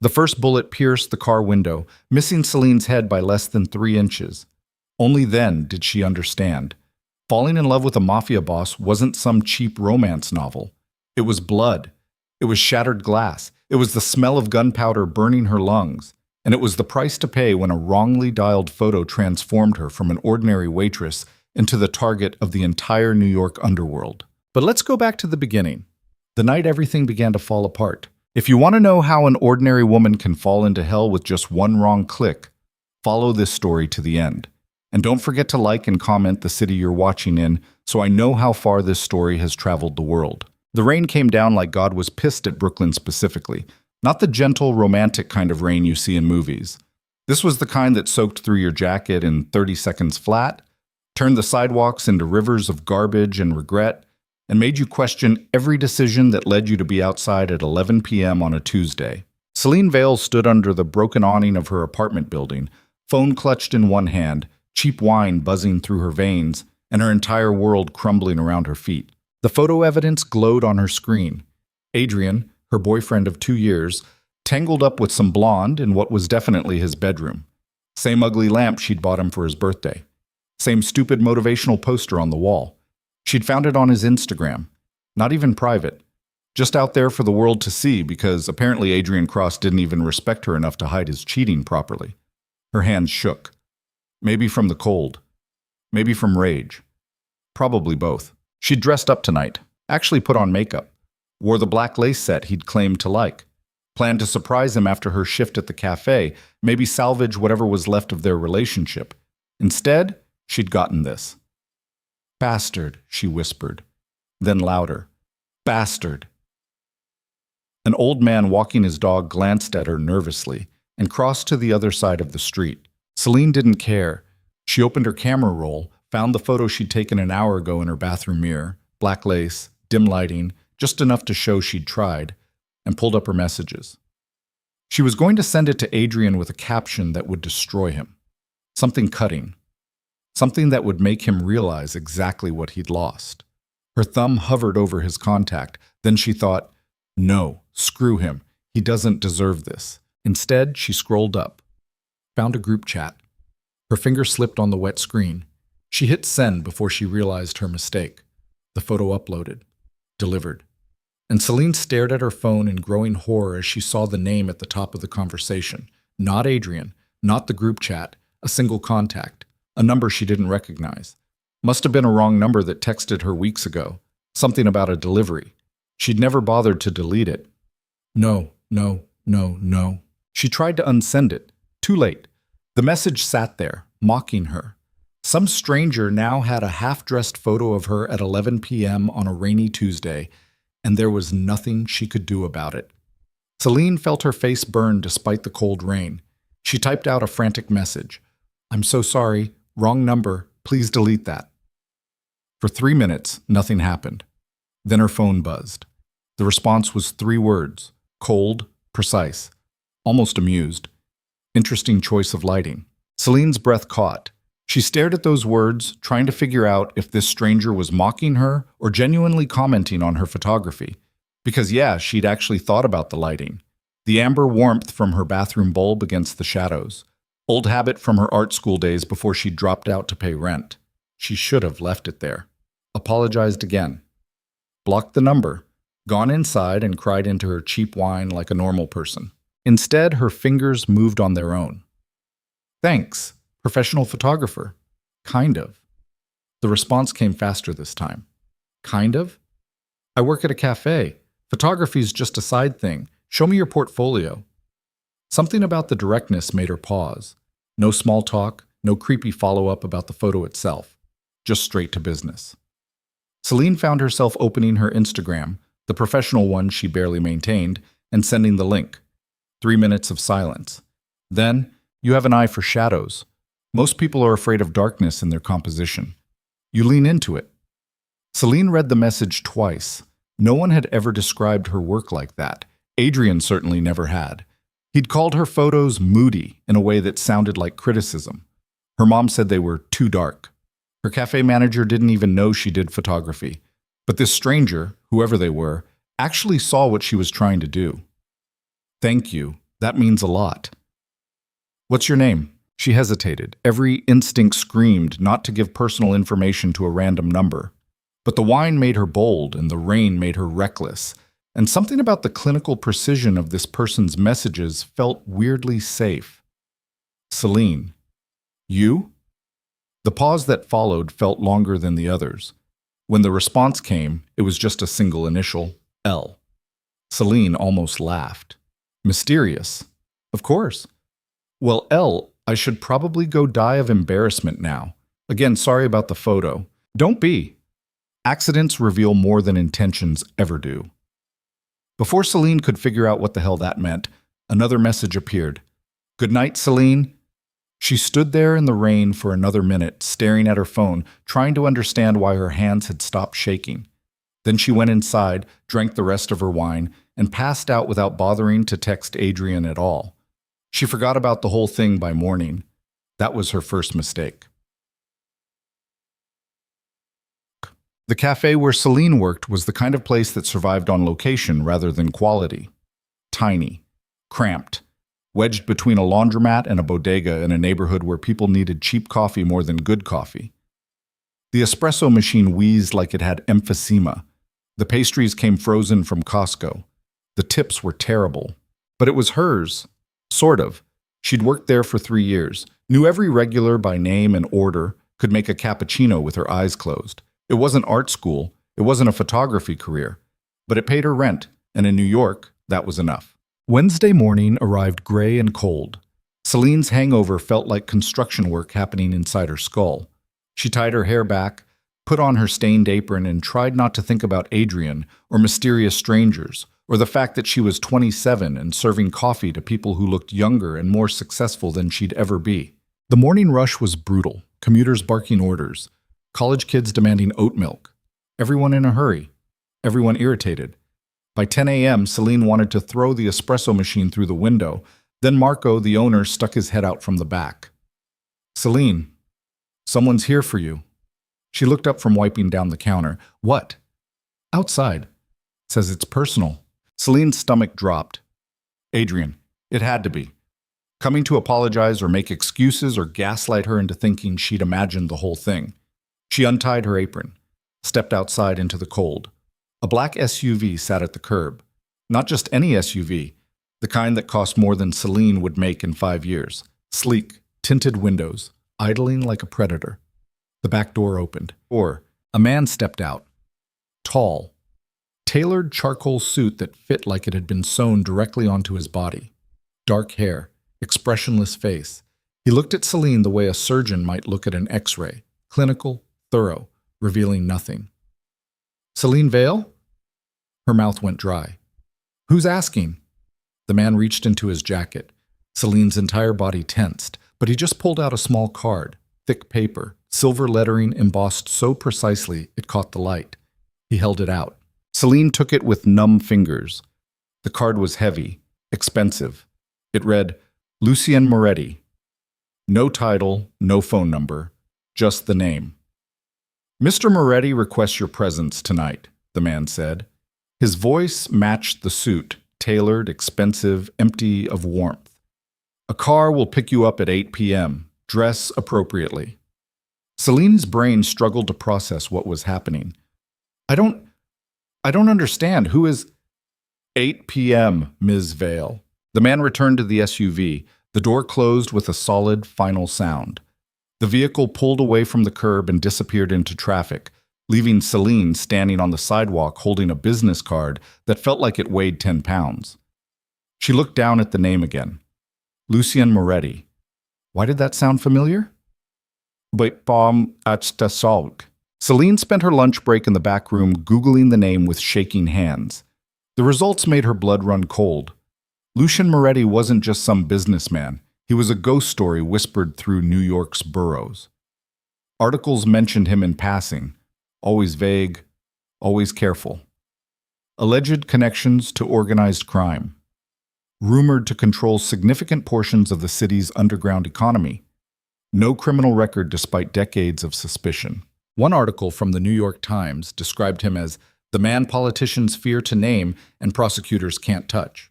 The first bullet pierced the car window, missing Celine's head by less than 3 inches. Only then did she understand. Falling in love with a mafia boss wasn't some cheap romance novel. It was blood. It was shattered glass. It was the smell of gunpowder burning her lungs. And it was the price to pay when a wrongly dialed photo transformed her from an ordinary waitress into the target of the entire New York underworld. But let's go back to the beginning. The night everything began to fall apart. If you want to know how an ordinary woman can fall into hell with just one wrong click, follow this story to the end. And don't forget to like and comment the city you're watching in so I know how far this story has traveled the world. The rain came down like God was pissed at Brooklyn specifically, not the gentle, romantic kind of rain you see in movies. This was the kind that soaked through your jacket in 30 seconds flat, turned the sidewalks into rivers of garbage and regret, and made you question every decision that led you to be outside at 11 p.m. on a Tuesday. Selene Vale stood under the broken awning of her apartment building, phone clutched in one hand, cheap wine buzzing through her veins, and her entire world crumbling around her feet. The photo evidence glowed on her screen. Adrian, her boyfriend of 2 years, tangled up with some blonde in what was definitely his bedroom. Same ugly lamp she'd bought him for his birthday. Same stupid motivational poster on the wall. She'd found it on his Instagram. Not even private. Just out there for the world to see because apparently Adrian Cross didn't even respect her enough to hide his cheating properly. Her hands shook. Maybe from the cold. Maybe from rage. Probably both. She'd dressed up tonight. Actually put on makeup. Wore the black lace set he'd claimed to like. Planned to surprise him after her shift at the cafe, maybe salvage whatever was left of their relationship. Instead, she'd gotten this. Bastard, she whispered. Then louder. Bastard. An old man walking his dog glanced at her nervously and crossed to the other side of the street. Selene didn't care. She opened her camera roll, found the photo she'd taken an hour ago in her bathroom mirror, black lace, dim lighting, just enough to show she'd tried, and pulled up her messages. She was going to send it to Adrian with a caption that would destroy him. Something cutting. Something that would make him realize exactly what he'd lost. Her thumb hovered over his contact. Then she thought, no, screw him. He doesn't deserve this. Instead, she scrolled up. Found a group chat. Her finger slipped on the wet screen. She hit send before she realized her mistake. The photo uploaded. Delivered. And Selene stared at her phone in growing horror as she saw the name at the top of the conversation. Not Adrian, not the group chat, a single contact, a number she didn't recognize. Must have been a wrong number that texted her weeks ago. Something about a delivery. She'd never bothered to delete it. No. She tried to unsend it. Too late. The message sat there, mocking her. Some stranger now had a half-dressed photo of her at 11 p.m. on a rainy Tuesday, and there was nothing she could do about it. Selene felt her face burn despite the cold rain. She typed out a frantic message. I'm so sorry. Wrong number. Please delete that. For 3 minutes, nothing happened. Then her phone buzzed. The response was 3 words. Cold, precise. Almost amused. Interesting choice of lighting. Selene's breath caught. She stared at those words, trying to figure out if this stranger was mocking her or genuinely commenting on her photography. Because yeah, she'd actually thought about the lighting. The amber warmth from her bathroom bulb against the shadows. Old habit from her art school days before she dropped out to pay rent. She should have left it there. Apologized again. Blocked the number. Gone inside and cried into her cheap wine like a normal person. Instead, her fingers moved on their own. Thanks. Professional photographer. Kind of. The response came faster this time. Kind of? I work at a cafe. Photography's just a side thing. Show me your portfolio. Something about the directness made her pause. No small talk, no creepy follow-up about the photo itself. Just straight to business. Selene found herself opening her Instagram, the professional one she barely maintained, and sending the link. 3 minutes of silence. Then, you have an eye for shadows. Most people are afraid of darkness in their composition. You lean into it. Selene read the message twice. No one had ever described her work like that. Adrian certainly never had. He'd called her photos moody in a way that sounded like criticism. Her mom said they were too dark. Her cafe manager didn't even know she did photography. But this stranger, whoever they were, actually saw what she was trying to do. Thank you, That means a lot. What's your name? She hesitated. Every instinct screamed not to give personal information to a random number. But the wine made her bold and the rain made her reckless. And something about the clinical precision of this person's messages felt weirdly safe. Selene. You? The pause that followed felt longer than the others. When the response came, it was just a single initial, L. Selene almost laughed. Mysterious. Of course. Well, L, I should probably go die of embarrassment now. Again, sorry about the photo. Don't be. Accidents reveal more than intentions ever do. Before Selene could figure out what the hell that meant, another message appeared. Good night, Selene. She stood there in the rain for another minute, staring at her phone, trying to understand why her hands had stopped shaking. Then she went inside, drank the rest of her wine, and passed out without bothering to text Adrian at all. She forgot about the whole thing by morning. That was her first mistake. The cafe where Selene worked was the kind of place that survived on location rather than quality. Tiny, cramped, wedged between a laundromat and a bodega in a neighborhood where people needed cheap coffee more than good coffee. The espresso machine wheezed like it had emphysema. The pastries came frozen from Costco. The tips were terrible. But it was hers. Sort of. She'd worked there for 3 years, knew every regular by name and order, could make a cappuccino with her eyes closed. It wasn't art school, it wasn't a photography career, but it paid her rent, and in New York, that was enough. Wednesday morning arrived gray and cold. Selene's hangover felt like construction work happening inside her skull. She tied her hair back, put on her stained apron, and tried not to think about Adrian or mysterious strangers, or the fact that she was 27 and serving coffee to people who looked younger and more successful than she'd ever be. The morning rush was brutal, commuters barking orders, college kids demanding oat milk, everyone in a hurry, everyone irritated. By 10 a.m., Selene wanted to throw the espresso machine through the window. Then Marco, the owner, stuck his head out from the back. Selene, someone's here for you. She looked up from wiping down the counter. What? Outside. Says it's personal. Selene's stomach dropped. Adrian, it had to be. Coming to apologize or make excuses or gaslight her into thinking she'd imagined the whole thing. She untied her apron, stepped outside into the cold. A black SUV sat at the curb. Not just any SUV, the kind that cost more than Selene would make in 5 years. Sleek, tinted windows, idling like a predator. The back door opened. A man stepped out. Tall, tailored charcoal suit that fit like it had been sewn directly onto his body. Dark hair, expressionless face. He looked at Selene the way a surgeon might look at an X-ray, clinical, thorough, revealing nothing. Selene Vale? Her mouth went dry. Who's asking? The man reached into his jacket. Selene's entire body tensed, but he just pulled out a small card, thick paper, silver lettering embossed so precisely it caught the light. He held it out. Selene took it with numb fingers. The card was heavy, expensive. It read, Lucien Moretti. No title, no phone number, just the name. Mr. Moretti requests your presence tonight, the man said. His voice matched the suit, tailored, expensive, empty of warmth. A car will pick you up at 8 p.m. Dress appropriately. Selene's brain struggled to process what was happening. I don't understand. Who is 8 p.m., Ms. Vale? The man returned to the SUV. The door closed with a solid, final sound. The vehicle pulled away from the curb and disappeared into traffic, leaving Selene standing on the sidewalk holding a business card that felt like it weighed 10 pounds. She looked down at the name again. Lucien Moretti. Why did that sound familiar? But Selene spent her lunch break in the back room Googling the name with shaking hands. The results made her blood run cold. Lucien Moretti wasn't just some businessman. He was a ghost story whispered through New York's boroughs. Articles mentioned him in passing, always vague, always careful. Alleged connections to organized crime. Rumored to control significant portions of the city's underground economy. No criminal record despite decades of suspicion. One article from the New York Times described him as the man politicians fear to name and prosecutors can't touch.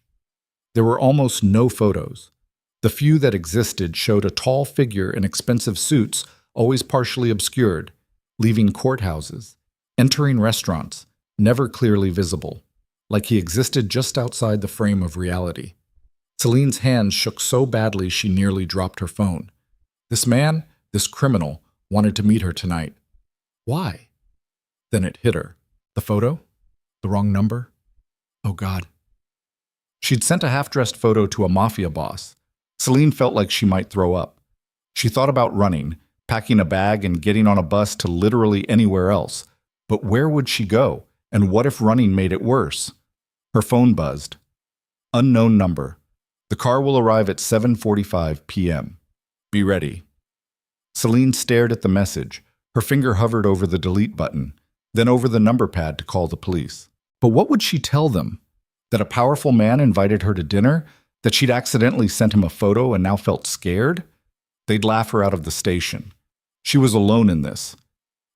There were almost no photos. The few that existed showed a tall figure in expensive suits, always partially obscured, leaving courthouses, entering restaurants, never clearly visible, like he existed just outside the frame of reality. Celine's hands shook so badly she nearly dropped her phone. This man, this criminal, wanted to meet her tonight. Why? Then it hit her. The photo? The wrong number? Oh God. She'd sent a half-dressed photo to a Mafia boss. Selene felt like she might throw up. She thought about running, packing a bag and getting on a bus to literally anywhere else. But where would she go? And what if running made it worse? Her phone buzzed. Unknown number. The car will arrive at 7:45 p.m. Be ready. Selene stared at the message. Her finger hovered over the delete button, then over the number pad to call the police. But what would she tell them? That a powerful man invited her to dinner? That she'd accidentally sent him a photo and now felt scared? They'd laugh her out of the station. She was alone in this.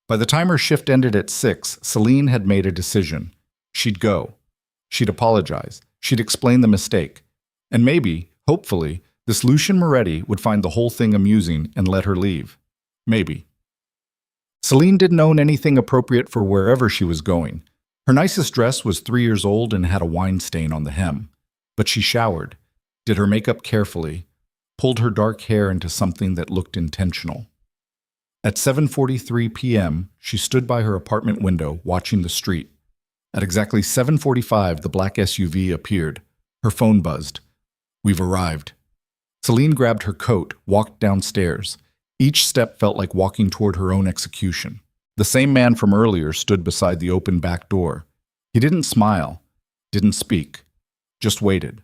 By the time her shift ended at 6, Selene had made a decision. She'd go. She'd apologize. She'd explain the mistake. And maybe, hopefully, this Lucien Moretti would find the whole thing amusing and let her leave. Maybe. Selene didn't own anything appropriate for wherever she was going. Her nicest dress was 3 years old and had a wine stain on the hem. But she showered, did her makeup carefully, pulled her dark hair into something that looked intentional. At 7:43 p.m., she stood by her apartment window, watching the street. At exactly 7:45, the black SUV appeared. Her phone buzzed. We've arrived. Selene grabbed her coat, walked downstairs. Each step felt like walking toward her own execution. The same man from earlier stood beside the open back door. He didn't smile, didn't speak, just waited.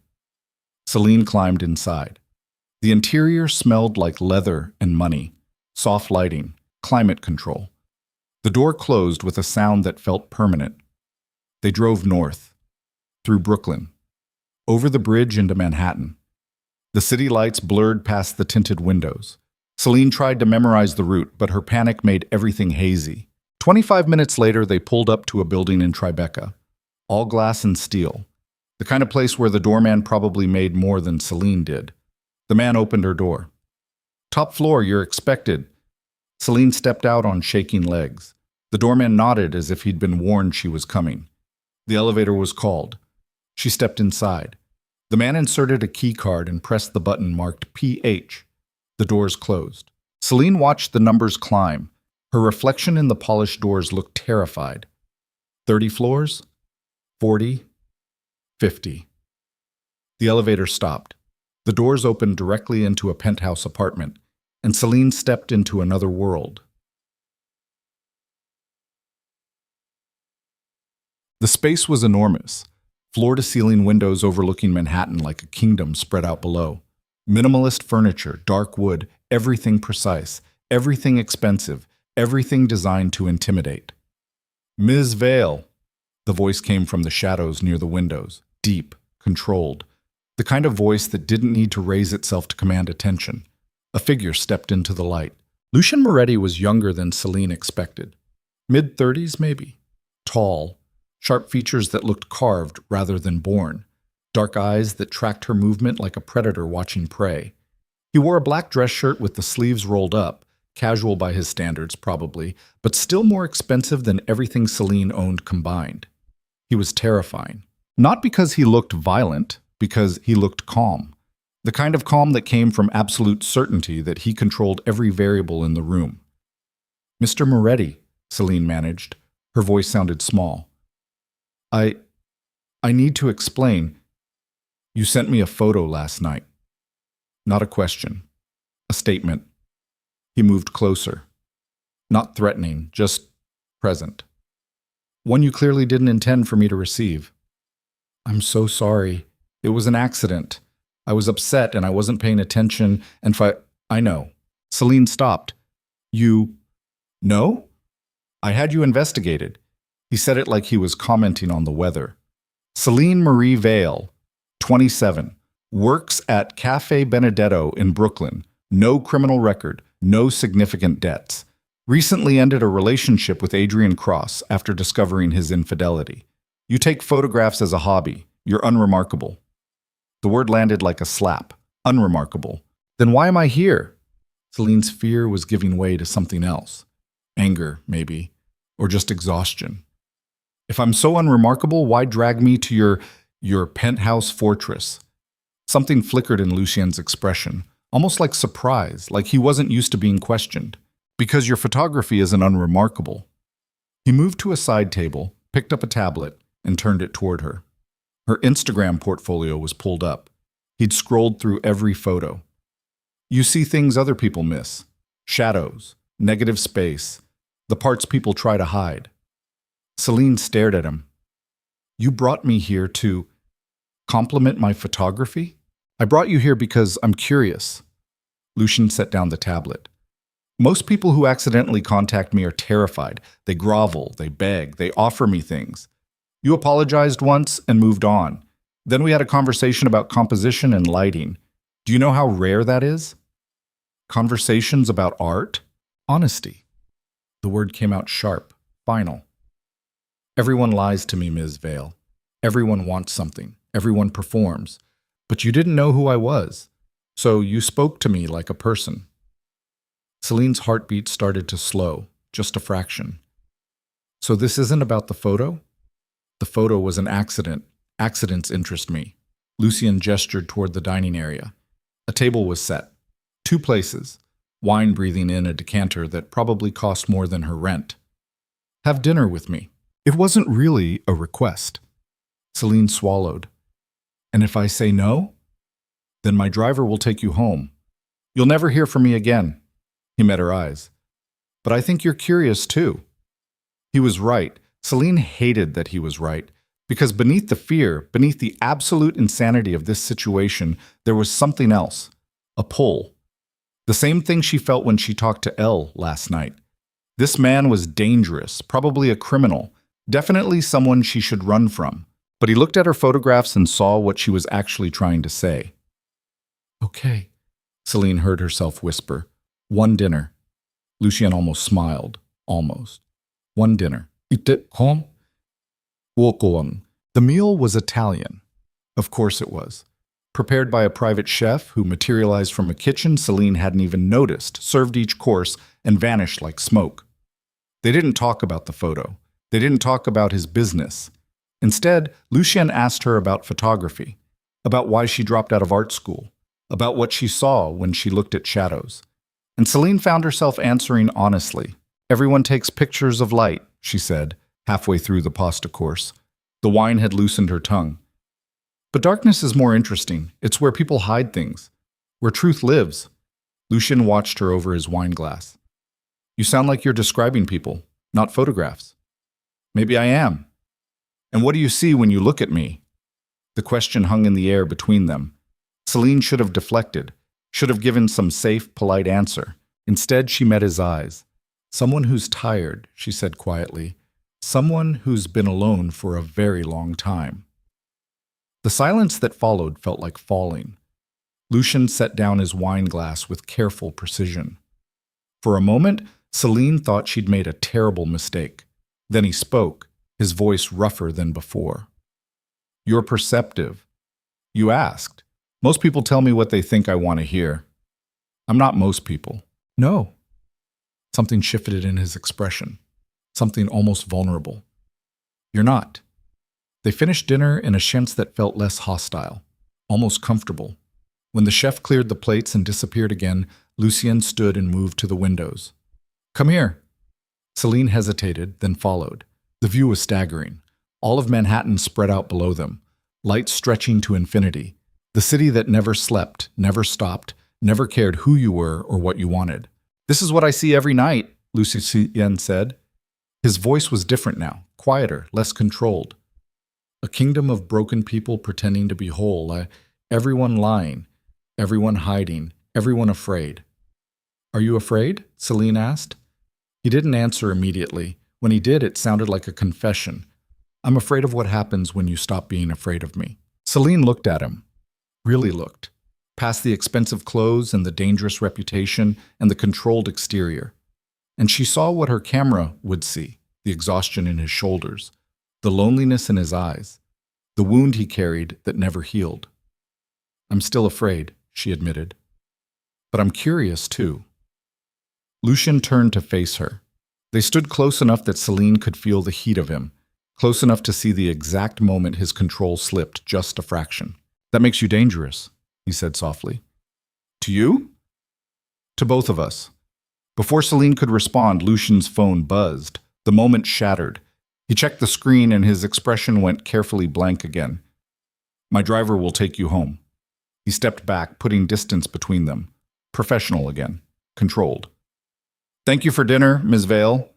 Selene climbed inside. The interior smelled like leather and money, soft lighting, climate control. The door closed with a sound that felt permanent. They drove north, through Brooklyn, over the bridge into Manhattan. The city lights blurred past the tinted windows. Selene tried to memorize the route, but her panic made everything hazy. 25 minutes later, they pulled up to a building in Tribeca, all glass and steel, the kind of place where the doorman probably made more than Selene did. The man opened her door. Top floor, you're expected. Selene stepped out on shaking legs. The doorman nodded as if he'd been warned she was coming. The elevator was called. She stepped inside. The man inserted a key card and pressed the button marked PH. The doors closed. Selene watched the numbers climb. Her reflection in the polished doors looked terrified. 30 floors? 40? 50. The elevator stopped. The doors opened directly into a penthouse apartment, and Selene stepped into another world. The space was enormous, floor-to-ceiling windows overlooking Manhattan like a kingdom spread out below. Minimalist furniture, dark wood, everything precise, everything expensive, everything designed to intimidate. Ms. Vale, the voice came from the shadows near the windows, deep, controlled, the kind of voice that didn't need to raise itself to command attention. A figure stepped into the light. Lucien Moretti was younger than Selene expected. Mid-30s, maybe. Tall, sharp features that looked carved rather than born. Dark eyes that tracked her movement like a predator watching prey. He wore a black dress shirt with the sleeves rolled up, casual by his standards probably, but still more expensive than everything Selene owned combined. He was terrifying. Not because he looked violent, because he looked calm. The kind of calm that came from absolute certainty that he controlled every variable in the room. Mr. Moretti, Selene managed. Her voice sounded small. I need to explain. You sent me a photo last night. Not a question. A statement. He moved closer. Not threatening, just present. One you clearly didn't intend for me to receive. I'm so sorry. It was an accident. I was upset and I wasn't paying attention and I know. Selene stopped. You know? I had you investigated. He said it like he was commenting on the weather. Selene Marie Vale, 27, works at Cafe Benedetto in Brooklyn. No criminal record, no significant debts. Recently ended a relationship with Adrian Cross after discovering his infidelity. You take photographs as a hobby. You're unremarkable. The word landed like a slap. Unremarkable. Then why am I here? Celine's fear was giving way to something else. Anger, maybe. Or just exhaustion. If I'm so unremarkable, why drag me to your penthouse fortress? Something flickered in Lucien's expression, almost like surprise, like he wasn't used to being questioned. Because your photography isn't unremarkable. He moved to a side table, picked up a tablet, and turned it toward her. Her Instagram portfolio was pulled up. He'd scrolled through every photo. You see things other people miss. Shadows, negative space, the parts people try to hide. Selene stared at him. You brought me here to compliment my photography? I brought you here because I'm curious. Lucien set down the tablet. Most people who accidentally contact me are terrified. They grovel, they beg, they offer me things. You apologized once and moved on. Then we had a conversation about composition and lighting. Do you know how rare that is? Conversations about art? Honesty. The word came out sharp, final. Everyone lies to me, Ms. Vale. Everyone wants something. Everyone performs. But you didn't know who I was. So you spoke to me like a person. Celine's heartbeat started to slow, just a fraction. So this isn't about the photo? The photo was an accident. Accidents interest me. Lucien gestured toward the dining area. A table was set. 2 places. Wine breathing in a decanter that probably cost more than her rent. Have dinner with me. It wasn't really a request. Selene swallowed. And if I say no? Then my driver will take you home. You'll never hear from me again. He met her eyes. But I think you're curious too. He was right. Selene hated that he was right. Because beneath the fear, beneath the absolute insanity of this situation, there was something else. A pull. The same thing she felt when she talked to Elle last night. This man was dangerous, probably a criminal, definitely someone she should run from. But he looked at her photographs and saw what she was actually trying to say. Okay, Selene heard herself whisper. 1 dinner. Lucien almost smiled. Almost. 1 dinner. Itte kom? Wokoon. The meal was Italian. Of course it was. Prepared by a private chef who materialized from a kitchen Selene hadn't even noticed, served each course, and vanished like smoke. They didn't talk about the photo. They didn't talk about his business. Instead, Lucien asked her about photography, about why she dropped out of art school, about what she saw when she looked at shadows. And Selene found herself answering honestly. Everyone takes pictures of light, she said, halfway through the pasta course. The wine had loosened her tongue. But darkness is more interesting. It's where people hide things, where truth lives. Lucien watched her over his wine glass. You sound like you're describing people, not photographs. Maybe I am. And what do you see when you look at me? The question hung in the air between them. Selene should have deflected, should have given some safe, polite answer. Instead, she met his eyes. Someone who's tired, she said quietly. Someone who's been alone for a very long time. The silence that followed felt like falling. Lucien set down his wine glass with careful precision. For a moment, Selene thought she'd made a terrible mistake. Then he spoke, his voice rougher than before. You're perceptive. You asked. Most people tell me what they think I want to hear. I'm not most people. No. Something shifted in his expression. Something almost vulnerable. You're not. They finished dinner in a sense that felt less hostile, almost comfortable. When the chef cleared the plates and disappeared again, Lucien stood and moved to the windows. Come here. Selene hesitated, then followed. The view was staggering. All of Manhattan spread out below them, lights stretching to infinity. The city that never slept, never stopped, never cared who you were or what you wanted. This is what I see every night, Lucien said. His voice was different now, quieter, less controlled. A kingdom of broken people pretending to be whole, everyone lying, everyone hiding, everyone afraid. Are you afraid? Selene asked. He didn't answer immediately. When he did, it sounded like a confession. I'm afraid of what happens when you stop being afraid of me. Selene looked at him. Really looked. Past the expensive clothes and the dangerous reputation and the controlled exterior. And she saw what her camera would see, the exhaustion in his shoulders, the loneliness in his eyes, the wound he carried that never healed. I'm still afraid, she admitted. But I'm curious, too. Lucien turned to face her. They stood close enough that Selene could feel the heat of him, close enough to see the exact moment his control slipped just a fraction. That makes you dangerous, he said softly. To you? To both of us. Before Selene could respond, Lucien's phone buzzed. The moment shattered. He checked the screen and his expression went carefully blank again. My driver will take you home. He stepped back, putting distance between them. Professional again. Controlled. Thank you for dinner, Ms. Vale.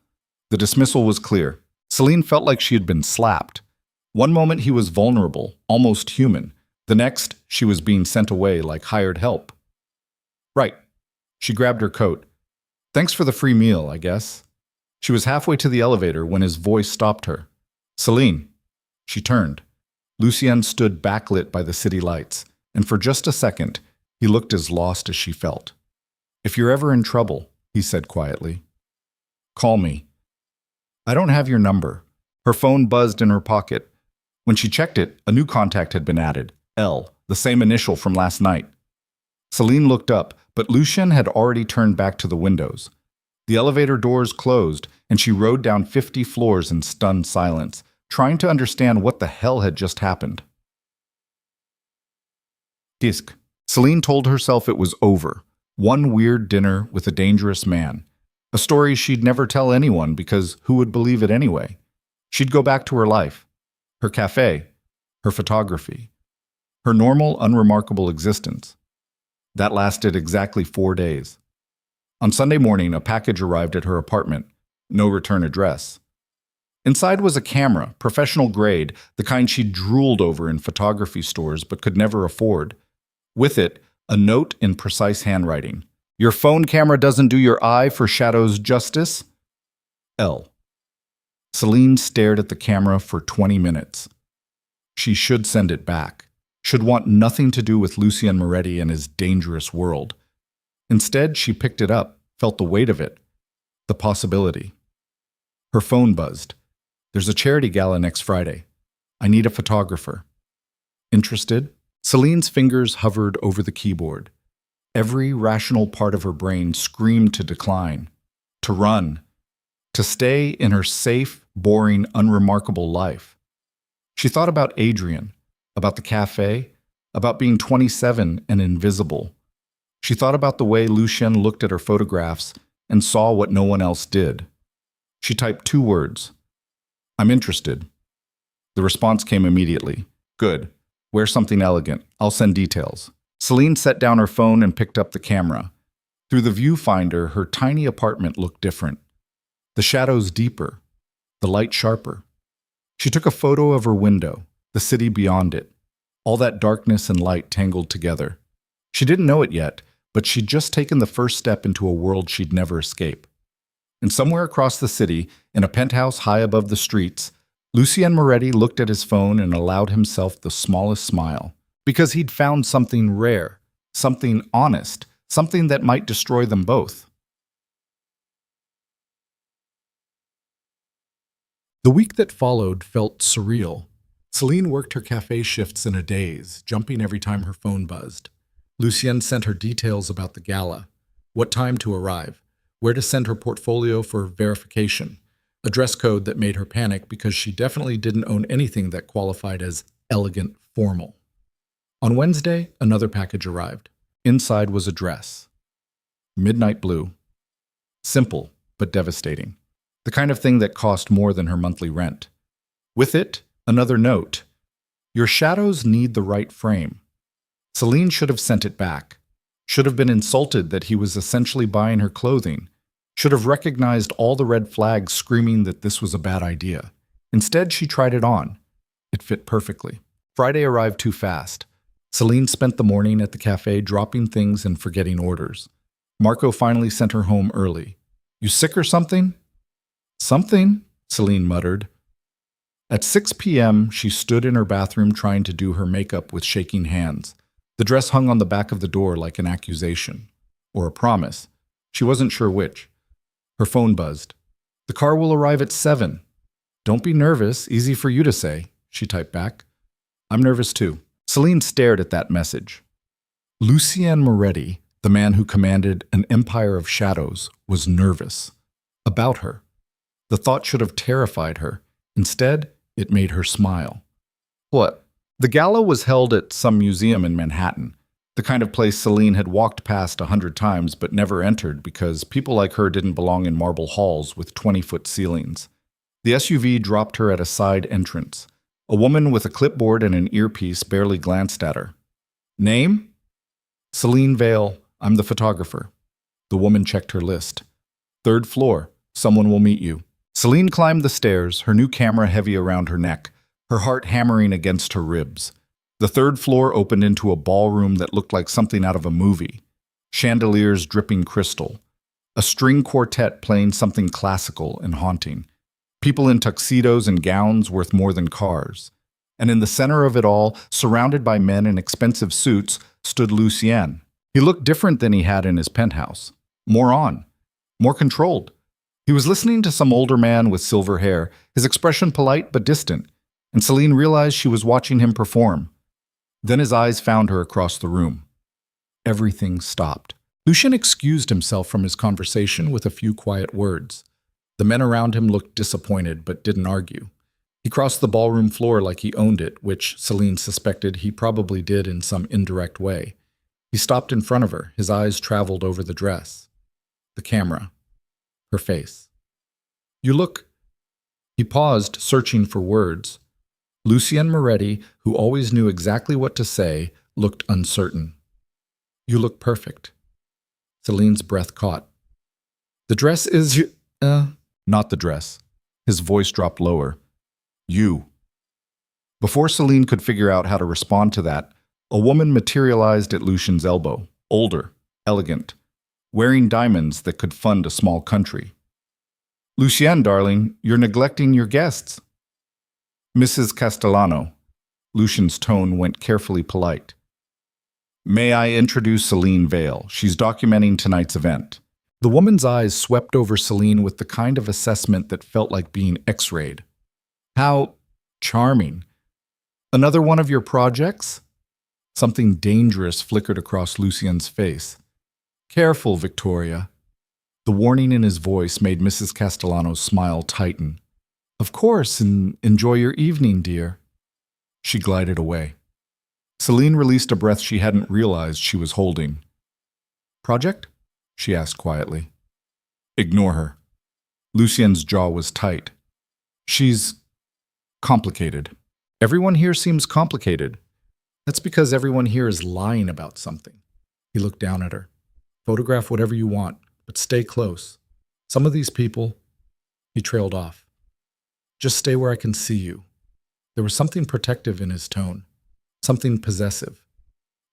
The dismissal was clear. Selene felt like she had been slapped. One moment he was vulnerable, almost human. The next, she was being sent away like hired help. Right. She grabbed her coat. Thanks for the free meal, I guess. She was halfway to the elevator when his voice stopped her. Selene. She turned. Lucien stood backlit by the city lights, and for just a second, he looked as lost as she felt. If you're ever in trouble, he said quietly, call me. I don't have your number. Her phone buzzed in her pocket. When she checked it, a new contact had been added, L, the same initial from last night. Selene looked up, but Lucien had already turned back to the windows. The elevator doors closed, and she rode down 50 floors in stunned silence, trying to understand what the hell had just happened. Disc. Selene told herself it was over. One weird dinner with a dangerous man. A story she'd never tell anyone because who would believe it anyway? She'd go back to her life. Her cafe. Her photography. Her normal, unremarkable existence. That lasted exactly 4 days. On Sunday morning, a package arrived at her apartment. No return address. Inside was a camera, professional grade, the kind she drooled over in photography stores but could never afford. With it, a note in precise handwriting. Your phone camera doesn't do your eye for shadows justice? L. Selene stared at the camera for 20 minutes. She should send it back. Should want nothing to do with Lucien Moretti and his dangerous world. Instead, she picked it up, felt the weight of it. The possibility. Her phone buzzed. There's a charity gala next Friday. I need a photographer. Interested? Selene's fingers hovered over the keyboard. Every rational part of her brain screamed to decline, to run, to stay in her safe, boring, unremarkable life. She thought about Adrian, about the cafe, about being 27 and invisible. She thought about the way Lucien looked at her photographs and saw what no one else did. She typed 2 words. I'm interested. The response came immediately. Good. Wear something elegant. I'll send details. Selene set down her phone and picked up the camera. Through the viewfinder, her tiny apartment looked different. The shadows deeper, the light sharper. She took a photo of her window, the city beyond it, all that darkness and light tangled together. She didn't know it yet, but she'd just taken the first step into a world she'd never escape. And somewhere across the city, in a penthouse high above the streets, Lucien Moretti looked at his phone and allowed himself the smallest smile. Because he'd found something rare, something honest, something that might destroy them both. The week that followed felt surreal. Selene worked her cafe shifts in a daze, jumping every time her phone buzzed. Lucien sent her details about the gala, what time to arrive, where to send her portfolio for verification, a dress code that made her panic because she definitely didn't own anything that qualified as elegant formal. On Wednesday, another package arrived. Inside was a dress. Midnight blue. Simple, but devastating. The kind of thing that cost more than her monthly rent. With it, another note. Your shadows need the right frame. Selene should have sent it back. Should have been insulted that he was essentially buying her clothing. Should have recognized all the red flags screaming that this was a bad idea. Instead, she tried it on. It fit perfectly. Friday arrived too fast. Selene spent the morning at the cafe dropping things and forgetting orders. Marco finally sent her home early. You sick or something? Something, Selene muttered. At 6 p.m., she stood in her bathroom trying to do her makeup with shaking hands. The dress hung on the back of the door like an accusation. Or a promise. She wasn't sure which. Her phone buzzed. The car will arrive at 7. Don't be nervous, easy for you to say, she typed back. I'm nervous too. Selene stared at that message. Lucien Moretti, the man who commanded an empire of shadows, was nervous. About her. The thought should have terrified her. Instead, it made her smile. What? The gala was held at some museum in Manhattan, the kind of place Selene had walked past 100 times but never entered because people like her didn't belong in marble halls with 20-foot ceilings. The SUV dropped her at a side entrance. A woman with a clipboard and an earpiece barely glanced at her. Name? Selene Vale. I'm the photographer. The woman checked her list. 3rd floor. Someone will meet you. Selene climbed the stairs, her new camera heavy around her neck, her heart hammering against her ribs. The 3rd floor opened into a ballroom that looked like something out of a movie. Chandeliers dripping crystal. A string quartet playing something classical and haunting. People in tuxedos and gowns worth more than cars. And in the center of it all, surrounded by men in expensive suits, stood Lucien. He looked different than he had in his penthouse. More on. More controlled. He was listening to some older man with silver hair, his expression polite but distant, and Selene realized she was watching him perform. Then his eyes found her across the room. Everything stopped. Lucien excused himself from his conversation with a few quiet words. The men around him looked disappointed but didn't argue. He crossed the ballroom floor like he owned it, which Selene suspected he probably did in some indirect way. He stopped in front of her. His eyes traveled over the dress, the camera, her face. You look... He paused, searching for words. Lucien Moretti, who always knew exactly what to say, looked uncertain. You look perfect. Selene's breath caught. The dress is... Not the dress. His voice dropped lower. You. Before Selene could figure out how to respond to that, a woman materialized at Lucien's elbow, older, elegant, wearing diamonds that could fund a small country. Lucien, darling, you're neglecting your guests. Mrs. Castellano. Lucien's tone went carefully polite. May I introduce Selene Vale? She's documenting tonight's event. The woman's eyes swept over Selene with the kind of assessment that felt like being X-rayed. How charming. Another one of your projects? Something dangerous flickered across Lucien's face. Careful, Victoria. The warning in his voice made Mrs. Castellano's smile tighten. Of course, and enjoy your evening, dear. She glided away. Selene released a breath she hadn't realized she was holding. Project? She asked quietly. Ignore her. Lucien's jaw was tight. She's complicated. Everyone here seems complicated. That's because everyone here is lying about something. He looked down at her. Photograph whatever you want, but stay close. Some of these people... He trailed off. Just stay where I can see you. There was something protective in his tone. Something possessive.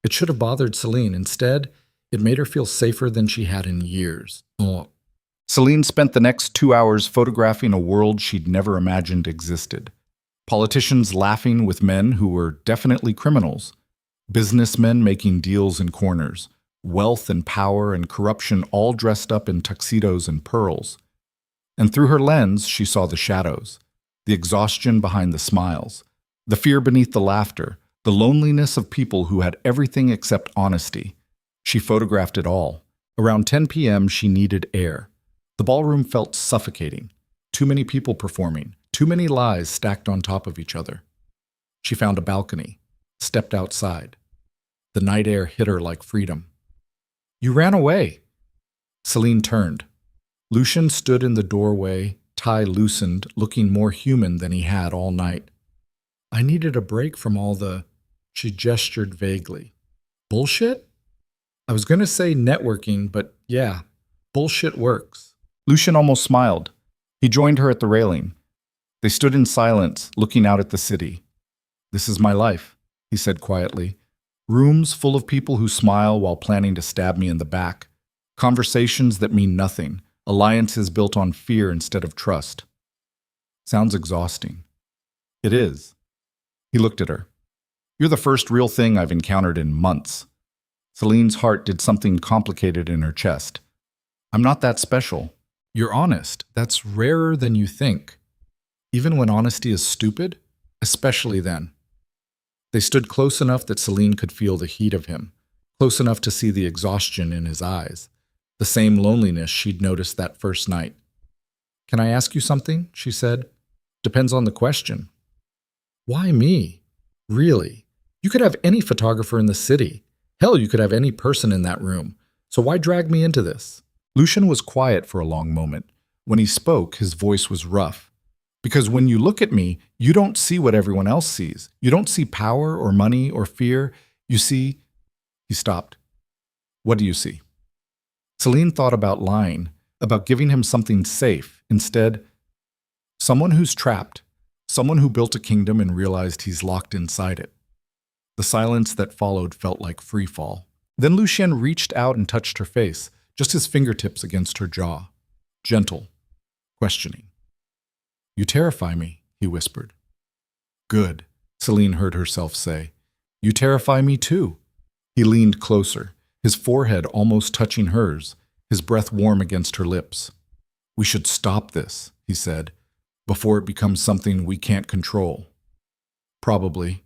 It should have bothered Selene. Instead, it made her feel safer than she had in years. Oh. Selene spent the next 2 hours photographing a world she'd never imagined existed. Politicians laughing with men who were definitely criminals. Businessmen making deals in corners. Wealth and power and corruption all dressed up in tuxedos and pearls. And through her lens, she saw the shadows. The exhaustion behind the smiles. The fear beneath the laughter. The loneliness of people who had everything except honesty. She photographed it all. Around 10 p.m., she needed air. The ballroom felt suffocating. Too many people performing. Too many lies stacked on top of each other. She found a balcony, stepped outside. The night air hit her like freedom. You ran away. Selene turned. Lucien stood in the doorway, tie loosened, looking more human than he had all night. I needed a break from all the... She gestured vaguely. Bullshit? I was going to say networking, but yeah, bullshit works. Lucien almost smiled. He joined her at the railing. They stood in silence, looking out at the city. This is my life, he said quietly. Rooms full of people who smile while planning to stab me in the back. Conversations that mean nothing. Alliances built on fear instead of trust. Sounds exhausting. It is. He looked at her. You're the first real thing I've encountered in months. Selene's heart did something complicated in her chest. I'm not that special. You're honest. That's rarer than you think. Even when honesty is stupid, especially then. They stood close enough that Selene could feel the heat of him. close enough to see the exhaustion in his eyes, the same loneliness she'd noticed that first night. "Can I ask you something?" she said. "Depends on the question." "Why me? Really? You could have any photographer in the city. Hell, you could have any person in that room. So why drag me into this?" Lucien was quiet for a long moment. When he spoke, his voice was rough. "Because when you look at me, you don't see what everyone else sees. You don't see power or money or fear. You see—" He stopped. "What do you see?" Selene thought about lying, about giving him something safe. Instead, someone who's trapped, someone who built a kingdom and realized he's locked inside it. The silence that followed felt like free fall. Then Lucien reached out and touched her face, just his fingertips against her jaw. Gentle, questioning. "You terrify me," he whispered. "Good," Selene heard herself say. "You terrify me too." He leaned closer, his forehead almost touching hers, his breath warm against her lips. "We should stop this," he said, "before it becomes something we can't control." Probably.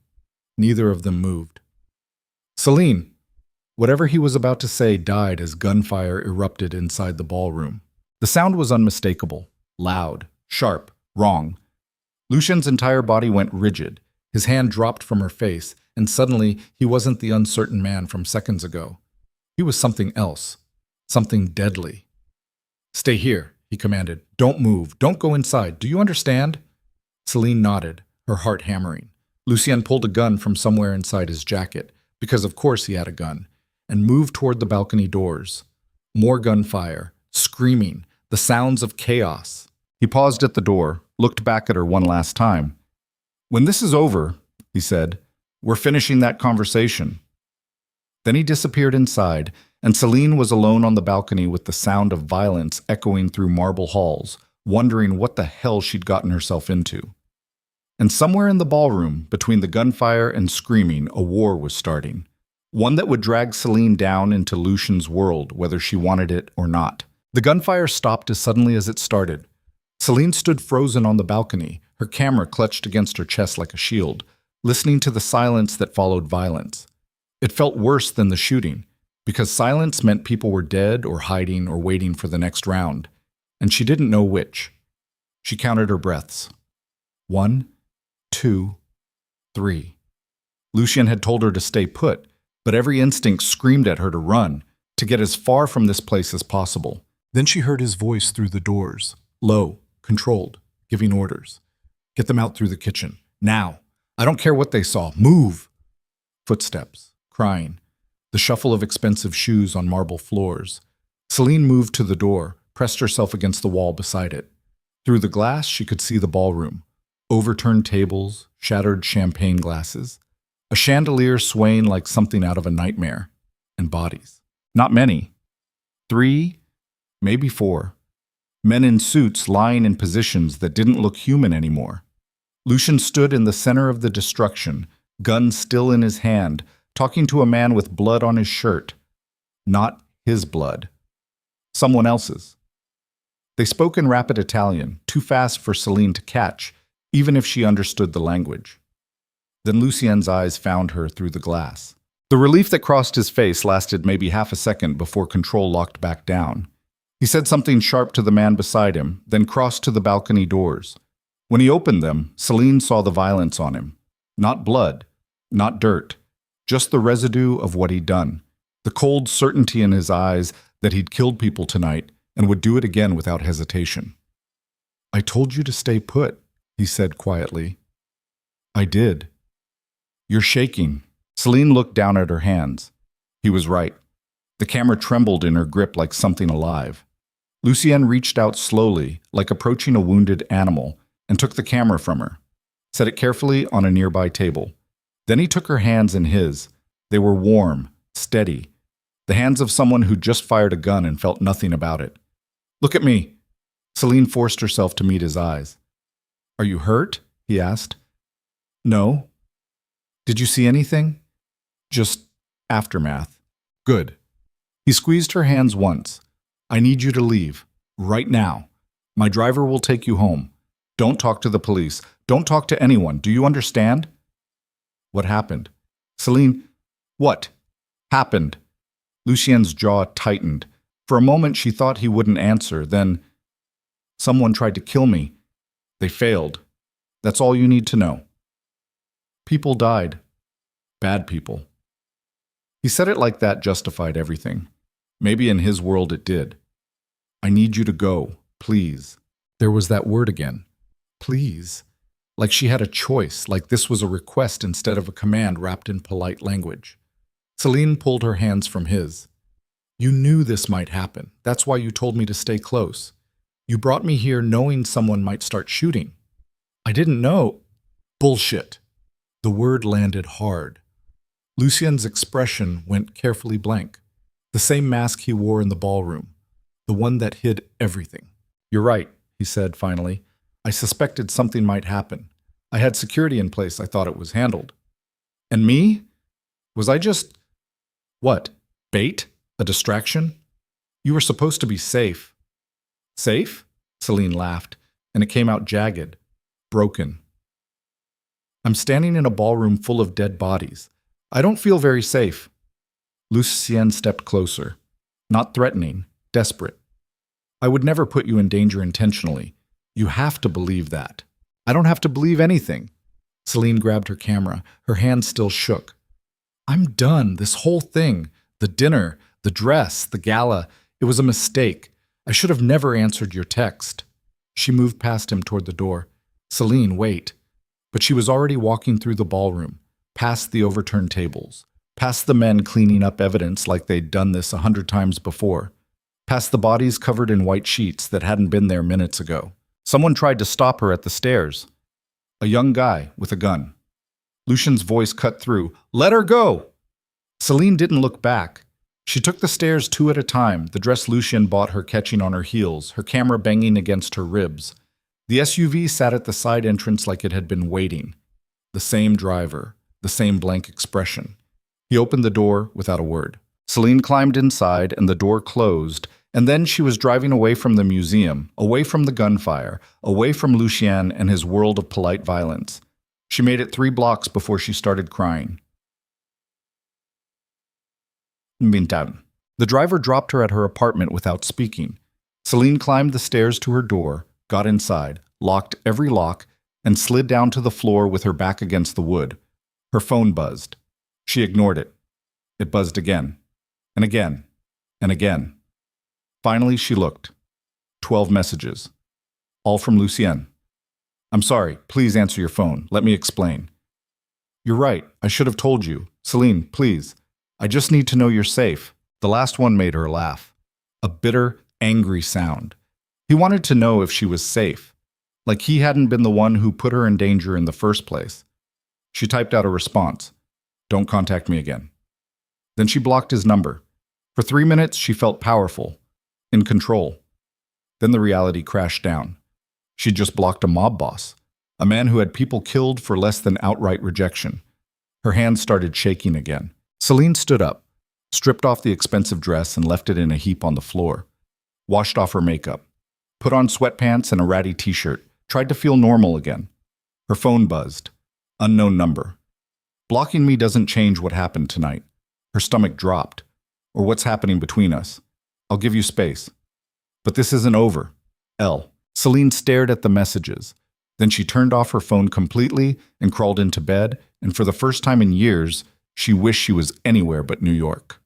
Neither of them moved. "Selene!" Whatever he was about to say died as gunfire erupted inside the ballroom. The sound was unmistakable, loud, sharp, wrong. Lucien's entire body went rigid. His hand dropped from her face, and suddenly he wasn't the uncertain man from seconds ago. He was something else, something deadly. "Stay here," he commanded. "Don't move. Don't go inside. Do you understand?" Selene nodded, her heart hammering. Lucien pulled a gun from somewhere inside his jacket, because of course he had a gun, and moved toward the balcony doors. More gunfire, screaming, the sounds of chaos. He paused at the door, looked back at her one last time. "When this is over," he said, "we're finishing that conversation." Then he disappeared inside, and Selene was alone on the balcony with the sound of violence echoing through marble halls, wondering what the hell she'd gotten herself into. And somewhere in the ballroom, between the gunfire and screaming, a war was starting. One that would drag Selene down into Lucien's world, whether she wanted it or not. The gunfire stopped as suddenly as it started. Selene stood frozen on the balcony, her camera clutched against her chest like a shield, listening to the silence that followed violence. It felt worse than the shooting, because silence meant people were dead or hiding or waiting for the next round, and she didn't know which. She counted her breaths. 1, 2, 3. Lucien had told her to stay put, but every instinct screamed at her to run, to get as far from this place as possible. Then she heard his voice through the doors, low, controlled, giving orders. "Get them out through the kitchen. Now. I don't care what they saw. Move!" Footsteps, crying, the shuffle of expensive shoes on marble floors. Selene moved to the door, pressed herself against the wall beside it. Through the glass, she could see the ballroom. Overturned tables, shattered champagne glasses, a chandelier swaying like something out of a nightmare, and bodies. Not many. 3, maybe 4. Men in suits lying in positions that didn't look human anymore. Lucien stood in the center of the destruction, gun still in his hand, talking to a man with blood on his shirt. Not his blood. Someone else's. They spoke in rapid Italian, too fast for Selene to catch, even if she understood the language. Then Lucien's eyes found her through the glass. The relief that crossed his face lasted maybe half a second before control locked back down. He said something sharp to the man beside him, then crossed to the balcony doors. When he opened them, Selene saw the violence on him. Not blood, not dirt, just the residue of what he'd done. The cold certainty in his eyes that he'd killed people tonight and would do it again without hesitation. "I told you to stay put," he said quietly. "I did." "You're shaking." Selene looked down at her hands. He was right. The camera trembled in her grip like something alive. Lucien reached out slowly, like approaching a wounded animal, and took the camera from her, set it carefully on a nearby table. Then he took her hands in his. They were warm, steady, the hands of someone who just fired a gun and felt nothing about it. "Look at me." Selene forced herself to meet his eyes. "Are you hurt?" he asked. "No." "Did you see anything?" "Just aftermath." "Good." He squeezed her hands once. "I need you to leave. Right now. My driver will take you home. Don't talk to the police. Don't talk to anyone. Do you understand?" What happened? Selene, what? Happened. Lucien's jaw tightened. For a moment, she thought he wouldn't answer. Then, someone tried to kill me. They failed. That's all you need to know. People died. Bad people. He said it like that justified everything. Maybe in his world it did. I need you to go, please. There was that word again. Please. Like she had a choice, like this was a request instead of a command wrapped in polite language. Selene pulled her hands from his. You knew this might happen. That's why you told me to stay close. You brought me here knowing someone might start shooting. I didn't know. Bullshit. The word landed hard. Lucien's expression went carefully blank. The same mask he wore in the ballroom. The one that hid everything. You're right, he said finally. I suspected something might happen. I had security in place. I thought it was handled. And me? Was I just... what? Bait? A distraction? You were supposed to be safe. Safe? Selene laughed, and it came out jagged, broken. I'm standing in a ballroom full of dead bodies. I don't feel very safe. Lucien stepped closer, not threatening, desperate. I would never put you in danger intentionally. You have to believe that. I don't have to believe anything. Selene grabbed her camera. Her hand still shook. I'm done. This whole thing, the dinner, the dress, the gala, it was a mistake. I should have never answered your text. She moved past him toward the door. Selene, wait. But she was already walking through the ballroom, past the overturned tables, past the men cleaning up evidence like they'd done this 100 times before, past the bodies covered in white sheets that hadn't been there minutes ago. Someone tried to stop her at the stairs. A young guy with a gun. Lucien's voice cut through. Let her go! Selene didn't look back. She took the stairs 2 at a time, the dress Lucien bought her catching on her heels, her camera banging against her ribs. The SUV sat at the side entrance like it had been waiting. The same driver, the same blank expression. He opened the door without a word. Selene climbed inside and the door closed, and then she was driving away from the museum, away from the gunfire, away from Lucien and his world of polite violence. She made it 3 blocks before she started crying. Mintan. The driver dropped her at her apartment without speaking. Selene climbed the stairs to her door, got inside, locked every lock, and slid down to the floor with her back against the wood. Her phone buzzed. She ignored it. It buzzed again, and again, and again. Finally, she looked. 12 messages. All from Lucien. I'm sorry, please answer your phone. Let me explain. You're right, I should have told you. Selene, please. I just need to know you're safe. The last one made her laugh. A bitter, angry sound. He wanted to know if she was safe, like he hadn't been the one who put her in danger in the first place. She typed out a response. Don't contact me again. Then she blocked his number. For 3 minutes, she felt powerful, in control. Then the reality crashed down. She'd just blocked a mob boss, a man who had people killed for less than outright rejection. Her hands started shaking again. Selene stood up, stripped off the expensive dress and left it in a heap on the floor, washed off her makeup, put on sweatpants and a ratty t-shirt, tried to feel normal again. Her phone buzzed. Unknown number. Blocking me doesn't change what happened tonight. Her stomach dropped. Or what's happening between us. I'll give you space. But this isn't over. L. Selene stared at the messages. Then she turned off her phone completely and crawled into bed, and for the first time in years, she wished she was anywhere but New York.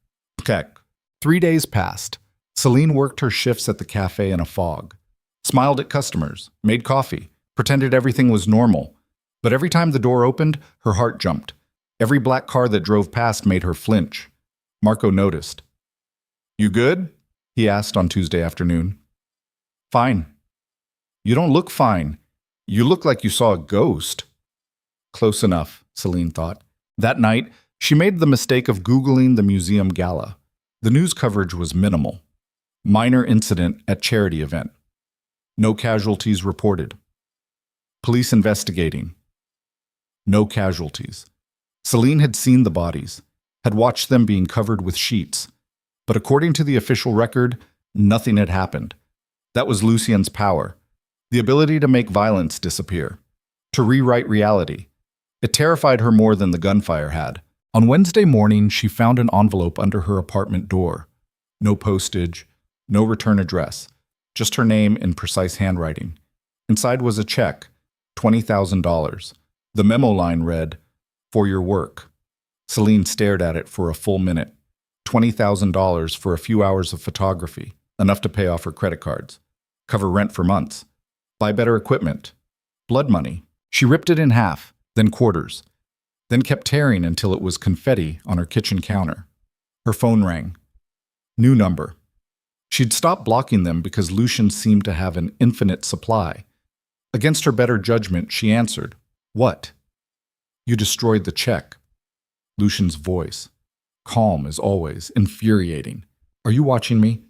Heck. 3 days passed. Selene worked her shifts at the cafe in a fog. Smiled at customers, made coffee, pretended everything was normal. But every time the door opened, her heart jumped. Every black car that drove past made her flinch. Marco noticed. You good? He asked on Tuesday afternoon. Fine. You don't look fine. You look like you saw a ghost. Close enough, Selene thought. That night, she made the mistake of Googling the museum gala. The news coverage was minimal. Minor incident at charity event. No casualties reported. Police investigating. No casualties. Selene had seen the bodies, had watched them being covered with sheets. But according to the official record, nothing had happened. That was Lucien's power. The ability to make violence disappear. To rewrite reality. It terrified her more than the gunfire had. On Wednesday morning, she found an envelope under her apartment door. No postage, no return address, just her name in precise handwriting. Inside was a check, $20,000. The memo line read, "For your work." Selene stared at it for a full minute. $20,000 for a few hours of photography, enough to pay off her credit cards, cover rent for months, buy better equipment, blood money. She ripped it in half, then quarters, then kept tearing until it was confetti on her kitchen counter. Her phone rang. New number. She'd stopped blocking them because Lucien seemed to have an infinite supply. Against her better judgment, she answered, "What?" "You destroyed the check." Lucien's voice, calm as always, infuriating. "Are you watching me?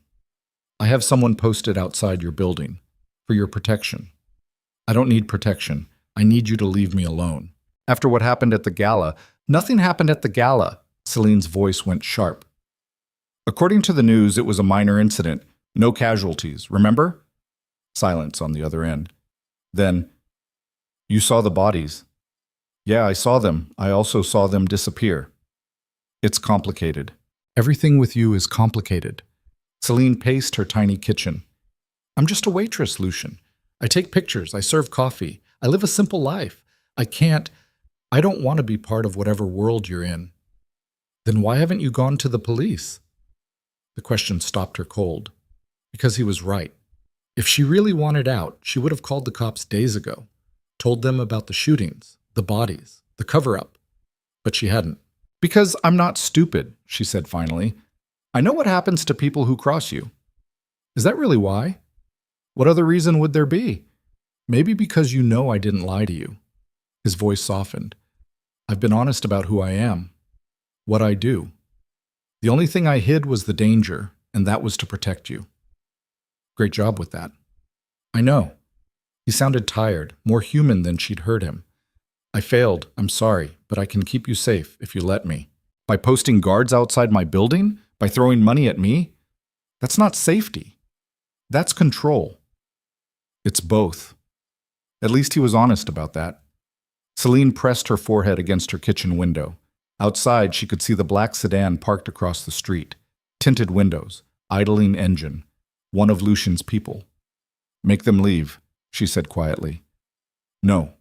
I have someone posted outside your building. For your protection." "I don't need protection. I need you to leave me alone." "After what happened at the gala." "Nothing happened at the gala." Selene's voice went sharp. "According to the news, it was a minor incident. No casualties, remember?" Silence on the other end. Then, "You saw the bodies." "Yeah, I saw them. I also saw them disappear." "It's complicated." "Everything with you is complicated." Selene paced her tiny kitchen. "I'm just a waitress, Lucien. I take pictures, I serve coffee, I live a simple life. I don't want to be part of whatever world you're in." "Then why haven't you gone to the police?" The question stopped her cold. Because he was right. If she really wanted out, she would have called the cops days ago, told them about the shootings, the bodies, the cover-up. But she hadn't. "Because I'm not stupid," she said finally. "I know what happens to people who cross you." "Is that really why? What other reason would there be?" "Maybe because you know I didn't lie to you." His voice softened. "I've been honest about who I am, what I do. The only thing I hid was the danger, and that was to protect you." "Great job with that." "I know." He sounded tired, more human than she'd heard him. "I failed, I'm sorry, but I can keep you safe if you let me." "By posting guards outside my building? By throwing money at me? That's not safety. That's control." "It's both." At least he was honest about that. Selene pressed her forehead against her kitchen window. Outside, she could see the black sedan parked across the street. Tinted windows, idling engine. One of Lucien's people. "Make them leave," she said quietly. "No."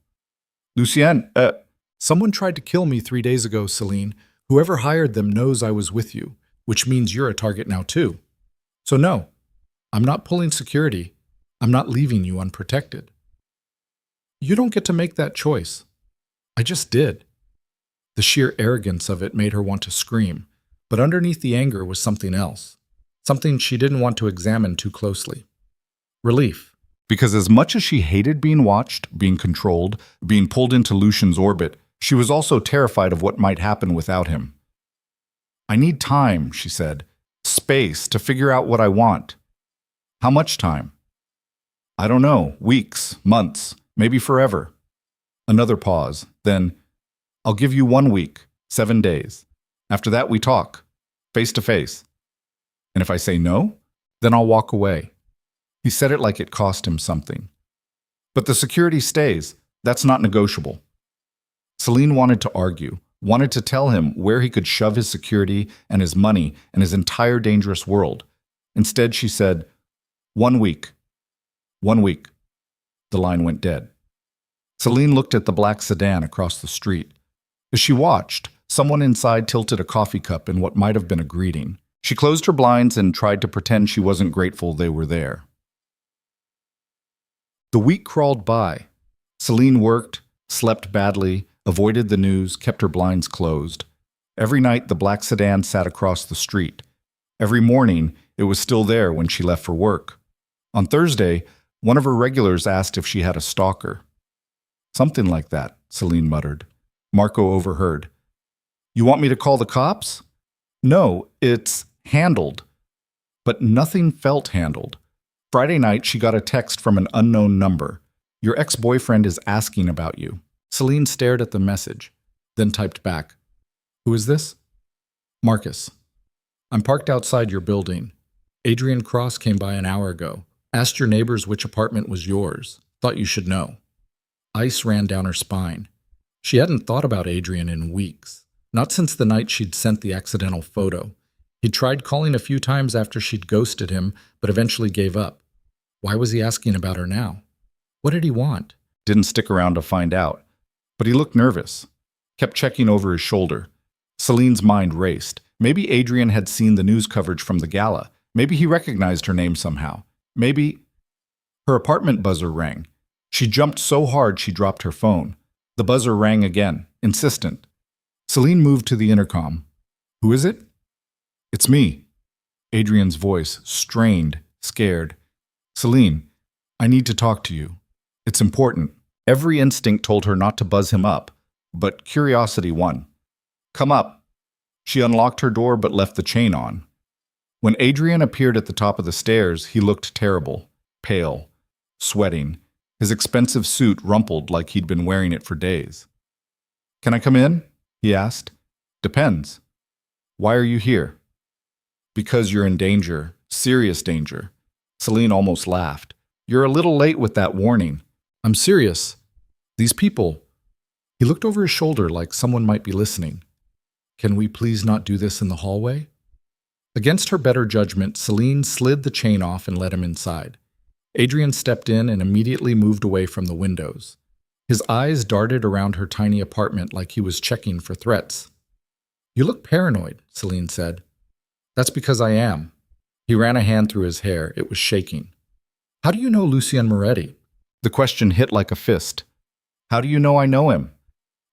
"Lucien, someone tried to kill me 3 days ago, Selene. Whoever hired them knows I was with you, which means you're a target now too. So no, I'm not pulling security. I'm not leaving you unprotected." "You don't get to make that choice." "I just did." The sheer arrogance of it made her want to scream, but underneath the anger was something else. Something she didn't want to examine too closely. Relief. Because as much as she hated being watched, being controlled, being pulled into Lucien's orbit, she was also terrified of what might happen without him. "I need time," she said. "Space to figure out what I want." "How much time?" "I don't know. Weeks, months, maybe forever." Another pause. Then, "I'll give you 1 week, 7 days. After that we talk, face to face. And if I say no, then I'll walk away." He said it like it cost him something. "But the security stays. That's not negotiable." Selene wanted to argue, wanted to tell him where he could shove his security and his money and his entire dangerous world. Instead, she said, 1 week. 1 week. The line went dead. Selene looked at the black sedan across the street. As she watched, someone inside tilted a coffee cup in what might have been a greeting. She closed her blinds and tried to pretend she wasn't grateful they were there. The week crawled by. Selene worked, slept badly, avoided the news, kept her blinds closed. Every night, the black sedan sat across the street. Every morning, it was still there when she left for work. On Thursday, one of her regulars asked if she had a stalker. "Something like that," Selene muttered. Marco overheard. "You want me to call the cops?" "No, it's handled." But nothing felt handled. Friday night, she got a text from an unknown number. "Your ex-boyfriend is asking about you." Selene stared at the message, then typed back. "Who is this?" "Marcus. I'm parked outside your building. Adrian Cross came by an hour ago. Asked your neighbors which apartment was yours. Thought you should know." Ice ran down her spine. She hadn't thought about Adrian in weeks. Not since the night she'd sent the accidental photo. He'd tried calling a few times after she'd ghosted him, but eventually gave up. Why was he asking about her now? What did he want? Didn't stick around to find out. But he looked nervous. Kept checking over his shoulder. Celine's mind raced. Maybe Adrian had seen the news coverage from the gala. Maybe he recognized her name somehow. Maybe... Her apartment buzzer rang. She jumped so hard she dropped her phone. The buzzer rang again, insistent. Selene moved to the intercom. Who is it? It's me. Adrian's voice, strained, scared. Selene, I need to talk to you. It's important. Every instinct told her not to buzz him up, but curiosity won. Come up. She unlocked her door but left the chain on. When Adrian appeared at the top of the stairs, he looked terrible, pale, sweating, his expensive suit rumpled like he'd been wearing it for days. Can I come in? He asked. Depends. Why are you here? Because you're in danger, serious danger. Selene almost laughed. You're a little late with that warning. I'm serious. These people. He looked over his shoulder like someone might be listening. Can we please not do this in the hallway? Against her better judgment, Selene slid the chain off and let him inside. Adrian stepped in and immediately moved away from the windows. His eyes darted around her tiny apartment like he was checking for threats. You look paranoid, Selene said. That's because I am. He ran a hand through his hair. It was shaking. How do you know Lucien Moretti? The question hit like a fist. How do you know I know him?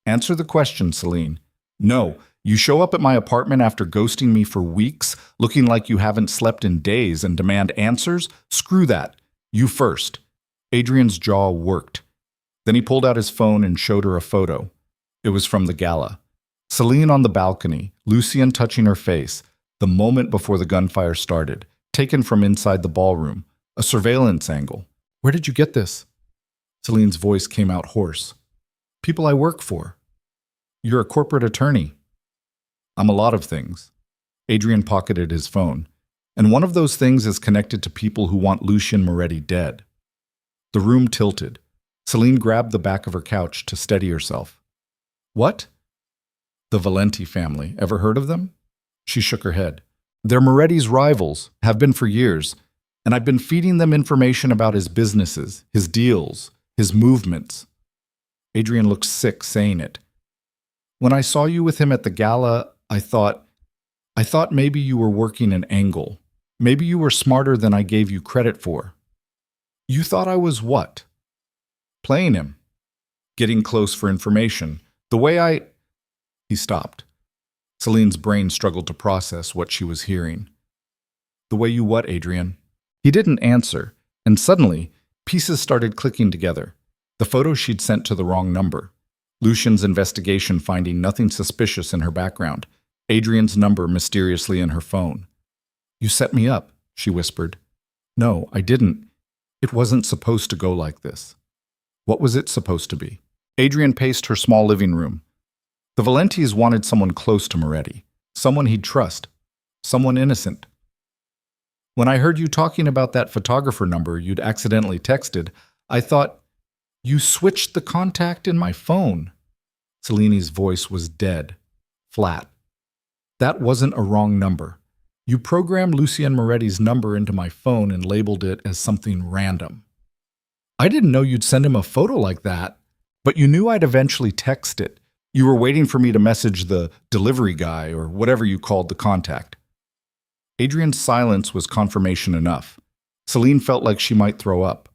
Answer the question, Selene. No, you show up at my apartment after ghosting me for weeks, looking like you haven't slept in days, and demand answers? Screw that. You first. Adrian's jaw worked. Then he pulled out his phone and showed her a photo. It was from the gala. Selene on the balcony, Lucien touching her face, the moment before the gunfire started, taken from inside the ballroom, a surveillance angle. Where did you get this? Selene's voice came out hoarse. People I work for. You're a corporate attorney. I'm a lot of things. Adrian pocketed his phone. And one of those things is connected to people who want Lucien Moretti dead. The room tilted. Selene grabbed the back of her couch to steady herself. What? The Valenti family. Ever heard of them? She shook her head. They're Moretti's rivals, have been for years, and I've been feeding them information about his businesses, his deals, his movements. Adrian looked sick saying it. When I saw you with him at the gala, I thought maybe you were working an angle. Maybe you were smarter than I gave you credit for. You thought I was what? Playing him. Getting close for information. The way I... He stopped. Selene's brain struggled to process what she was hearing. The way you what, Adrian? He didn't answer, and suddenly, pieces started clicking together. The photo she'd sent to the wrong number. Lucien's investigation finding nothing suspicious in her background. Adrian's number mysteriously in her phone. You set me up, she whispered. No, I didn't. It wasn't supposed to go like this. What was it supposed to be? Adrian paced her small living room. The Valentis wanted someone close to Moretti, someone he'd trust, someone innocent. When I heard you talking about that photographer number you'd accidentally texted, I thought, you switched the contact in my phone. Selene's voice was dead, flat. That wasn't a wrong number. You programmed Lucien Moretti's number into my phone and labeled it as something random. I didn't know you'd send him a photo like that, but you knew I'd eventually text it. You were waiting for me to message the delivery guy or whatever you called the contact. Adrian's silence was confirmation enough. Selene felt like she might throw up.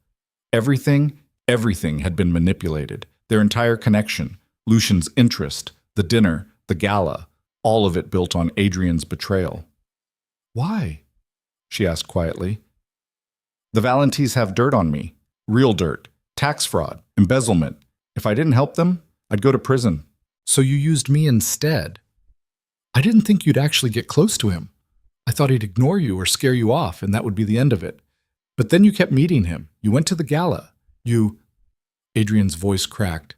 Everything had been manipulated. Their entire connection, Lucien's interest, the dinner, the gala, all of it built on Adrian's betrayal. Why? She asked quietly. The Valentis have dirt on me. Real dirt. Tax fraud. Embezzlement. If I didn't help them, I'd go to prison. So you used me instead. I didn't think you'd actually get close to him. I thought he'd ignore you or scare you off, and that would be the end of it. But then you kept meeting him. You went to the gala. Adrian's voice cracked.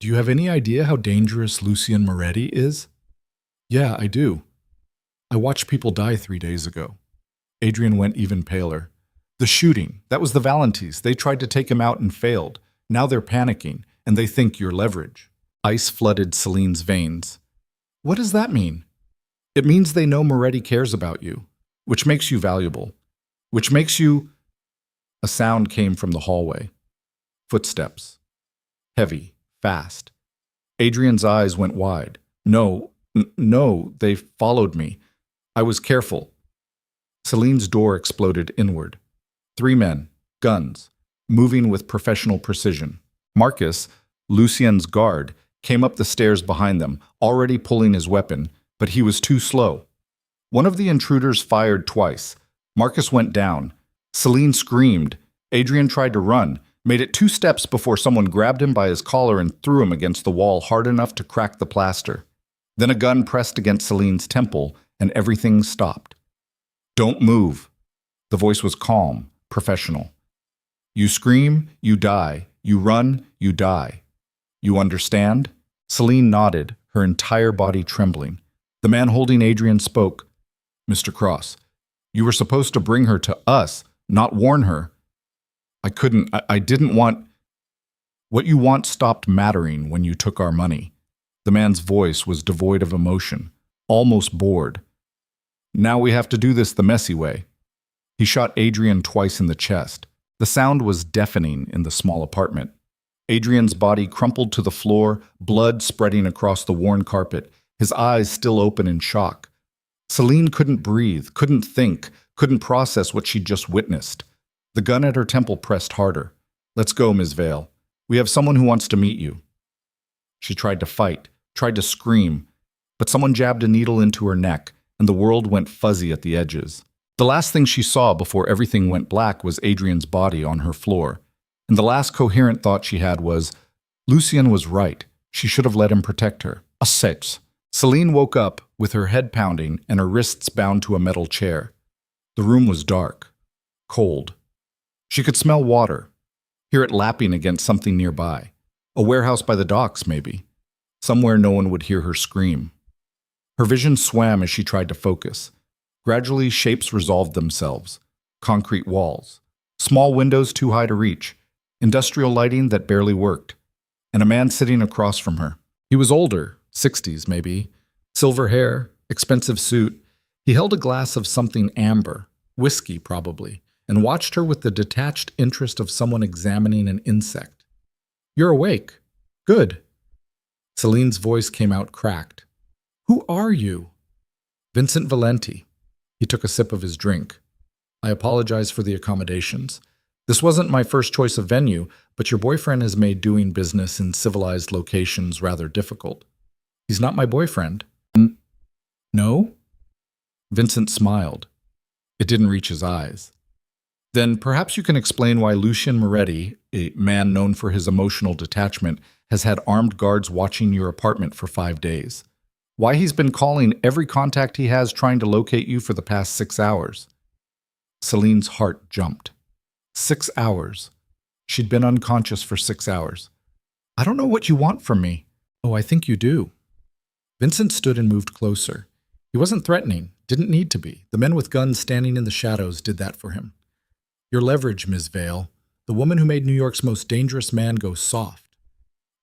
Do you have any idea how dangerous Lucien Moretti is? Yeah, I do. I watched people die 3 days ago. Adrian went even paler. The shooting, that was the Valentis. They tried to take him out and failed. Now they're panicking, and they think you're leverage. Ice flooded Selene's veins. What does that mean? It means they know Moretti cares about you, which makes you valuable, which makes you... A sound came from the hallway. Footsteps. Heavy, fast. Adrian's eyes went wide. No, they followed me. I was careful. Celine's door exploded inward. 3 men, guns, moving with professional precision. Marcus, Lucien's guard, came up the stairs behind them, already pulling his weapon, but he was too slow. One of the intruders fired twice. Marcus went down. Selene screamed. Adrian tried to run, made it 2 steps before someone grabbed him by his collar and threw him against the wall hard enough to crack the plaster. Then a gun pressed against Celine's temple, and everything stopped. Don't move. The voice was calm, professional. You scream, you die. You run, you die. You understand? Selene nodded, her entire body trembling. The man holding Adrian spoke. Mr. Cross, you were supposed to bring her to us, not warn her. I didn't want... What you want stopped mattering when you took our money. The man's voice was devoid of emotion, almost bored. Now we have to do this the messy way. He shot Adrian twice in the chest. The sound was deafening in the small apartment. Adrian's body crumpled to the floor, blood spreading across the worn carpet, his eyes still open in shock. Selene couldn't breathe, couldn't think, couldn't process what she'd just witnessed. The gun at her temple pressed harder. Let's go, Ms. Vale. We have someone who wants to meet you. She tried to fight, tried to scream, but someone jabbed a needle into her neck, and the world went fuzzy at the edges. The last thing she saw before everything went black was Adrian's body on her floor. And the last coherent thought she had was, Lucien was right. She should have let him protect her. A sex. Selene woke up with her head pounding and her wrists bound to a metal chair. The room was dark, cold. She could smell water, hear it lapping against something nearby. A warehouse by the docks, maybe. Somewhere no one would hear her scream. Her vision swam as she tried to focus. Gradually, shapes resolved themselves. Concrete walls. Small windows too high to reach. Industrial lighting that barely worked. And a man sitting across from her. He was older, 60s maybe. Silver hair, expensive suit. He held a glass of something amber, whiskey probably, and watched her with the detached interest of someone examining an insect. You're awake. Good. Selene's voice came out cracked. Who are you? Vincent Valenti. He took a sip of his drink. I apologize for the accommodations. This wasn't my first choice of venue, but your boyfriend has made doing business in civilized locations rather difficult. He's not my boyfriend. No? Vincent smiled. It didn't reach his eyes. Then perhaps you can explain why Lucien Moretti, a man known for his emotional detachment, has had armed guards watching your apartment for 5 days. Why he's been calling every contact he has trying to locate you for the past 6 hours. Selene's heart jumped. 6 hours. She'd been unconscious for 6 hours. I don't know what you want from me. Oh, I think you do. Vincent stood and moved closer. He wasn't threatening, didn't need to be. The men with guns standing in the shadows did that for him. Your leverage, Ms. Vale. The woman who made New York's most dangerous man go soft.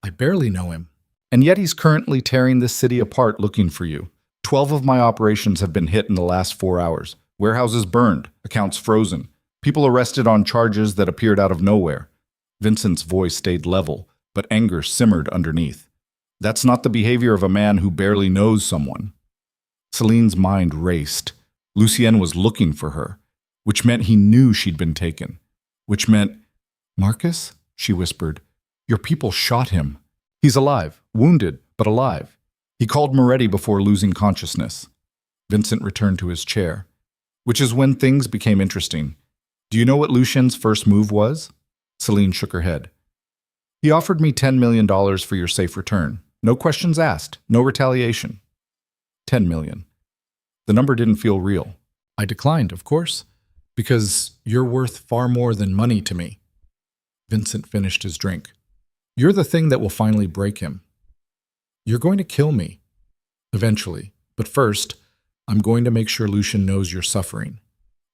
I barely know him. And yet he's currently tearing this city apart looking for you. 12 of my operations have been hit in the last 4 hours. Warehouses burned, accounts frozen. People arrested on charges that appeared out of nowhere. Vincent's voice stayed level, but anger simmered underneath. That's not the behavior of a man who barely knows someone. Selene's mind raced. Lucien was looking for her, which meant he knew she'd been taken. Which meant, Marcus, she whispered, your people shot him. He's alive, wounded, but alive. He called Moretti before losing consciousness. Vincent returned to his chair, which is when things became interesting. Do you know what Lucien's first move was? Selene shook her head. He offered me $10 million for your safe return. No questions asked, no retaliation. 10 million. The number didn't feel real. I declined, of course, because you're worth far more than money to me. Vincent finished his drink. You're the thing that will finally break him. You're going to kill me. Eventually. But first, I'm going to make sure Lucien knows you're suffering,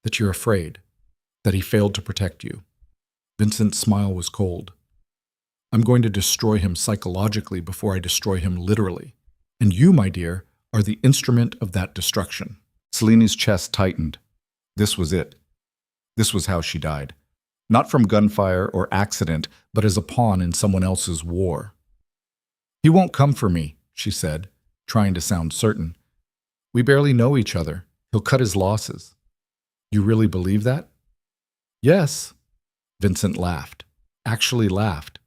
that you're afraid, that he failed to protect you. Vincent's smile was cold. I'm going to destroy him psychologically before I destroy him literally. And you, my dear, are the instrument of that destruction. Selene's chest tightened. This was it. This was how she died. Not from gunfire or accident, but as a pawn in someone else's war. He won't come for me, she said, trying to sound certain. We barely know each other. He'll cut his losses. You really believe that? Yes. Vincent laughed. Actually laughed.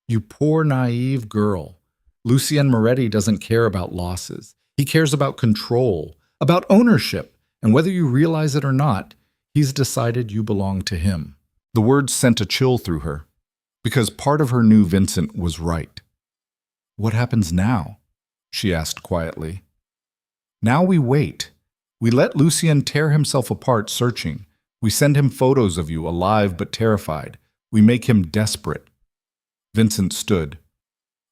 You poor naive girl. Lucien Moretti doesn't care about losses. He cares about control, about ownership, and whether you realize it or not, he's decided you belong to him. The words sent a chill through her, because part of her knew Vincent was right. What happens now? She asked quietly. Now we wait. We let Lucien tear himself apart searching. We send him photos of you, alive but terrified. We make him desperate. Vincent stood.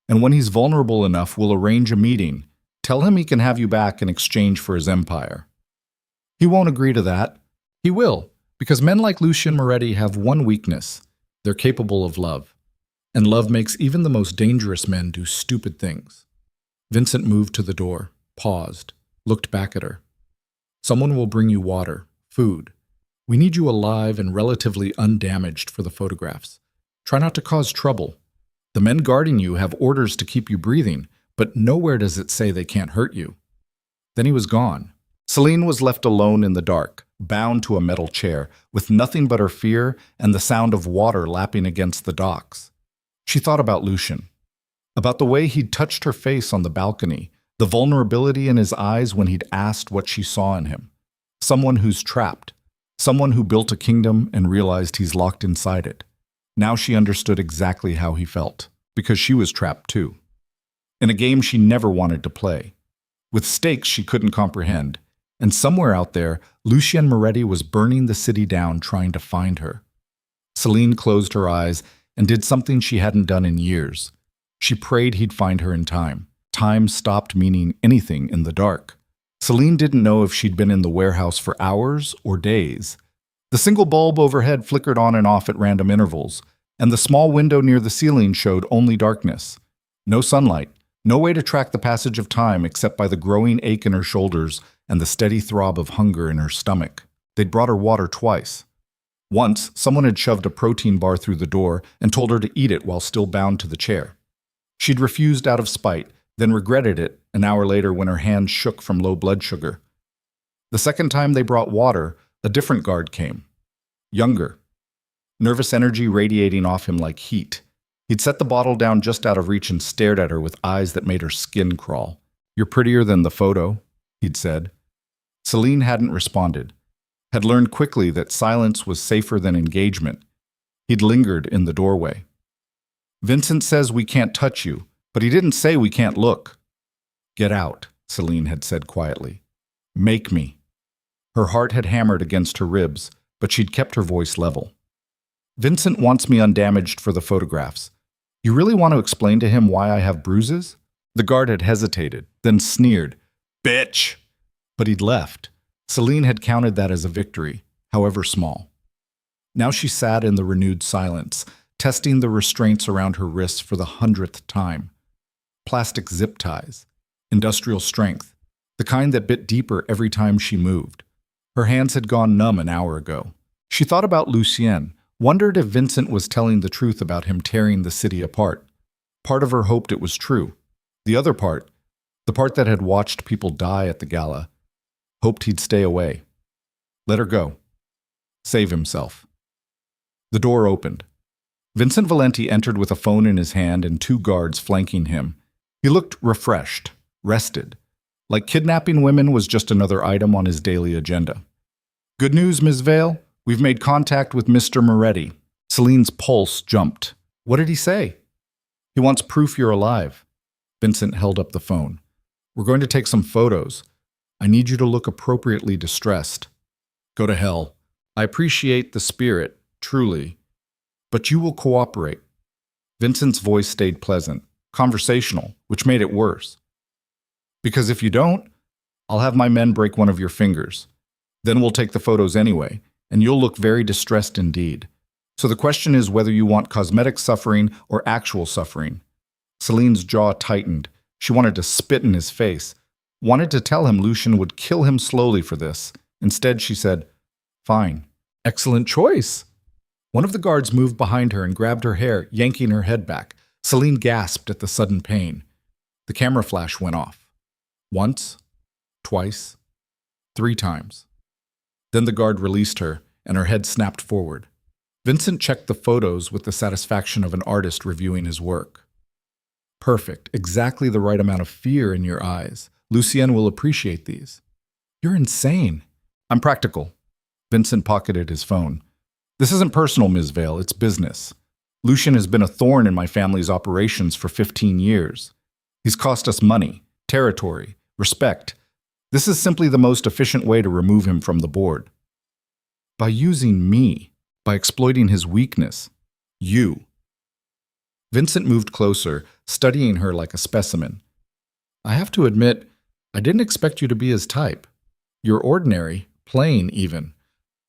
And when he's vulnerable enough, we'll arrange a meeting. Tell him he can have you back in exchange for his empire. He won't agree to that. He will, because men like Lucien Moretti have one weakness. They're capable of love. And love makes even the most dangerous men do stupid things. Vincent moved to the door, paused, looked back at her. Someone will bring you water, food. We need you alive and relatively undamaged for the photographs. Try not to cause trouble. The men guarding you have orders to keep you breathing, but nowhere does it say they can't hurt you. Then he was gone. Selene was left alone in the dark, bound to a metal chair, with nothing but her fear and the sound of water lapping against the docks. She thought about Lucien, about the way he'd touched her face on the balcony, the vulnerability in his eyes when he'd asked what she saw in him. Someone who's trapped, someone who built a kingdom and realized he's locked inside it. Now she understood exactly how he felt, because she was trapped too. In a game she never wanted to play, with stakes she couldn't comprehend, and somewhere out there, Lucien Moretti was burning the city down trying to find her. Selene closed her eyes and did something she hadn't done in years. She prayed he'd find her in time. Time stopped meaning anything in the dark. Selene didn't know if she'd been in the warehouse for hours or days. The single bulb overhead flickered on and off at random intervals, and the small window near the ceiling showed only darkness. No sunlight, no way to track the passage of time except by the growing ache in her shoulders and the steady throb of hunger in her stomach. They'd brought her water twice. Once, someone had shoved a protein bar through the door and told her to eat it while still bound to the chair. She'd refused out of spite, then regretted it an hour later when her hands shook from low blood sugar. The second time they brought water, a different guard came. Younger. Nervous energy radiating off him like heat. He'd set the bottle down just out of reach and stared at her with eyes that made her skin crawl. "You're prettier than the photo," he'd said. Selene hadn't responded, had learned quickly that silence was safer than engagement. He'd lingered in the doorway. "Vincent says we can't touch you, but he didn't say we can't look." "Get out," Selene had said quietly. "Make me." Her heart had hammered against her ribs, but she'd kept her voice level. "Vincent wants me undamaged for the photographs. You really want to explain to him why I have bruises?" The guard had hesitated, then sneered, "Bitch!" But he'd left. Selene had counted that as a victory, however small. Now she sat in the renewed silence, testing the restraints around her wrists for the 100th time. Plastic zip ties, industrial strength, the kind that bit deeper every time she moved. Her hands had gone numb an hour ago. She thought about Lucien, wondered if Vincent was telling the truth about him tearing the city apart. Part of her hoped it was true. The other part, the part that had watched people die at the gala, hoped he'd stay away. Let her go. Save himself. The door opened. Vincent Valenti entered with a phone in his hand and 2 guards flanking him. He looked refreshed, rested, like kidnapping women was just another item on his daily agenda. "Good news, Ms. Vale. We've made contact with Mr. Moretti." Selene's pulse jumped. "What did he say?" "He wants proof you're alive." Vincent held up the phone. "We're going to take some photos. I need you to look appropriately distressed." "Go to hell. I appreciate the spirit, truly. But you will cooperate." Vincent's voice stayed pleasant, conversational, which made it worse. "Because if you don't, I'll have my men break one of your fingers. Then we'll take the photos anyway, and you'll look very distressed indeed. So the question is whether you want cosmetic suffering or actual suffering." Selene's jaw tightened. She wanted to spit in his face. Wanted to tell him Lucien would kill him slowly for this. Instead, she said, "Fine. Excellent choice." One of the guards moved behind her and grabbed her hair, yanking her head back. Selene gasped at the sudden pain. The camera flash went off. Once, twice, 3 times. Then the guard released her, and her head snapped forward. Vincent checked the photos with the satisfaction of an artist reviewing his work. "Perfect. Exactly the right amount of fear in your eyes. Lucien will appreciate these." "You're insane." "I'm practical." Vincent pocketed his phone. "This isn't personal, Ms. Vale. It's business. Lucien has been a thorn in my family's operations for 15 years. He's cost us money, territory, respect. This is simply the most efficient way to remove him from the board." "By using me, by exploiting his weakness. You." Vincent moved closer, studying her like a specimen. "I have to admit, I didn't expect you to be his type. You're ordinary, plain even.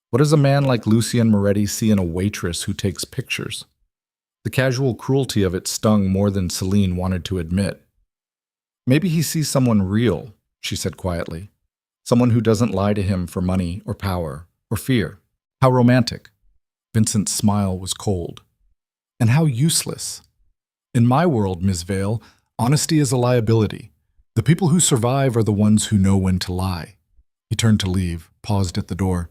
What does a man like Lucien Moretti see in a waitress who takes pictures?" The casual cruelty of it stung more than Selene wanted to admit. "Maybe he sees someone real," she said quietly. "Someone who doesn't lie to him for money or power or fear." "How romantic." Vincent's smile was cold. "And how useless. In my world, Ms. Vale, honesty is a liability. The people who survive are the ones who know when to lie." He turned to leave, paused at the door.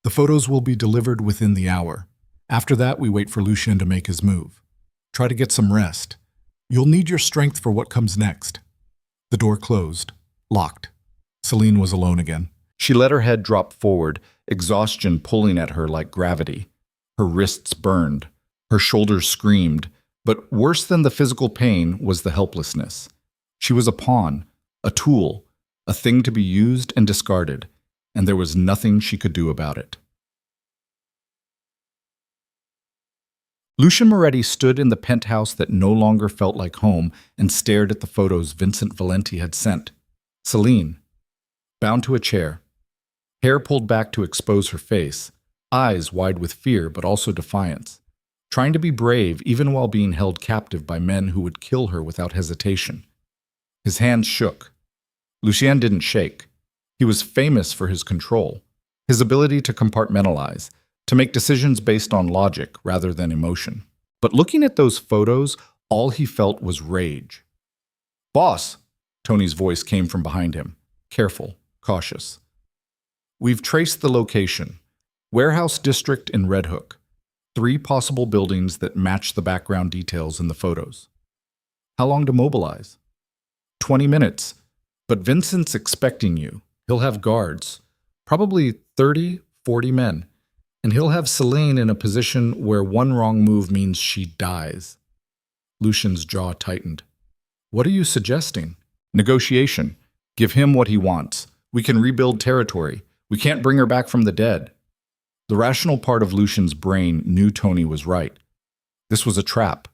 "The photos will be delivered within the hour. After that, we wait for Lucien to make his move. Try to get some rest. You'll need your strength for what comes next." The door closed, locked. Selene was alone again. She let her head drop forward, exhaustion pulling at her like gravity. Her wrists burned. Her shoulders screamed. But worse than the physical pain was the helplessness. She was a pawn, a tool, a thing to be used and discarded, and there was nothing she could do about it. Lucien Moretti stood in the penthouse that no longer felt like home and stared at the photos Vincent Valenti had sent. Selene, bound to a chair, hair pulled back to expose her face, eyes wide with fear but also defiance, trying to be brave even while being held captive by men who would kill her without hesitation. His hands shook. Lucien didn't shake. He was famous for his control, his ability to compartmentalize, to make decisions based on logic rather than emotion. But looking at those photos, all he felt was rage. "Boss!" Tony's voice came from behind him, careful, cautious. "We've traced the location. Warehouse district in Red Hook. 3 possible buildings that match the background details in the photos. How long to mobilize?" 20 minutes. But Vincent's expecting you. He'll have guards. Probably 30, 40 men. And he'll have Selene in a position where one wrong move means she dies. Lucien's jaw tightened. "What are you suggesting?" "Negotiation. Give him what he wants. We can rebuild territory. We can't bring her back from the dead." The rational part of Lucien's brain knew Tony was right. This was a trap.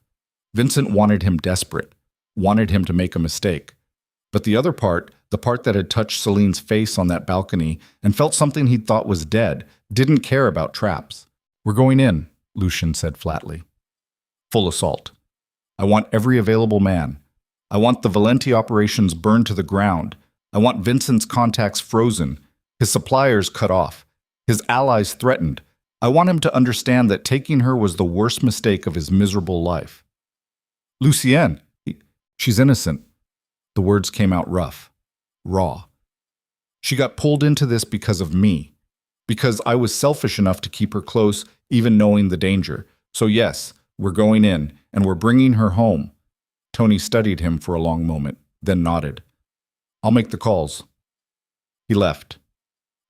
Vincent wanted him desperate, wanted him to make a mistake. But the other part, the part that had touched Selene's face on that balcony and felt something he'd thought was dead, didn't care about traps. "We're going in," Lucien said flatly. "Full assault. I want every available man. I want the Valenti operations burned to the ground. I want Vincent's contacts frozen, his suppliers cut off, his allies threatened. I want him to understand that taking her was the worst mistake of his miserable life." "Lucien!" "She's innocent." The words came out rough, raw. "She got pulled into this because of me, because I was selfish enough to keep her close even knowing the danger. So yes, we're going in, and we're bringing her home." Tony studied him for a long moment, then nodded. "I'll make the calls." He left.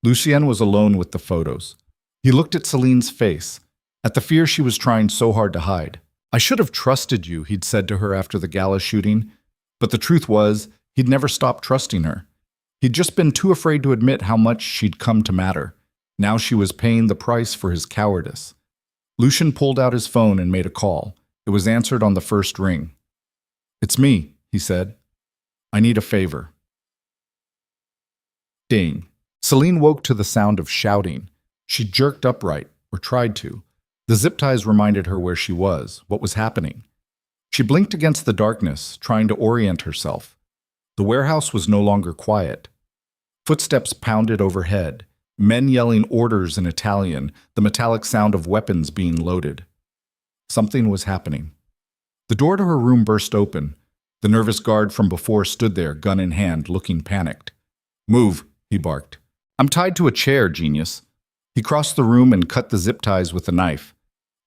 Lucien was alone with the photos. He looked at Selene's face, at the fear she was trying so hard to hide. "I should have trusted you," he'd said to her after the gala shooting. But the truth was, he'd never stopped trusting her. He'd just been too afraid to admit how much she'd come to matter. Now she was paying the price for his cowardice. Lucien pulled out his phone and made a call. It was answered on the first ring. "It's me," he said. "I need a favor." Ding. Selene woke to the sound of shouting. She jerked upright, or tried to. The zip ties reminded her where she was, what was happening. She blinked against the darkness, trying to orient herself. The warehouse was no longer quiet. Footsteps pounded overhead, men yelling orders in Italian, the metallic sound of weapons being loaded. Something was happening. The door to her room burst open. The nervous guard from before stood there, gun in hand, looking panicked. "Move," he barked. "I'm tied to a chair, genius." He crossed the room and cut the zip ties with a knife.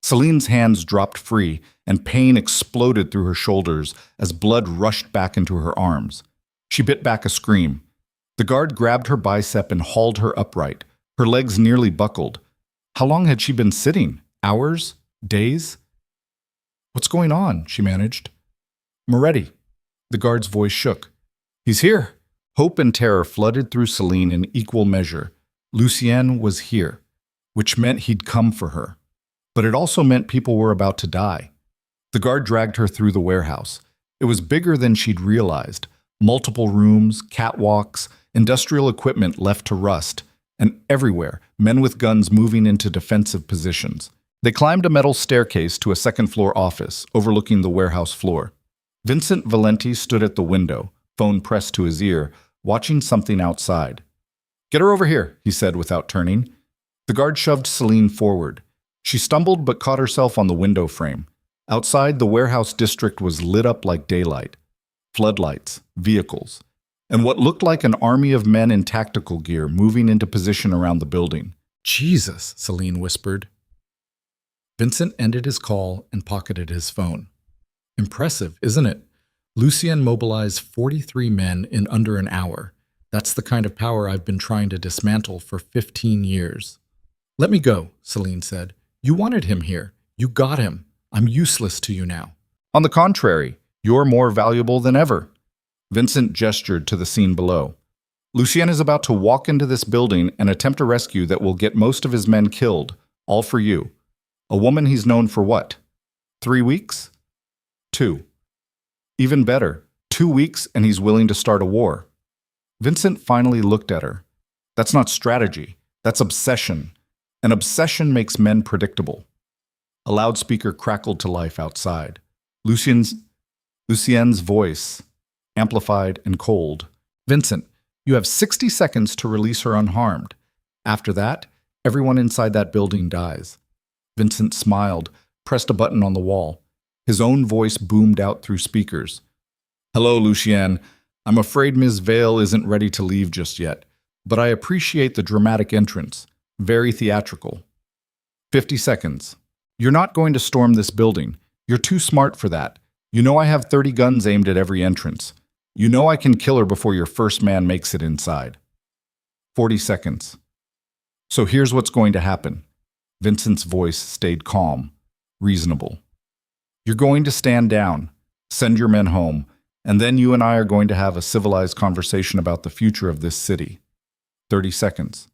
Celine's hands dropped free, and pain exploded through her shoulders as blood rushed back into her arms. She bit back a scream. The guard grabbed her bicep and hauled her upright. Her legs nearly buckled. How long had she been sitting? Hours? Days? "What's going on?" she managed. "Moretti." The guard's voice shook. "He's here." Hope and terror flooded through Selene in equal measure. Lucien was here, which meant he'd come for her. But it also meant people were about to die. The guard dragged her through the warehouse. It was bigger than she'd realized. Multiple rooms, catwalks, industrial equipment left to rust, and everywhere, men with guns moving into defensive positions. They climbed a metal staircase to a second-floor office overlooking the warehouse floor. Vincent Valenti stood at the window, phone pressed to his ear, watching something outside. "Get her over here," he said without turning. The guard shoved Selene forward. She stumbled but caught herself on the window frame. Outside, the warehouse district was lit up like daylight. Floodlights, vehicles, and what looked like an army of men in tactical gear moving into position around the building. "Jesus," Selene whispered. Vincent ended his call and pocketed his phone. "Impressive, isn't it? Lucien mobilized 43 men in under an hour. That's the kind of power I've been trying to dismantle for 15 years. "Let me go," Selene said. "You wanted him here. You got him. I'm useless to you now." "On the contrary, you're more valuable than ever." Vincent gestured to the scene below. "Lucien is about to walk into this building and attempt a rescue that will get most of his men killed, all for you. A woman he's known for what? 3 weeks? 2. Even better, 2 weeks and he's willing to start a war." Vincent finally looked at her. "That's not strategy. That's obsession. And obsession makes men predictable." A loudspeaker crackled to life outside. Lucien's voice, amplified and cold. "Vincent, you have 60 seconds to release her unharmed. After that, everyone inside that building dies." Vincent smiled, pressed a button on the wall. His own voice boomed out through speakers. "Hello, Lucien. I'm afraid Ms. Vale isn't ready to leave just yet, but I appreciate the dramatic entrance. Very theatrical. 50 seconds. You're not going to storm this building. You're too smart for that. You know I have 30 guns aimed at every entrance. You know I can kill her before your first man makes it inside. 40 seconds. So here's what's going to happen." Vincent's voice stayed calm, reasonable. "You're going to stand down, send your men home, and then you and I are going to have a civilized conversation about the future of this city. 30 seconds.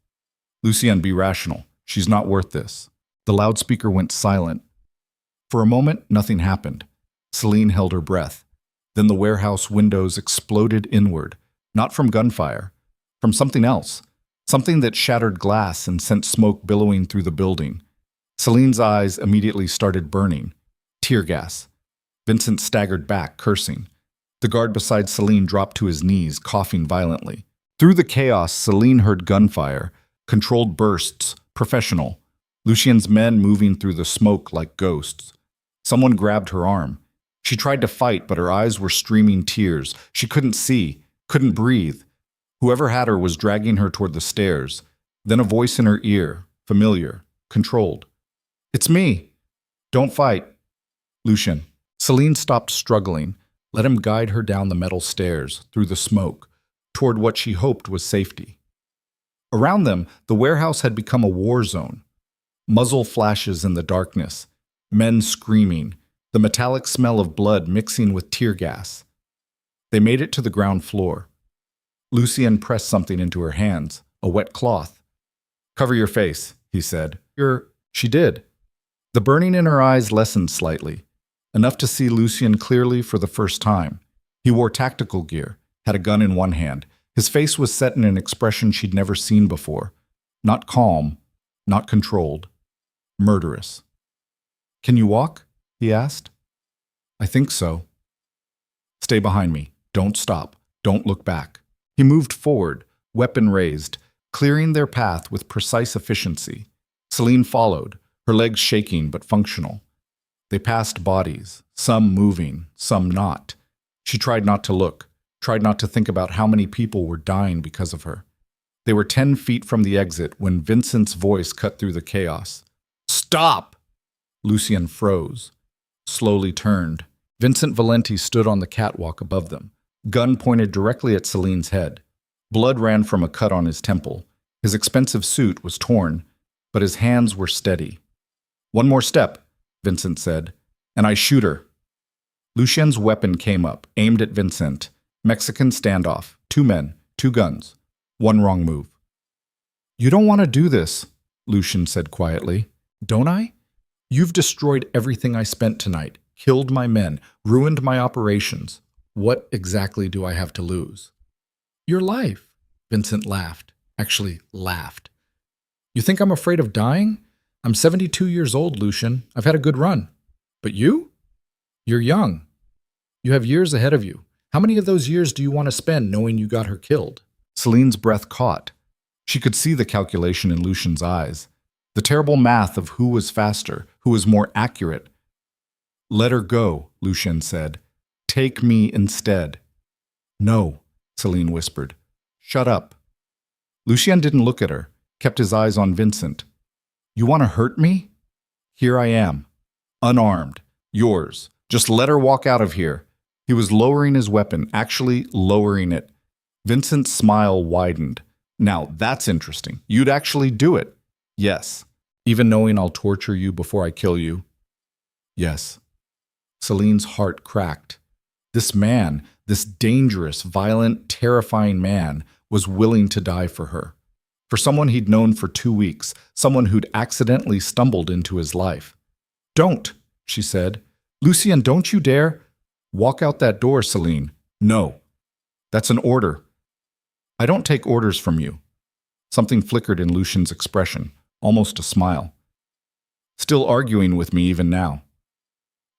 Lucien, be rational. She's not worth this." The loudspeaker went silent. For a moment, nothing happened. Selene held her breath. Then the warehouse windows exploded inward, not from gunfire, from something else, something that shattered glass and sent smoke billowing through the building. Selene's eyes immediately started burning. Tear gas. Vincent staggered back, cursing. The guard beside Selene dropped to his knees, coughing violently. Through the chaos, Selene heard gunfire, controlled bursts, professional. Lucien's men moving through the smoke like ghosts. Someone grabbed her arm. She tried to fight, but her eyes were streaming tears. She couldn't see, couldn't breathe. Whoever had her was dragging her toward the stairs. Then a voice in her ear, familiar, controlled. "It's me. Don't fight." "Lucien." Selene stopped struggling, let him guide her down the metal stairs, through the smoke, toward what she hoped was safety. Around them, the warehouse had become a war zone. Muzzle flashes in the darkness, men screaming, the metallic smell of blood mixing with tear gas. They made it to the ground floor. Lucien pressed something into her hands, a wet cloth. "Cover your face," he said. She did. The burning in her eyes lessened slightly, enough to see Lucien clearly for the first time. He wore tactical gear, had a gun in one hand. His face was set in an expression she'd never seen before. Not calm, not controlled. Murderous. "Can you walk?" he asked. "I think so." "Stay behind me. Don't stop. Don't look back. He moved forward, weapon raised, clearing their path with precise efficiency. Selene followed, her legs shaking but functional. They passed bodies, some moving, some not. She tried not to look, tried not to think about how many people were dying because of her. They were 10 feet from the exit when Vincent's voice cut through the chaos. "Stop!" Lucien froze, slowly turned. Vincent Valenti stood on the catwalk above them, gun pointed directly at Celine's head. Blood ran from a cut on his temple. His expensive suit was torn, but his hands were steady. "One more step," Vincent said, "and I shoot her." Lucien's weapon came up, aimed at Vincent. Mexican standoff. 2 men, 2 guns. One wrong move. "You don't want to do this," Lucien said quietly. "Don't I? You've destroyed everything I spent tonight, killed my men, ruined my operations. What exactly do I have to lose?" "Your life," Vincent laughed. Actually, laughed. "You think I'm afraid of dying? I'm 72 years old, Lucien. I've had a good run. But you? You're young. You have years ahead of you. How many of those years do you want to spend knowing you got her killed?" Celine's breath caught. She could see the calculation in Lucien's eyes. The terrible math of who was faster, who was more accurate. "Let her go," Lucien said. "Take me instead." "No," Selene whispered. "Shut up." Lucien didn't look at her, kept his eyes on Vincent. "You want to hurt me? Here I am. Unarmed. Yours. Just let her walk out of here." He was lowering his weapon, actually lowering it. Vincent's smile widened. "Now that's interesting. You'd actually do it." "Yes." "Even knowing I'll torture you before I kill you?" "Yes." Celine's heart cracked. This man, this dangerous, violent, terrifying man, was willing to die for her. For someone he'd known for 2 weeks, someone who'd accidentally stumbled into his life. "Don't," she said. "Lucien, don't you dare." "Walk out that door, Selene." "No." "That's an order." "I don't take orders from you." Something flickered in Lucien's expression, almost a smile. "Still arguing with me even now."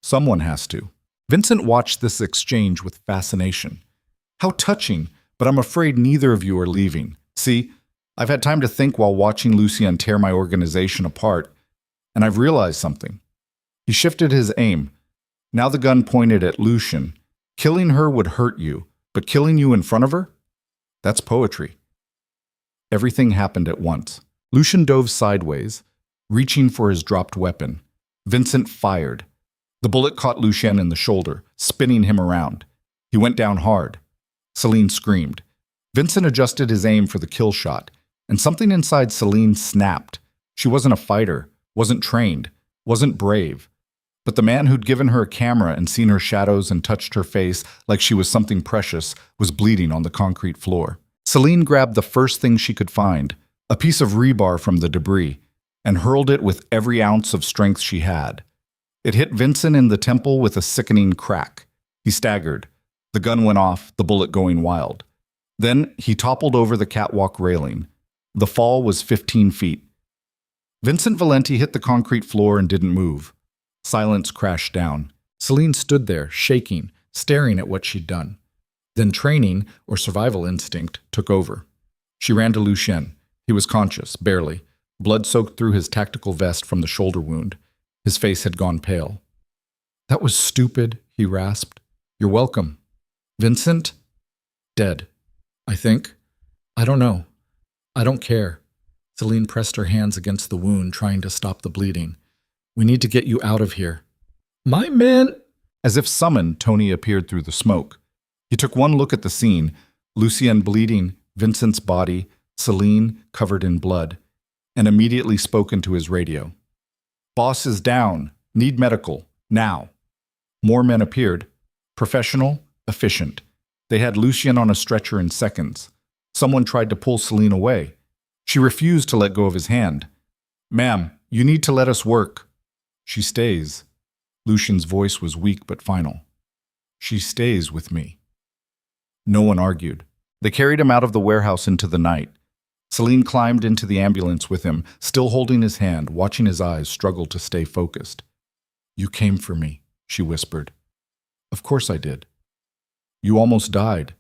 "Someone has to." Vincent watched this exchange with fascination. "How touching, but I'm afraid neither of you are leaving. See, I've had time to think while watching Lucien tear my organization apart, and I've realized something." He shifted his aim. Now the gun pointed at Lucien. "Killing her would hurt you, but killing you in front of her? That's poetry." Everything happened at once. Lucien dove sideways, reaching for his dropped weapon. Vincent fired. The bullet caught Lucien in the shoulder, spinning him around. He went down hard. Selene screamed. Vincent adjusted his aim for the kill shot, and something inside Selene snapped. She wasn't a fighter, wasn't trained, wasn't brave. But the man who'd given her a camera and seen her shadows and touched her face like she was something precious was bleeding on the concrete floor. Selene grabbed the first thing she could find, a piece of rebar from the debris, and hurled it with every ounce of strength she had. It hit Vincent in the temple with a sickening crack. He staggered. The gun went off, the bullet going wild. Then he toppled over the catwalk railing. The fall was 15 feet. Vincent Valenti hit the concrete floor and didn't move. Silence crashed down. Selene stood there, shaking, staring at what she'd done. Then training, or survival instinct, took over. She ran to Lucien. He was conscious, barely. Blood soaked through his tactical vest from the shoulder wound. His face had gone pale. "That was stupid," he rasped. "You're welcome." "Vincent?" "Dead. I think. I don't know. I don't care." Selene pressed her hands against the wound, trying to stop the bleeding. "We need to get you out of here." "My man!" As if summoned, Tony appeared through the smoke. He took one look at the scene, Lucien bleeding, Vincent's body, Selene covered in blood, and immediately spoke into his radio. "Boss is down. Need medical. Now." More men appeared. Professional, efficient. They had Lucien on a stretcher in seconds. Someone tried to pull Selene away. She refused to let go of his hand. "Ma'am, you need to let us work." "She stays." Lucien's voice was weak but final. "She stays with me." No one argued. They carried him out of the warehouse into the night. Selene climbed into the ambulance with him, still holding his hand, watching his eyes struggle to stay focused. "You came for me," she whispered. "Of course I did." "You almost died."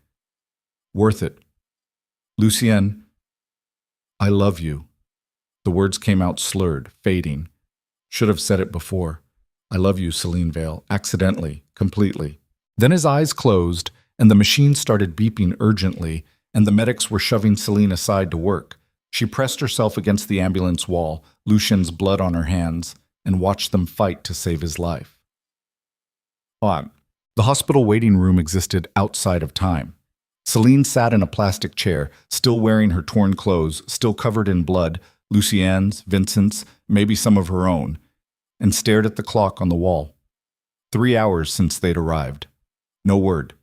Worth it. Lucien, I love you. The words came out slurred, fading. Should have said it before. I love you, Selene Vale, accidentally, completely. Then his eyes closed, and the machine started beeping urgently, and the medics were shoving Selene aside to work. She pressed herself against the ambulance wall, Lucien's blood on her hands, and watched them fight to save his life. On. The hospital waiting room existed outside of time. Selene sat in a plastic chair, still wearing her torn clothes, still covered in blood, Lucien's, Vincent's, maybe some of her own, and stared at the clock on the wall. 3 hours since they'd arrived. No word.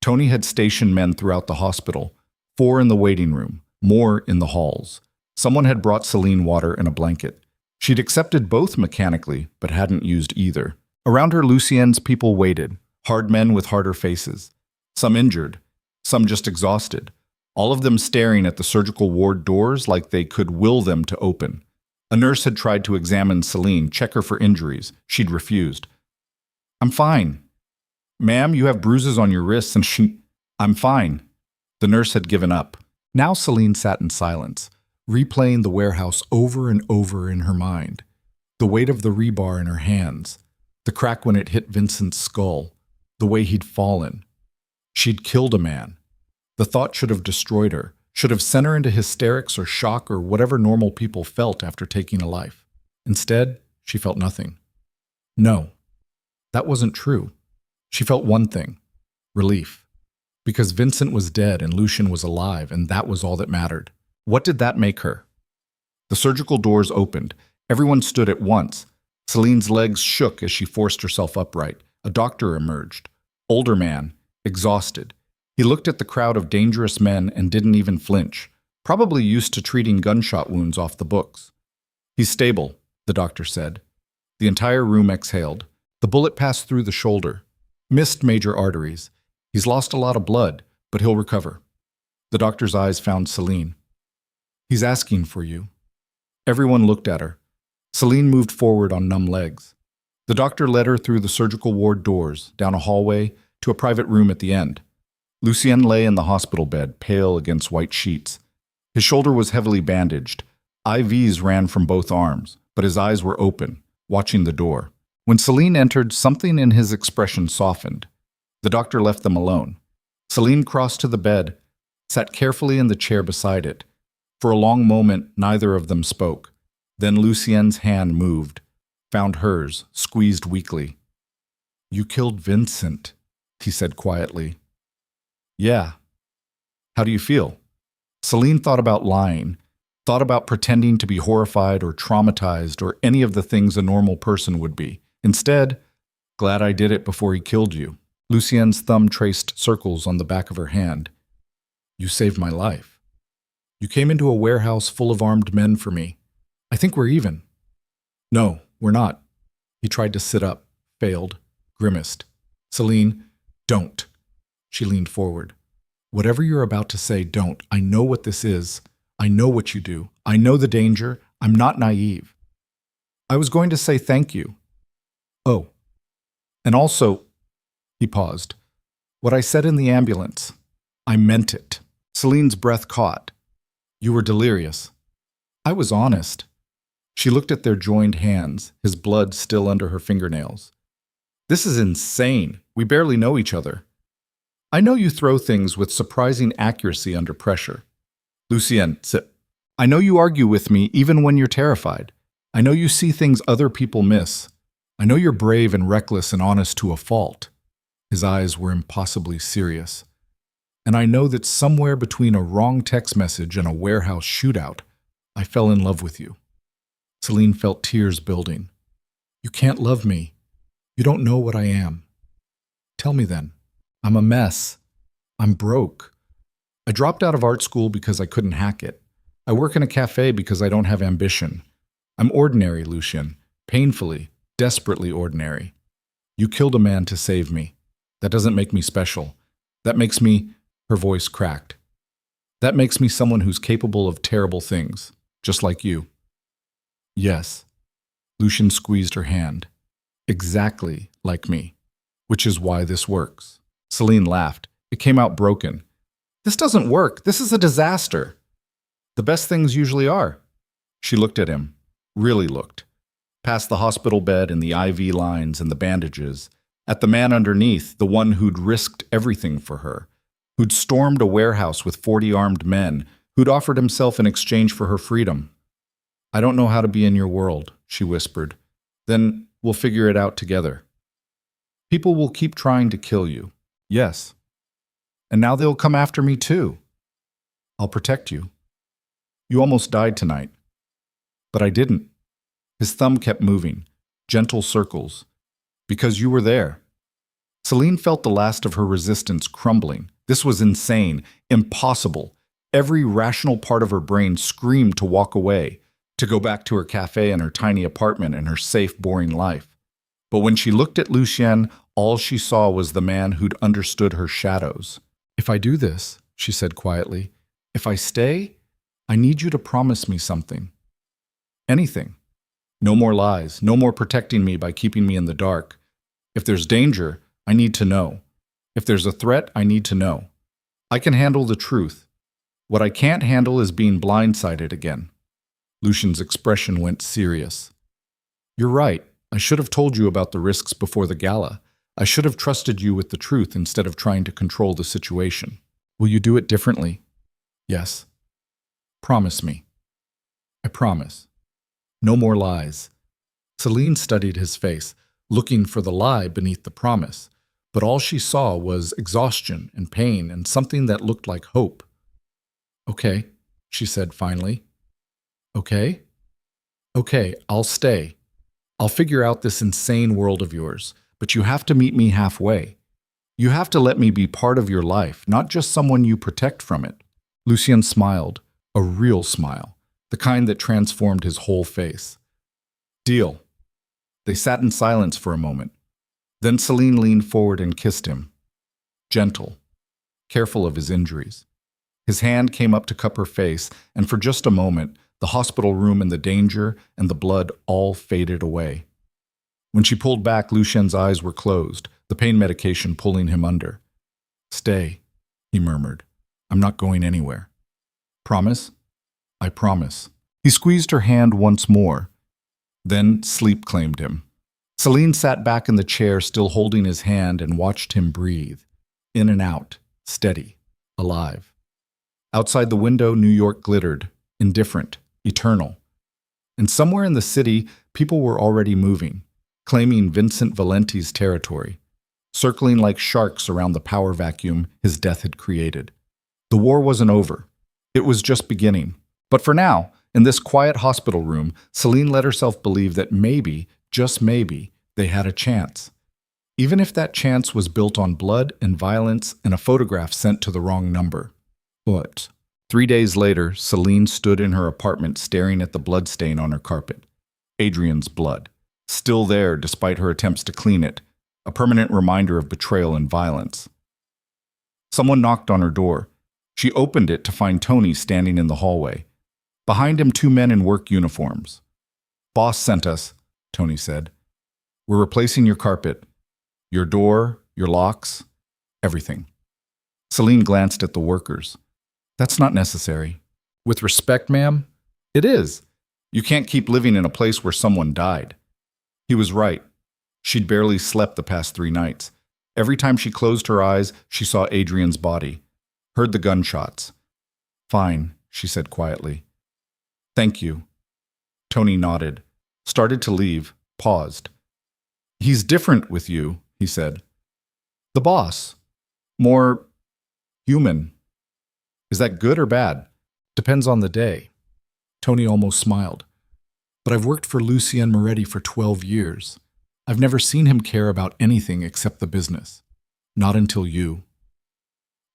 Tony had stationed men throughout the hospital, 4 in the waiting room, more in the halls. Someone had brought Selene water and a blanket. She'd accepted both mechanically, but hadn't used either. Around her, Lucien's people waited, hard men with harder faces. Some injured, some just exhausted, all of them staring at the surgical ward doors like they could will them to open. A nurse had tried to examine Selene, check her for injuries. She'd refused. I'm fine. Ma'am, you have bruises on your wrists and I'm fine. The nurse had given up. Now Selene sat in silence, replaying the warehouse over and over in her mind. The weight of the rebar in her hands, the crack when it hit Vincent's skull, the way he'd fallen. She'd killed a man. The thought should have destroyed her, should have sent her into hysterics or shock or whatever normal people felt after taking a life. Instead, she felt nothing. No, that wasn't true. She felt one thing, relief. Because Vincent was dead and Lucien was alive, and that was all that mattered. What did that make her? The surgical doors opened. Everyone stood at once. Selene's legs shook as she forced herself upright. A doctor emerged. Older man, exhausted. He looked at the crowd of dangerous men and didn't even flinch, probably used to treating gunshot wounds off the books. He's stable, the doctor said. The entire room exhaled. The bullet passed through the shoulder, missed major arteries. He's lost a lot of blood, but he'll recover. The doctor's eyes found Selene. He's asking for you. Everyone looked at her. Selene moved forward on numb legs. The doctor led her through the surgical ward doors, down a hallway, to a private room at the end. Lucien lay in the hospital bed, pale against white sheets. His shoulder was heavily bandaged. IVs ran from both arms, but his eyes were open, watching the door. When Selene entered, something in his expression softened. The doctor left them alone. Selene crossed to the bed, sat carefully in the chair beside it. For a long moment, neither of them spoke. Then Lucien's hand moved, found hers, squeezed weakly. You killed Vincent, he said quietly. Yeah. How do you feel? Selene thought about lying, thought about pretending to be horrified or traumatized or any of the things a normal person would be. Instead, glad I did it before he killed you. Lucien's thumb traced circles on the back of her hand. You saved my life. You came into a warehouse full of armed men for me. I think we're even. No, we're not. He tried to sit up, failed, grimaced. Selene, don't. She leaned forward. Whatever you're about to say, don't. I know what this is. I know what you do. I know the danger. I'm not naive. I was going to say thank you. Oh. And also, he paused. What I said in the ambulance, I meant it. Selene's breath caught. You were delirious. I was honest. She looked at their joined hands, his blood still under her fingernails. This is insane. We barely know each other. I know you throw things with surprising accuracy under pressure. Lucien, sit. I know you argue with me even when you're terrified. I know you see things other people miss. I know you're brave and reckless and honest to a fault. His eyes were impossibly serious. And I know that somewhere between a wrong text message and a warehouse shootout, I fell in love with you. Selene felt tears building. You can't love me. You don't know what I am. Tell me then. I'm a mess. I'm broke. I dropped out of art school because I couldn't hack it. I work in a cafe because I don't have ambition. I'm ordinary, Lucien. Painfully, desperately ordinary. You killed a man to save me. That doesn't make me special. That makes me, her voice cracked. That makes me someone who's capable of terrible things, just like you. Yes. Lucien squeezed her hand. Exactly like me. Which is why this works. Selene laughed. It came out broken. This doesn't work. This is a disaster. The best things usually are. She looked at him, really looked, past the hospital bed and the IV lines and the bandages, at the man underneath, the one who'd risked everything for her, who'd stormed a warehouse with 40 armed men, who'd offered himself in exchange for her freedom. I don't know how to be in your world, she whispered. Then we'll figure it out together. People will keep trying to kill you. Yes. And now they'll come after me too. I'll protect you. You almost died tonight. But I didn't. His thumb kept moving, gentle circles. Because you were there. Selene felt the last of her resistance crumbling. This was insane, impossible. Every rational part of her brain screamed to walk away, to go back to her cafe and her tiny apartment and her safe, boring life. But when she looked at Lucien, all she saw was the man who'd understood her shadows. If I do this, she said quietly, if I stay, I need you to promise me something. Anything. No more lies, no more protecting me by keeping me in the dark. If there's danger, I need to know. If there's a threat, I need to know. I can handle the truth. What I can't handle is being blindsided again. Lucien's expression went serious. You're right. I should have told you about the risks before the gala. I should have trusted you with the truth instead of trying to control the situation. Will you do it differently? Yes. Promise me. I promise. No more lies. Selene studied his face, looking for the lie beneath the promise, but all she saw was exhaustion and pain and something that looked like hope. Okay, she said finally. Okay? Okay, I'll stay. I'll figure out this insane world of yours, but you have to meet me halfway. You have to let me be part of your life, not just someone you protect from it. Lucien smiled, a real smile, the kind that transformed his whole face. Deal. They sat in silence for a moment. Then Selene leaned forward and kissed him. Gentle, careful of his injuries. His hand came up to cup her face, and for just a moment, the hospital room and the danger and the blood all faded away. When she pulled back, Lucien's eyes were closed, the pain medication pulling him under. Stay, he murmured. I'm not going anywhere. Promise? I promise. He squeezed her hand once more. Then sleep claimed him. Selene sat back in the chair, still holding his hand, and watched him breathe. In and out, steady, alive. Outside the window, New York glittered, indifferent, eternal. And somewhere in the city, people were already moving, claiming Vincent Valenti's territory, circling like sharks around the power vacuum his death had created. The war wasn't over. It was just beginning. But for now, in this quiet hospital room, Selene let herself believe that maybe, just maybe, they had a chance. Even if that chance was built on blood and violence and a photograph sent to the wrong number. But 3 days later, Selene stood in her apartment staring at the bloodstain on her carpet. Adrian's blood. Still there despite her attempts to clean it. A permanent reminder of betrayal and violence. Someone knocked on her door. She opened it to find Tony standing in the hallway. Behind him, 2 men in work uniforms. Boss sent us, Tony said. We're replacing your carpet. Your door, your locks, everything. Selene glanced at the workers. That's not necessary. With respect, ma'am, it is. You can't keep living in a place where someone died. He was right. She'd barely slept the past 3 nights. Every time she closed her eyes, she saw Adrian's body. Heard the gunshots. Fine, she said quietly. Thank you. Tony nodded, started to leave, paused. He's different with you, he said. The boss. More human. Is that good or bad? Depends on the day. Tony almost smiled. But I've worked for Lucien Moretti for 12 years. I've never seen him care about anything except the business. Not until you.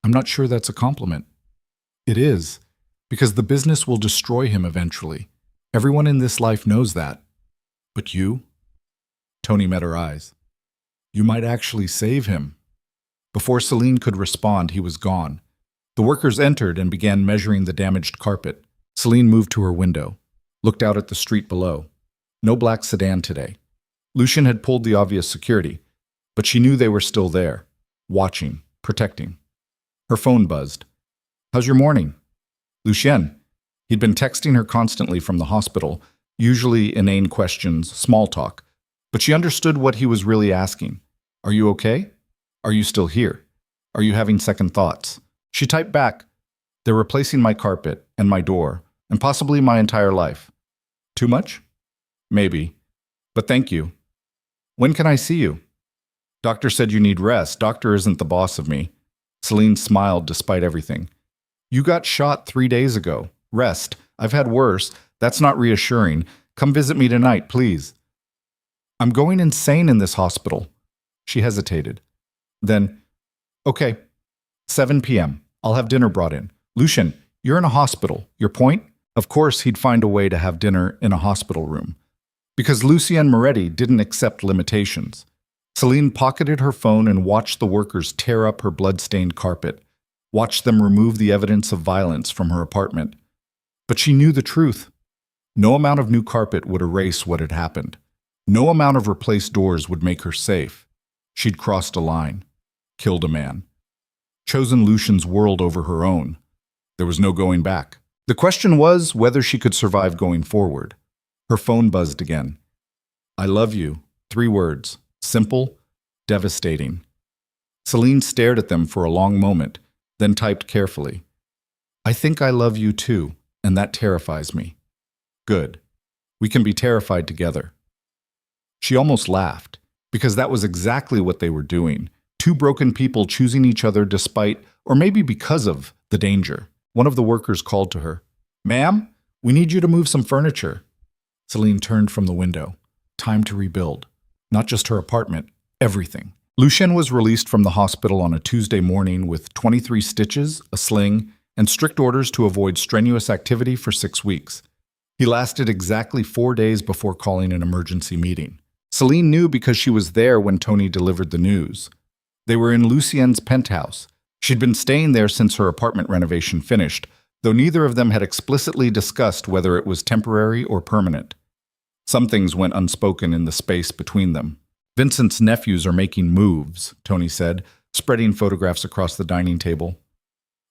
I'm not sure that's a compliment. It is, because the business will destroy him eventually. Everyone in this life knows that. But you? Tony met her eyes. You might actually save him. Before Selene could respond, he was gone. The workers entered and began measuring the damaged carpet. Selene moved to her window, looked out at the street below. No black sedan today. Lucien had pulled the obvious security, but she knew they were still there, watching, protecting. Her phone buzzed. How's your morning? Lucien. He'd been texting her constantly from the hospital, usually inane questions, small talk. But she understood what he was really asking. Are you okay? Are you still here? Are you having second thoughts? She typed back, they're replacing my carpet and my door, and possibly my entire life. Too much? Maybe. But thank you. When can I see you? Doctor said you need rest. Doctor isn't the boss of me. Selene smiled despite everything. You got shot 3 days ago. Rest. I've had worse. That's not reassuring. Come visit me tonight, please. I'm going insane in this hospital. She hesitated. Then, okay, 7 p.m. I'll have dinner brought in. Lucien, you're in a hospital. Your point? Of course, he'd find a way to have dinner in a hospital room. Because Lucien Moretti didn't accept limitations. Selene pocketed her phone and watched the workers tear up her blood-stained carpet, watched them remove the evidence of violence from her apartment. But she knew the truth. No amount of new carpet would erase what had happened. No amount of replaced doors would make her safe. She'd crossed a line, killed a man, chosen Lucien's world over her own. There was no going back. The question was whether she could survive going forward. Her phone buzzed again. I love you. 3 words. Simple, devastating. Selene stared at them for a long moment, then typed carefully. I think I love you too, and that terrifies me. Good. We can be terrified together. She almost laughed, because that was exactly what they were doing. 2 broken people choosing each other despite, or maybe because of, the danger. One of the workers called to her. Ma'am, we need you to move some furniture. Selene turned from the window. Time to rebuild. Not just her apartment, everything. Lucien was released from the hospital on a Tuesday morning with 23 stitches, a sling, and strict orders to avoid strenuous activity for 6 weeks. He lasted exactly 4 days before calling an emergency meeting. Selene knew because she was there when Tony delivered the news. They were in Lucien's penthouse. She'd been staying there since her apartment renovation finished, though neither of them had explicitly discussed whether it was temporary or permanent. Some things went unspoken in the space between them. Vincent's nephews are making moves, Tony said, spreading photographs across the dining table.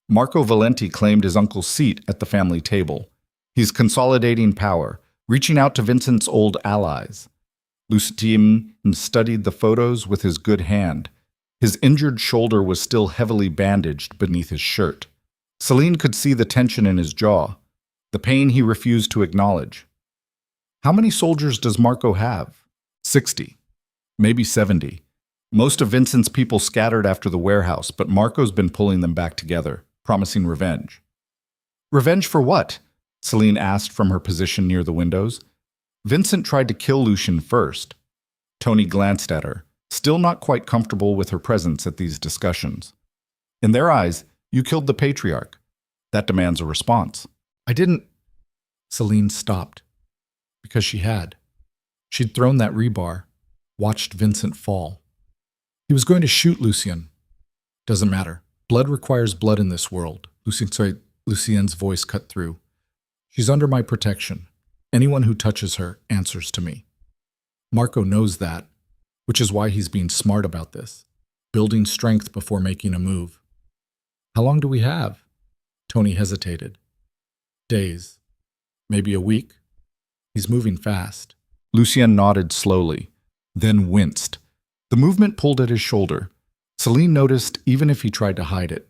Marco Valenti claimed his uncle's seat at the family table. He's consolidating power, reaching out to Vincent's old allies. Lucien studied the photos with his good hand. His injured shoulder was still heavily bandaged beneath his shirt. Selene could see the tension in his jaw, the pain he refused to acknowledge. How many soldiers does Marco have? 60. Maybe 70. Most of Vincent's people scattered after the warehouse, but Marco's been pulling them back together, promising revenge. Revenge for what? Selene asked from her position near the windows. Vincent tried to kill Lucien first. Tony glanced at her, still not quite comfortable with her presence at these discussions. In their eyes, you killed the patriarch. That demands a response. I didn't. Selene stopped. Because she had. She'd thrown that rebar, watched Vincent fall. He was going to shoot Lucien. Doesn't matter. Blood requires blood in this world. Lucien's voice cut through. She's under my protection. Anyone who touches her answers to me. Marco knows that, which is why he's being smart about this, building strength before making a move. How long do we have? Tony hesitated. Days. Maybe a week. He's moving fast. Lucien nodded slowly, then winced. The movement pulled at his shoulder. Selene noticed even if he tried to hide it.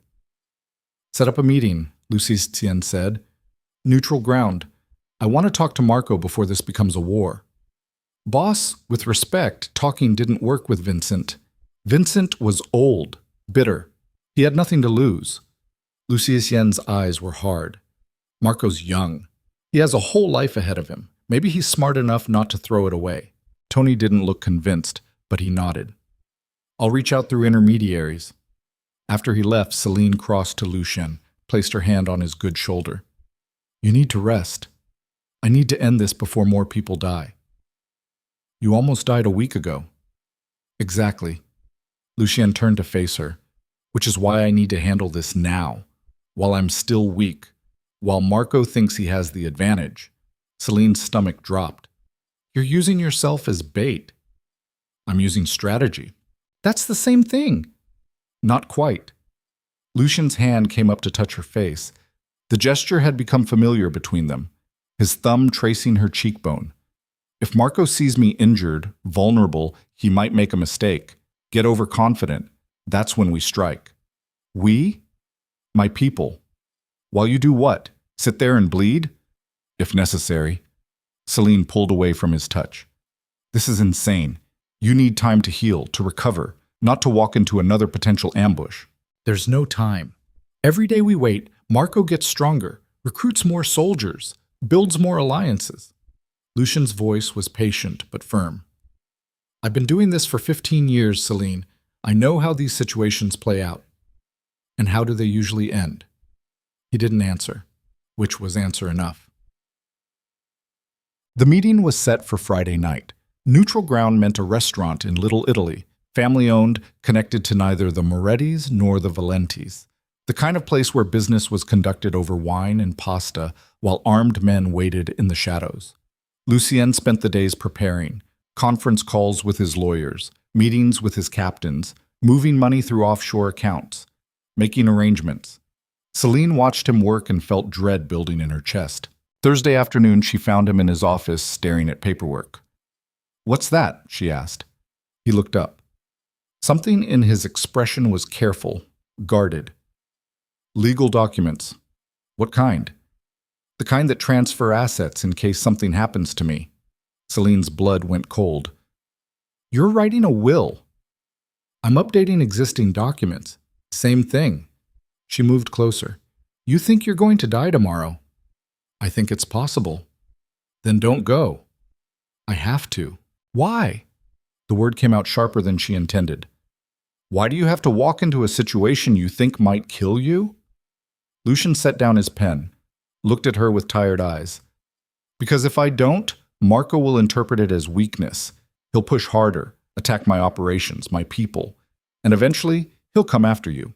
Set up a meeting, Lucien said. Neutral ground. I want to talk to Marco before this becomes a war. Boss, with respect, talking didn't work with Vincent. Vincent was old, bitter. He had nothing to lose. Lucien's eyes were hard. Marco's young. He has a whole life ahead of him. Maybe he's smart enough not to throw it away. Tony didn't look convinced, but he nodded. I'll reach out through intermediaries. After he left, Selene crossed to Lucien, placed her hand on his good shoulder. You need to rest. I need to end this before more people die. You almost died a week ago. Exactly. Lucien turned to face her, which is why I need to handle this now, while I'm still weak, while Marco thinks he has the advantage. Selene's stomach dropped. You're using yourself as bait. I'm using strategy. That's the same thing. Not quite. Lucien's hand came up to touch her face. The gesture had become familiar between them, his thumb tracing her cheekbone. If Marco sees me injured, vulnerable, he might make a mistake, get overconfident. That's when we strike. We? My people. While you do what? Sit there and bleed? If necessary. Selene pulled away from his touch. This is insane. You need time to heal, to recover, not to walk into another potential ambush. There's no time. Every day we wait, Marco gets stronger, recruits more soldiers, builds more alliances. Lucien's voice was patient but firm. I've been doing this for 15 years, Selene. I know how these situations play out. And how do they usually end? He didn't answer, which was answer enough. The meeting was set for Friday night. Neutral ground meant a restaurant in Little Italy, family-owned, connected to neither the Morettis nor the Valentis. The kind of place where business was conducted over wine and pasta while armed men waited in the shadows. Lucien spent the days preparing, conference calls with his lawyers, meetings with his captains, moving money through offshore accounts, making arrangements. Selene watched him work and felt dread building in her chest. Thursday afternoon, she found him in his office staring at paperwork. "What's that?" she asked. He looked up. Something in his expression was careful, guarded. "Legal documents." "What kind?" "The kind that transfer assets in case something happens to me." Selene's blood went cold. "You're writing a will." "I'm updating existing documents." "Same thing." She moved closer. "You think you're going to die tomorrow?" "I think it's possible." "Then don't go." "I have to." "Why?" The word came out sharper than she intended. "Why do you have to walk into a situation you think might kill you?" Lucien set down his pen, looked at her with tired eyes. "Because if I don't, Marco will interpret it as weakness. He'll push harder, attack my operations, my people, and eventually he'll come after you.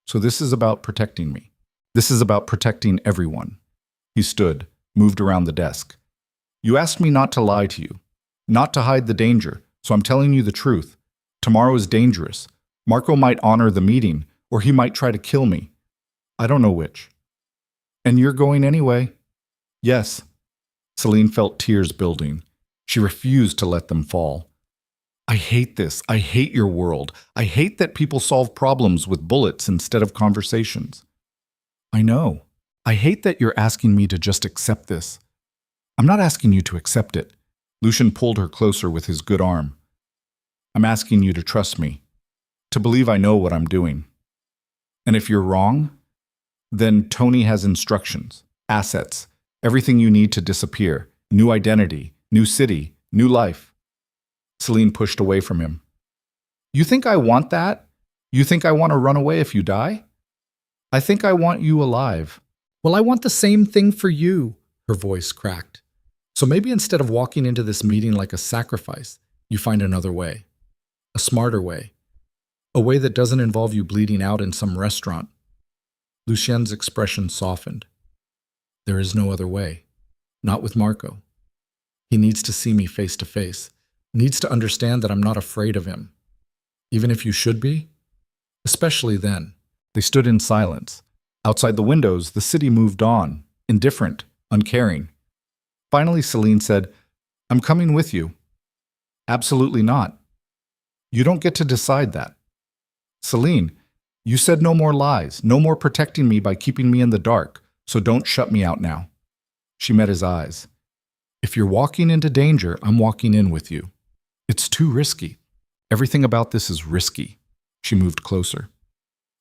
So this is about protecting me. This is about protecting everyone." He stood, moved around the desk. "You asked me not to lie to you, not to hide the danger, so I'm telling you the truth. Tomorrow is dangerous. Marco might honor the meeting, or he might try to kill me. I don't know which." "And you're going anyway?" "Yes." Selene felt tears building. She refused to let them fall. "I hate this. I hate your world. I hate that people solve problems with bullets instead of conversations." "I know. I hate that you're asking me to just accept this." "I'm not asking you to accept it." Lucien pulled her closer with his good arm. "I'm asking you to trust me, to believe I know what I'm doing. And if you're wrong, then Tony has instructions, assets, everything you need to disappear, new identity, new city, new life." Selene pushed away from him. "You think I want that? You think I want to run away if you die?" "I think I want you alive." "Well, I want the same thing for you," her voice cracked. "So maybe instead of walking into this meeting like a sacrifice, you find another way. A smarter way. A way that doesn't involve you bleeding out in some restaurant." Lucien's expression softened. "There is no other way. Not with Marco. He needs to see me face to face, needs to understand that I'm not afraid of him. Even if you should be? Especially then." They stood in silence. Outside the windows, the city moved on, indifferent, uncaring. Finally, Selene said, "I'm coming with you." "Absolutely not." "You don't get to decide that." "Selene, you said no more lies, no more protecting me by keeping me in the dark, so don't shut me out now." She met his eyes. "If you're walking into danger, I'm walking in with you. It's too risky. Everything about this is risky." She moved closer.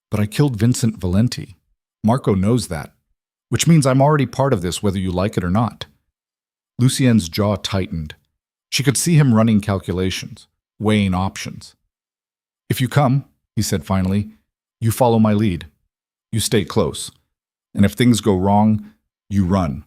"But I killed Vincent Valenti. Marco knows that, which means I'm already part of this whether you like it or not." Lucien's jaw tightened. She could see him running calculations, weighing options. "If you come," he said finally, "you follow my lead. You stay close. And if things go wrong, you run.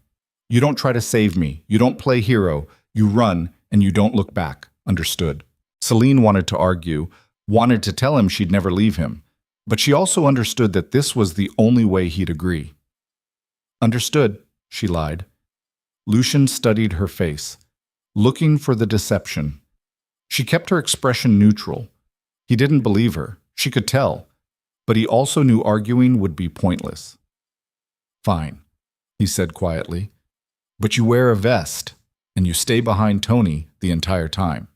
You don't try to save me. You don't play hero. You run and you don't look back. Understood?" Selene wanted to argue, wanted to tell him she'd never leave him, but she also understood that this was the only way he'd agree. "Understood," she lied. Lucien studied her face, looking for the deception. She kept her expression neutral. He didn't believe her. She could tell. but he also knew arguing would be pointless. "Fine," he said quietly, "but you wear a vest, and you stay behind Tony the entire time."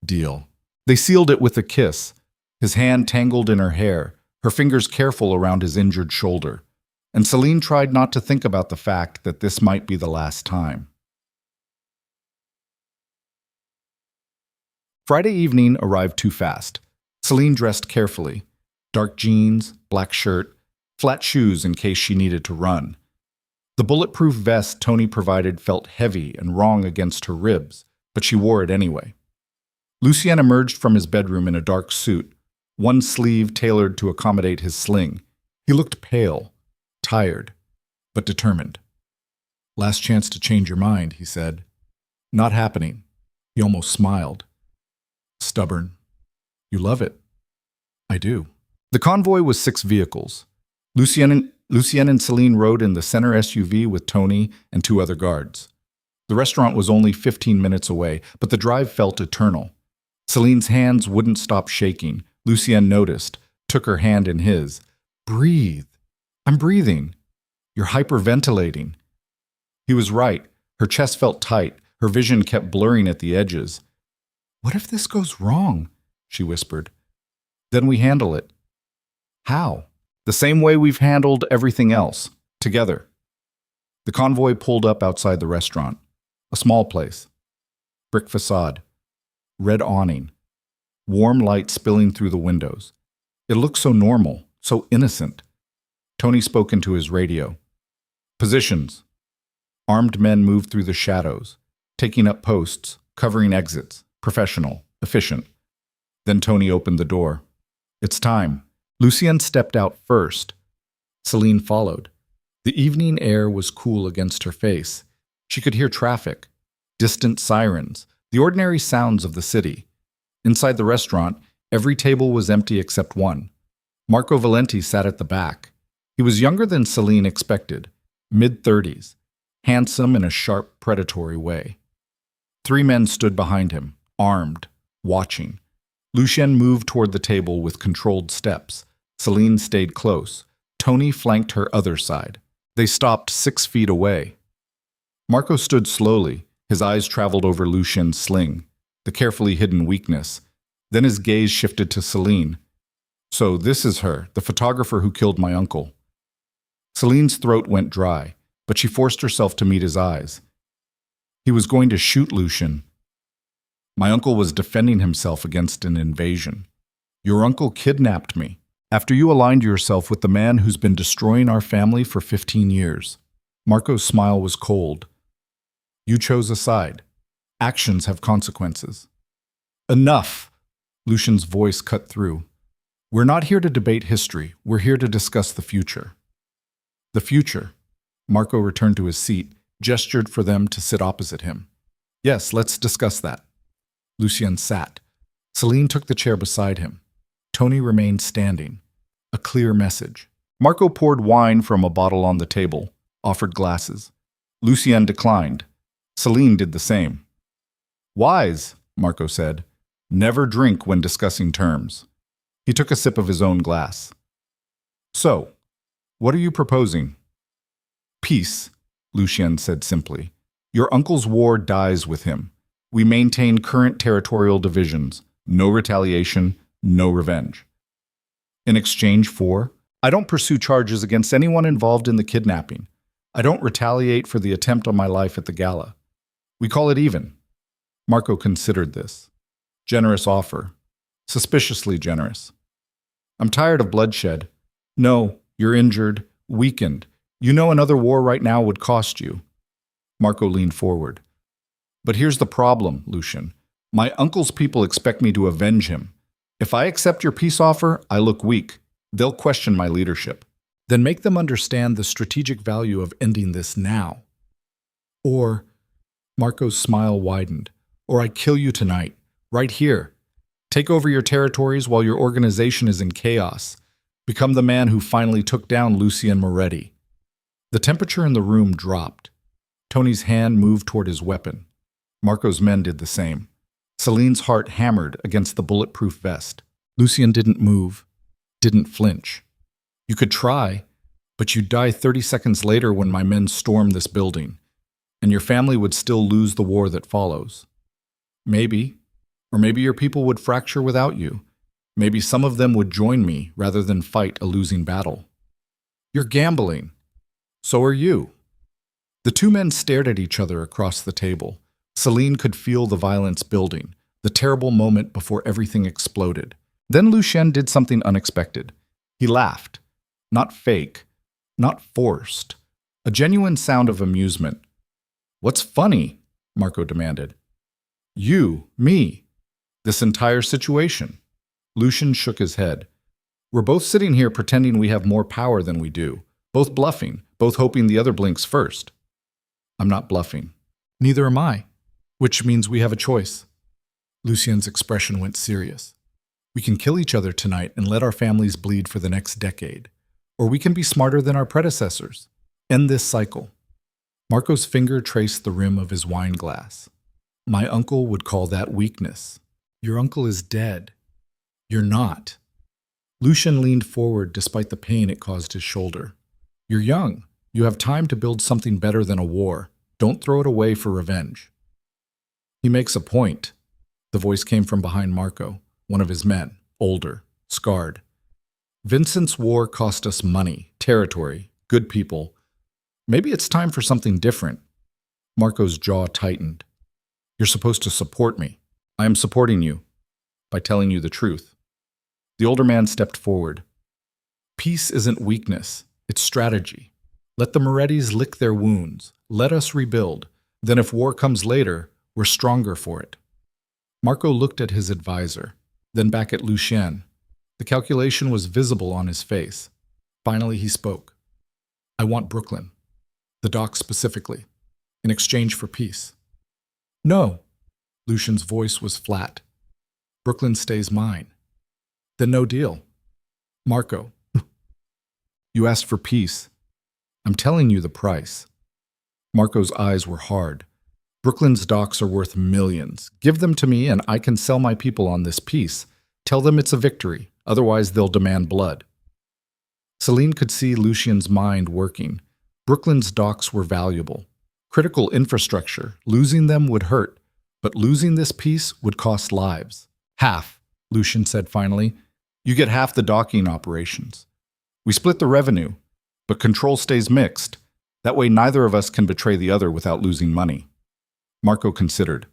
"Deal." They sealed it with a kiss, his hand tangled in her hair, her fingers careful around his injured shoulder, and Selene tried not to think about the fact that this might be the last time. Friday evening arrived too fast. Selene dressed carefully. Dark jeans, black shirt, flat shoes in case she needed to run. The bulletproof vest Tony provided felt heavy and wrong against her ribs, but she wore it anyway. Lucien emerged from his bedroom in a dark suit, one sleeve tailored to accommodate his sling. He looked pale, tired, but determined. "Last chance to change your mind," he said. "Not happening." He almost smiled. "Stubborn. You love it." "I do." The convoy was 6 vehicles. Lucien and Selene rode in the center SUV with Tony and 2 other guards. The restaurant was only 15 minutes away, but the drive felt eternal. Celine's hands wouldn't stop shaking. Lucien noticed, took her hand in his. "Breathe." "I'm breathing." "You're hyperventilating." He was right. Her chest felt tight. Her vision kept blurring at the edges. "What if this goes wrong?" she whispered. "Then we handle it." "How?" "The same way we've handled everything else. Together." The convoy pulled up outside the restaurant. A small place. Brick facade. Red awning. Warm light spilling through the windows. It looked so normal, so innocent. Tony spoke into his radio. "Positions." Armed men moved through the shadows, taking up posts, covering exits. Professional, efficient. Then Tony opened the door. "It's time." Lucien stepped out first. Selene followed. The evening air was cool against her face. She could hear traffic, distant sirens, the ordinary sounds of the city. Inside the restaurant, every table was empty except one. Marco Valenti sat at the back. He was younger than Selene expected, mid-30s, handsome in a sharp, predatory way. 3 men stood behind him, armed, watching. Lucien moved toward the table with controlled steps. Selene stayed close. Tony flanked her other side. They stopped 6 feet away. Marco stood slowly. His eyes traveled over Lucien's sling, the carefully hidden weakness. Then his gaze shifted to Selene. "So this is her, the photographer who killed my uncle." Selene's throat went dry, but she forced herself to meet his eyes. "He was going to shoot Lucien. My uncle was defending himself against an invasion. Your uncle kidnapped me after you aligned yourself with the man who's been destroying our family for 15 years. Marco's smile was cold. "You chose a side. Actions have consequences." "Enough!" Lucien's voice cut through. "We're not here to debate history. We're here to discuss the future." "The future." Marco returned to his seat, gestured for them to sit opposite him. "Yes, let's discuss that." Lucien sat. Selene took the chair beside him. Tony remained standing. A clear message. Marco poured wine from a bottle on the table, offered glasses. Lucien declined. Selene did the same. "Wise," Marco said. "Never drink when discussing terms." He took a sip of his own glass. "So, what are you proposing?" "Peace," Lucien said simply. "Your uncle's war dies with him. We maintain current territorial divisions. No retaliation, no revenge. In exchange for, I don't pursue charges against anyone involved in the kidnapping. I don't retaliate for the attempt on my life at the gala. We call it even." Marco considered this. Generous offer. Suspiciously generous. "I'm tired of bloodshed." "No, you're injured, weakened. You know another war right now would cost you." Marco leaned forward. "But here's the problem, Lucien. My uncle's people expect me to avenge him. If I accept your peace offer, I look weak. They'll question my leadership." "Then make them understand the strategic value of ending this now." Or, Marco's smile widened, "or I kill you tonight, right here. Take over your territories while your organization is in chaos. Become the man who finally took down Lucien Moretti." The temperature in the room dropped. Tony's hand moved toward his weapon. Marco's men did the same. Selene's heart hammered against the bulletproof vest. Lucien didn't move. didn't flinch. You could try, but you'd die 30 seconds later when my men storm this building, and your family would still lose the war that follows. Maybe, or maybe your people would fracture without you. Maybe some of them would join me rather than fight a losing battle. You're gambling. So are you. The two men stared at each other across the table. Selene could feel the violence building, the terrible moment before everything exploded. Then Lucien did something unexpected. He laughed. Not fake, not forced. A genuine sound of amusement. What's funny? Marco demanded. You, me, this entire situation. Lucien shook his head. We're both sitting here pretending we have more power than we do. Both bluffing, both hoping the other blinks first. I'm not bluffing. Neither am I. Which means we have a choice. Lucien's expression went serious. We can kill each other tonight and let our families bleed for the next decade. Or we can be smarter than our predecessors. End this cycle. Marco's finger traced the rim of his wine glass. My uncle would call that weakness. Your uncle is dead. You're not. Lucien leaned forward despite the pain it caused his shoulder. You're young. You have time to build something better than a war. Don't throw it away for revenge. He makes a point. The voice came from behind Marco, one of his men, older, scarred. Vincent's war cost us money, territory, good people. Maybe it's time for something different. Marco's jaw tightened. You're supposed to support me. I am supporting you by telling you the truth. The older man stepped forward. Peace isn't weakness, it's strategy. Let the Morettis lick their wounds. Let us rebuild. Then if war comes later, we're stronger for it. Marco looked at his advisor, then back at Lucien. The calculation was visible on his face. Finally he spoke. I want Brooklyn. The dock specifically. In exchange for peace. No. Lucien's voice was flat. Brooklyn stays mine. Then no deal. Marco. You asked for peace. I'm telling you the price. Marco's eyes were hard. Brooklyn's docks are worth millions. Give them to me and I can sell my people on this peace. Tell them it's a victory. Otherwise they'll demand blood. Selene could see Lucien's mind working. Brooklyn's docks were valuable. Critical infrastructure. Losing them would hurt. But losing this peace would cost lives. Half, Lucien said finally. You get half the docking operations. We split the revenue, but control stays mixed. That way neither of us can betray the other without losing money. Marco considered.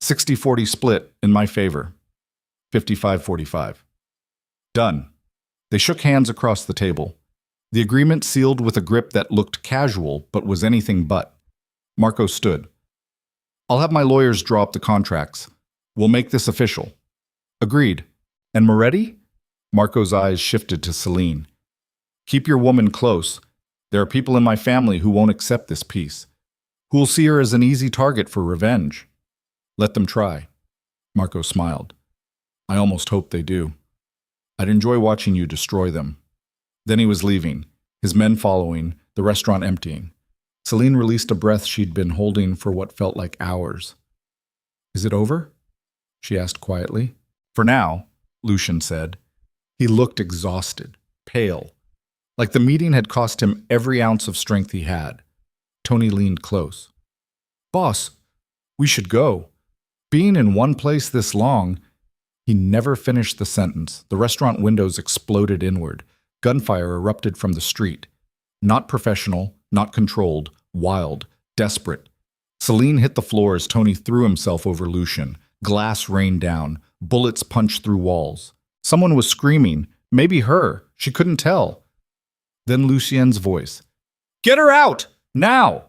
60-40 split in my favor. 55-45. Done. They shook hands across the table. The agreement sealed with a grip that looked casual but was anything but. Marco stood. I'll have my lawyers draw up the contracts. We'll make this official. Agreed. And Moretti? Marco's eyes shifted to Selene. Keep your woman close. There are people in my family who won't accept this peace, who will see her as an easy target for revenge. Let them try. Marco smiled. I almost hope they do. I'd enjoy watching you destroy them. Then he was leaving, his men following, the restaurant emptying. Selene released a breath she'd been holding for what felt like hours. Is it over? She asked quietly. For now, Lucien said. He looked exhausted, pale, like the meeting had cost him every ounce of strength he had. Tony leaned close. Boss, we should go. Being in one place this long, he never finished the sentence. The restaurant windows exploded inward. Gunfire erupted from the street. Not professional, not controlled, wild, desperate. Selene hit the floor as Tony threw himself over Lucien. Glass rained down. Bullets punched through walls. Someone was screaming. Maybe her. She couldn't tell. Then Lucien's voice. Get her out! Now!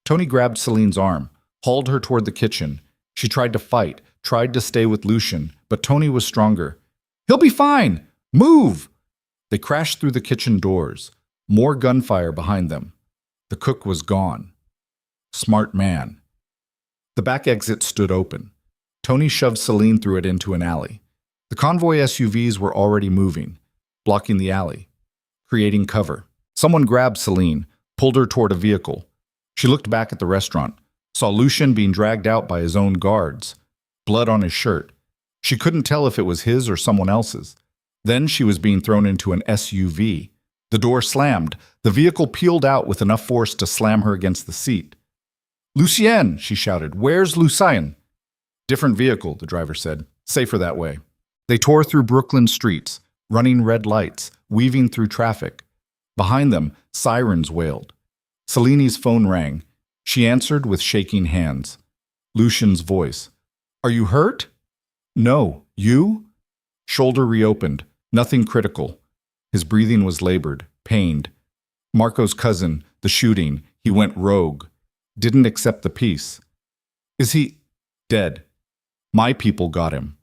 Tony grabbed Selene's arm, hauled her toward the kitchen. She tried to fight, tried to stay with Lucien, but Tony was stronger. He'll be fine! Move! They crashed through the kitchen doors. More gunfire behind them. The cook was gone. Smart man. The back exit stood open. Tony shoved Selene through it into an alley. The convoy SUVs were already moving, blocking the alley, creating cover. Someone grabbed Selene, pulled her toward a vehicle. She looked back at the restaurant, saw Lucien being dragged out by his own guards, blood on his shirt. She couldn't tell if it was his or someone else's. Then she was being thrown into an SUV. The door slammed. The vehicle peeled out with enough force to slam her against the seat. "Lucien!" she shouted. "Where's Lucien?" "Different vehicle," the driver said. "Safer that way." They tore through Brooklyn streets, running red lights, weaving through traffic. Behind them, sirens wailed. Selene's phone rang. She answered with shaking hands. Lucien's voice. "Are you hurt?" "No. You?" Shoulder reopened. Nothing critical. His breathing was labored, pained. Marco's cousin, the shooting, he went rogue. Didn't accept the peace. "Is he dead?" "My people got him."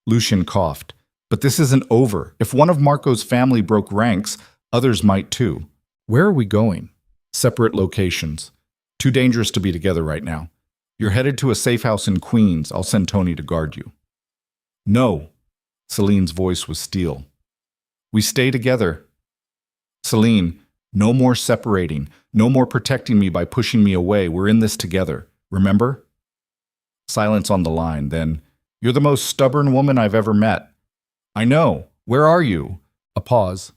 Lucien coughed. "But this isn't over. If one of Marco's family broke ranks, others might too." "Where are we going?" "Separate locations. Too dangerous to be together right now. You're headed to a safe house in Queens. I'll send Tony to guard you." "No." Selene's voice was steel. "We stay together." "Selene, no more separating. No more protecting me by pushing me away. We're in this together. Remember?" Silence on the line, then, "You're the most stubborn woman I've ever met." "I know. Where are you?" A pause.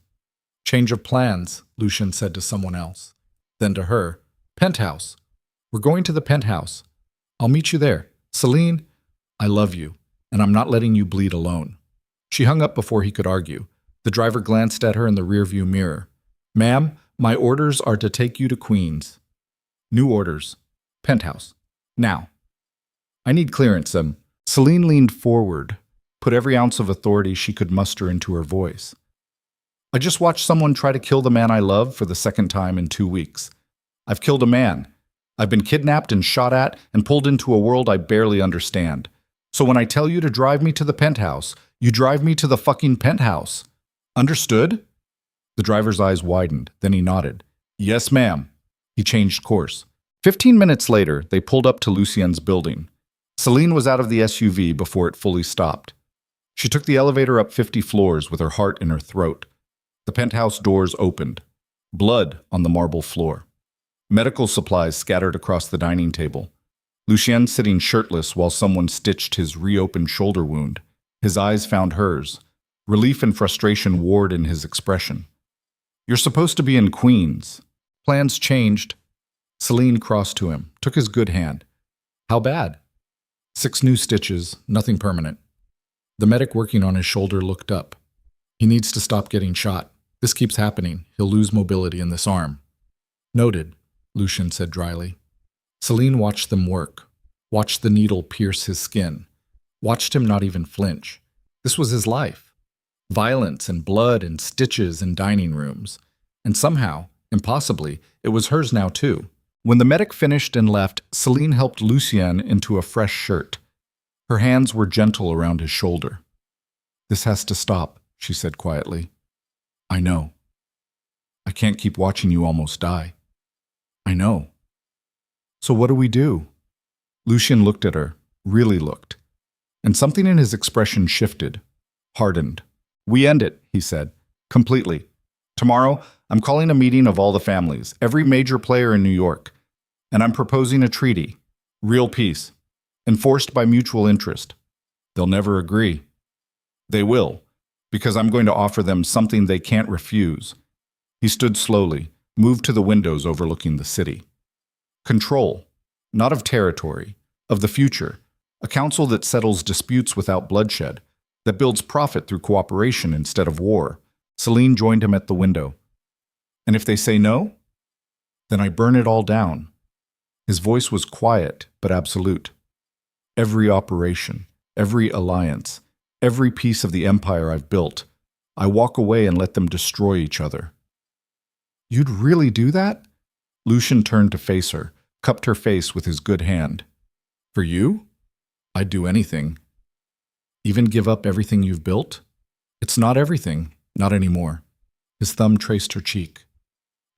"Change of plans," Lucien said to someone else. Then to her, "Penthouse. We're going to the penthouse. I'll meet you there. Selene, I love you, and I'm not letting you bleed alone." She hung up before he could argue. The driver glanced at her in the rearview mirror. "Ma'am, my orders are to take you to Queens." "New orders. Penthouse. Now." "I need clearance, Selene leaned forward, put every ounce of authority she could muster into her voice. "I just watched someone try to kill the man I love for the second time in 2 weeks. I've killed a man. I've been kidnapped and shot at and pulled into a world I barely understand. So when I tell you to drive me to the penthouse, you drive me to the fucking penthouse. Understood?" The driver's eyes widened, then he nodded. "Yes, ma'am." He changed course. 15 minutes later, they pulled up to Lucien's building. Selene was out of the SUV before it fully stopped. She took the elevator up 50 floors with her heart in her throat. The penthouse doors opened. Blood on the marble floor. Medical supplies scattered across the dining table. Lucien sitting shirtless while someone stitched his reopened shoulder wound. His eyes found hers. Relief and frustration warred in his expression. "You're supposed to be in Queens." "Plans changed." Selene crossed to him, took his good hand. "How bad?" 6 new stitches, nothing permanent. The medic working on his shoulder looked up. "He needs to stop getting shot. This keeps happening. He'll lose mobility in this arm." "Noted," Lucien said dryly. Selene watched them work, watched the needle pierce his skin, watched him not even flinch. This was his life. Violence and blood and stitches in dining rooms. And somehow, impossibly, it was hers now too. When the medic finished and left, Selene helped Lucien into a fresh shirt. Her hands were gentle around his shoulder. "This has to stop," she said quietly. "I know. I can't keep watching you almost die." "I know." "So what do we do?" Lucien looked at her, really looked. And something in his expression shifted, hardened. "We end it," he said, "completely. Tomorrow, I'm calling a meeting of all the families, every major player in New York. And I'm proposing a treaty, real peace, enforced by mutual interest. They'll never agree. They will, because I'm going to offer them something they can't refuse." He stood slowly, moved to the windows overlooking the city. "Control, not of territory, of the future. A council that settles disputes without bloodshed, that builds profit through cooperation instead of war." Selene joined him at the window. "And if they say no? Then I burn it all down." His voice was quiet but absolute. "Every operation, every alliance, every piece of the empire I've built, I walk away and let them destroy each other." "You'd really do that?" Lucien turned to face her, cupped her face with his good hand. "For you? I'd do anything." "Even give up everything you've built?" "It's not everything, not anymore." His thumb traced her cheek.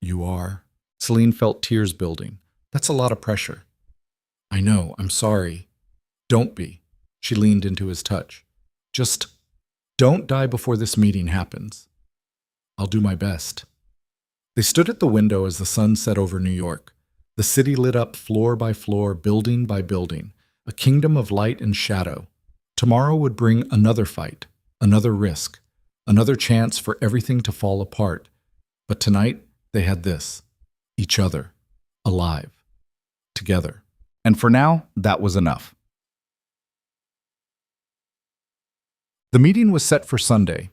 "You are." Selene felt tears building. "That's a lot of pressure." "I know, I'm sorry." "Don't be." She leaned into his touch. "Just don't die before this meeting happens." "I'll do my best." They stood at the window as the sun set over New York. The city lit up floor by floor, building by building, a kingdom of light and shadow. Tomorrow would bring another fight, another risk, Another chance for everything to fall apart. But tonight, they had this: each other, alive, together. And for now, that was enough. The meeting was set for Sunday.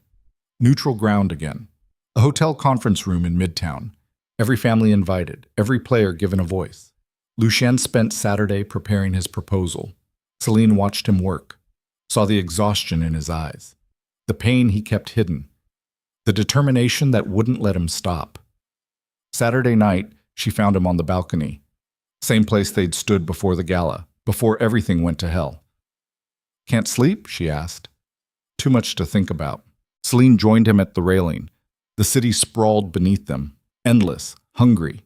Neutral ground again. A hotel conference room in Midtown. Every family invited, every player given a voice. Lucien spent Saturday preparing his proposal. Selene watched him work, saw the exhaustion in his eyes, the pain he kept hidden, the determination that wouldn't let him stop. Saturday night, she found him on the balcony, same place they'd stood before the gala, before everything went to hell. "Can't sleep?" she asked. Too much to think about. Selene joined him at the railing. The city sprawled beneath them, endless, hungry.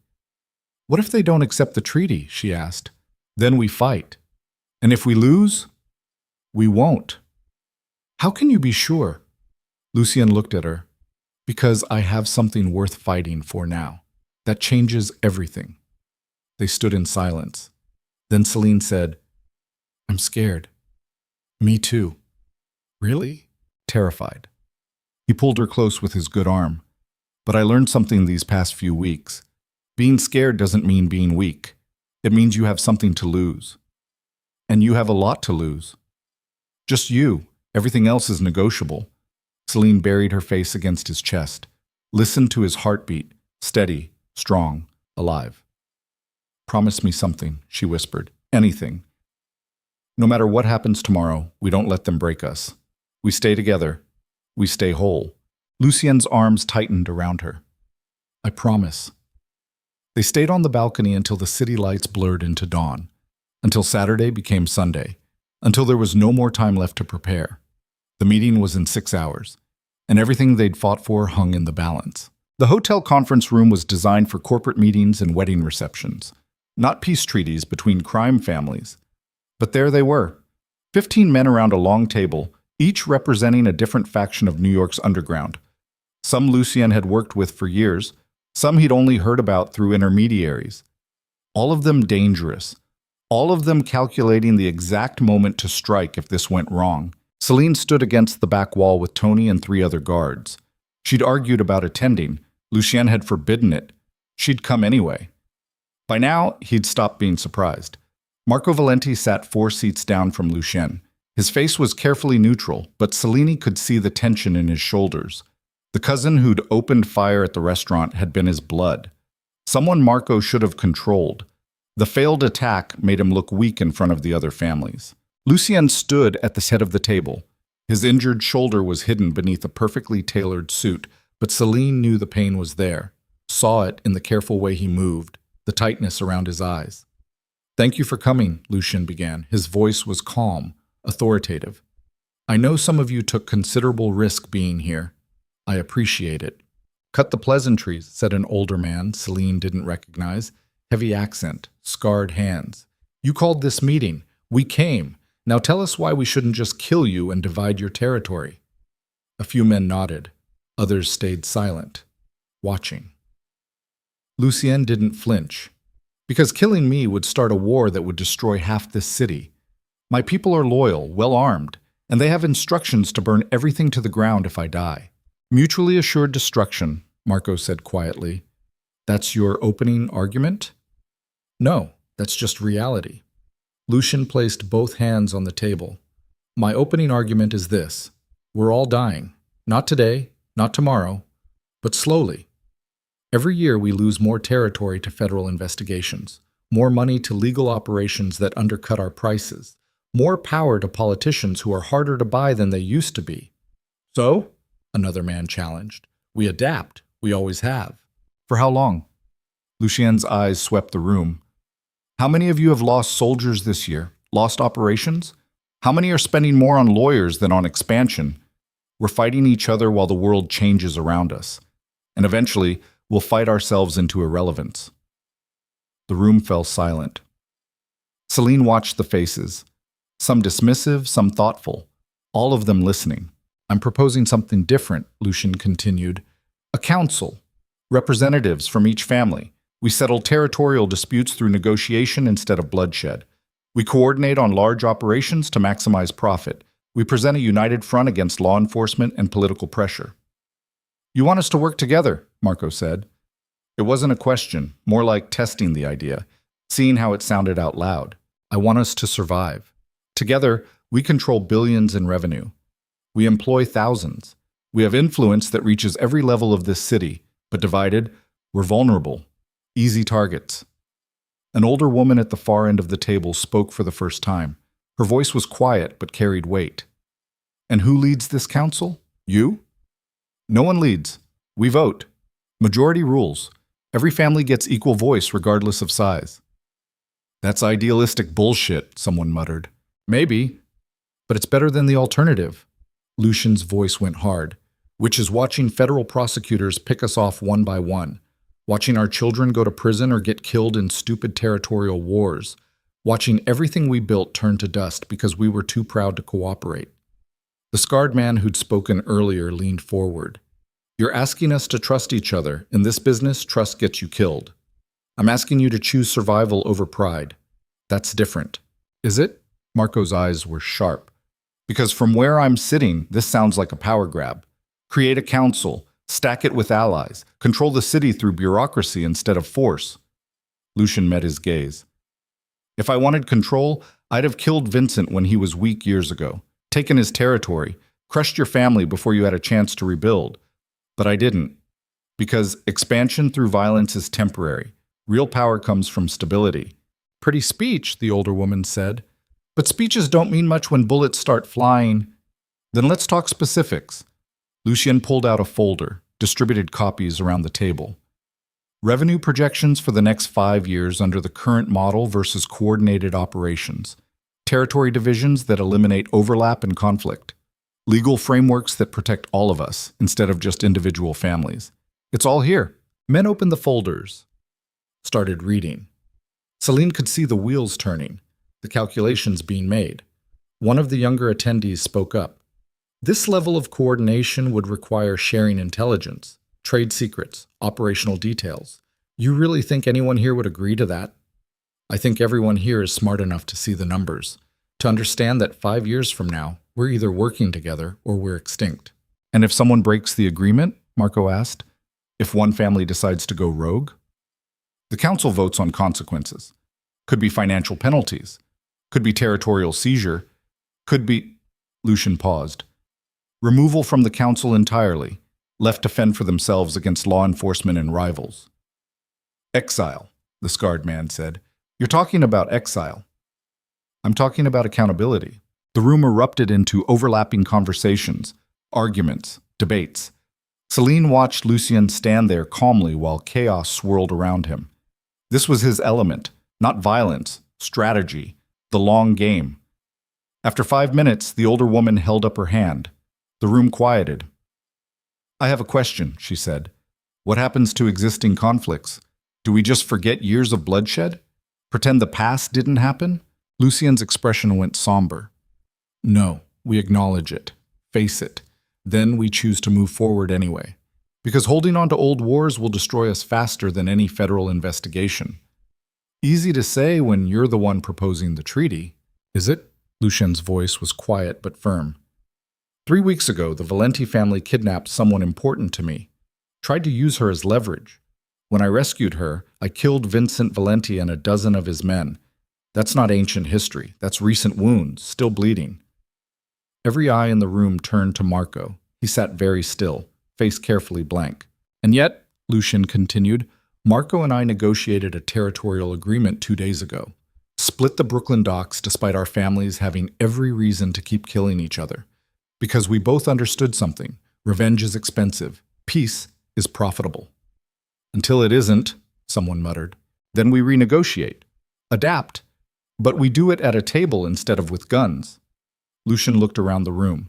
"What if they don't accept the treaty?" she asked. "Then we fight. And if we lose, we won't." "How can you be sure?" Lucien looked at her. "Because I have something worth fighting for now. That changes everything." They stood in silence. Then Selene said, "I'm scared." "Me too." "Really?" Terrified. He pulled her close with his good arm. "But I learned something these past few weeks. Being scared doesn't mean being weak. It means you have something to lose. And you have a lot to lose. Just you. Everything else is negotiable." Selene buried her face against his chest, listened to his heartbeat, steady, strong, alive. "Promise me something," she whispered. "Anything. No matter what happens tomorrow, we don't let them break us. We stay together. We stay whole." Lucien's arms tightened around her. "I promise." They stayed on the balcony until the city lights blurred into dawn, until Saturday became Sunday, until there was no more time left to prepare. The meeting was in 6 hours, and everything they'd fought for hung in the balance. The hotel conference room was designed for corporate meetings and wedding receptions, not peace treaties between crime families. But there they were, 15 men around a long table, each representing a different faction of New York's underground. Some Lucien had worked with for years, some he'd only heard about through intermediaries. All of them dangerous, all of them calculating the exact moment to strike if this went wrong. Selene stood against the back wall with Tony and 3 other guards. She'd argued about attending. Lucien had forbidden it. She'd come anyway. By now, he'd stopped being surprised. Marco Valenti sat 4 seats down from Lucien. His face was carefully neutral, but Selene could see the tension in his shoulders. The cousin who'd opened fire at the restaurant had been his blood. Someone Marco should have controlled. The failed attack made him look weak in front of the other families. Lucien stood at the head of the table. His injured shoulder was hidden beneath a perfectly tailored suit, but Selene knew the pain was there, saw it in the careful way he moved, the tightness around his eyes. "Thank you for coming," Lucien began. His voice was calm, authoritative. "I know some of you took considerable risk being here. I appreciate it." "Cut the pleasantries," said an older man Selene didn't recognize. Heavy accent, scarred hands. "You called this meeting. We came. Now tell us why we shouldn't just kill you and divide your territory." A few men nodded. Others stayed silent, watching. Lucien didn't flinch. "Because killing me would start a war that would destroy half this city. My people are loyal, well-armed, and they have instructions to burn everything to the ground if I die." "Mutually assured destruction," Marco said quietly. "That's your opening argument?" "No, that's just reality." Lucien placed both hands on the table. "My opening argument is this. We're all dying. Not today, not tomorrow, but slowly. Every year we lose more territory to federal investigations, more money to legal operations that undercut our prices, more power to politicians who are harder to buy than they used to be." "So?" another man challenged. "We adapt. We always have." "For how long?" Lucien's eyes swept the room. "How many of you have lost soldiers this year? Lost operations? How many are spending more on lawyers than on expansion? We're fighting each other while the world changes around us. And eventually, we'll fight ourselves into irrelevance." The room fell silent. Selene watched the faces, some dismissive, some thoughtful, all of them listening. "I'm proposing something different," Lucien continued. "A council, representatives from each family. We settle territorial disputes through negotiation instead of bloodshed. We coordinate on large operations to maximize profit. We present a united front against law enforcement and political pressure. You want us to work together, Marco said. It wasn't a question, more like testing the idea, seeing how it sounded out loud. I want us to survive. Together, we control billions in revenue. We employ thousands. We have influence that reaches every level of this city, but divided, we're vulnerable, easy targets. An older woman at the far end of the table spoke for the first time. Her voice was quiet but carried weight. And who leads this council? You? No one leads. We vote. Majority rules. Every family gets equal voice regardless of size. That's idealistic bullshit, someone muttered. Maybe, but it's better than the alternative. Lucien's voice went hard, which is watching federal prosecutors pick us off one by one, watching our children go to prison or get killed in stupid territorial wars, watching everything we built turn to dust because we were too proud to cooperate. The scarred man who'd spoken earlier leaned forward. You're asking us to trust each other. In this business, trust gets you killed. I'm asking you to choose survival over pride. That's different. Is it? Marco's eyes were sharp. Because from where I'm sitting, this sounds like a power grab. Create a council, stack it with allies, control the city through bureaucracy instead of force. Lucien met his gaze. If I wanted control, I'd have killed Vincent when he was weak years ago, taken his territory, crushed your family before you had a chance to rebuild. But I didn't. Because expansion through violence is temporary. Real power comes from stability. Pretty speech, the older woman said. But speeches don't mean much when bullets start flying. Then let's talk specifics. Lucien pulled out a folder, distributed copies around the table. Revenue projections for the next 5 years under the current model versus coordinated operations. Territory divisions that eliminate overlap and conflict. Legal frameworks that protect all of us instead of just individual families. It's all here. Men opened the folders, started reading. Selene could see the wheels turning, the calculations being made. One of the younger attendees spoke up. This level of coordination would require sharing intelligence, trade secrets, operational details. You really think anyone here would agree to that? I think everyone here is smart enough to see the numbers, to understand that 5 years from now, we're either working together or we're extinct. And if someone breaks the agreement, Marco asked, if one family decides to go rogue? The council votes on consequences. Could be financial penalties. Could be territorial seizure. Could be... Lucien paused. Removal from the council entirely, left to fend for themselves against law enforcement and rivals. Exile, the scarred man said. You're talking about exile. I'm talking about accountability. The room erupted into overlapping conversations, arguments, debates. Selene watched Lucien stand there calmly while chaos swirled around him. This was his element, not violence, strategy, the long game. After 5 minutes, the older woman held up her hand. The room quieted. I have a question, she said. What happens to existing conflicts? Do we just forget years of bloodshed? Pretend the past didn't happen? Lucien's expression went somber. No, we acknowledge it, face it. Then we choose to move forward anyway. Because holding on to old wars will destroy us faster than any federal investigation. Easy to say when you're the one proposing the treaty, is it? Lucien's voice was quiet but firm. 3 weeks ago, the Valenti family kidnapped someone important to me. Tried to use her as leverage. When I rescued her, I killed Vincent Valenti and a dozen of his men. That's not ancient history. That's recent wounds, still bleeding. Every eye in the room turned to Marco. He sat very still, face carefully blank. And yet, Lucien continued, Marco and I negotiated a territorial agreement 2 days ago. Split the Brooklyn docks despite our families having every reason to keep killing each other. Because we both understood something. Revenge is expensive. Peace is profitable. Until it isn't, someone muttered. Then we renegotiate. Adapt. But we do it at a table instead of with guns. Lucien looked around the room.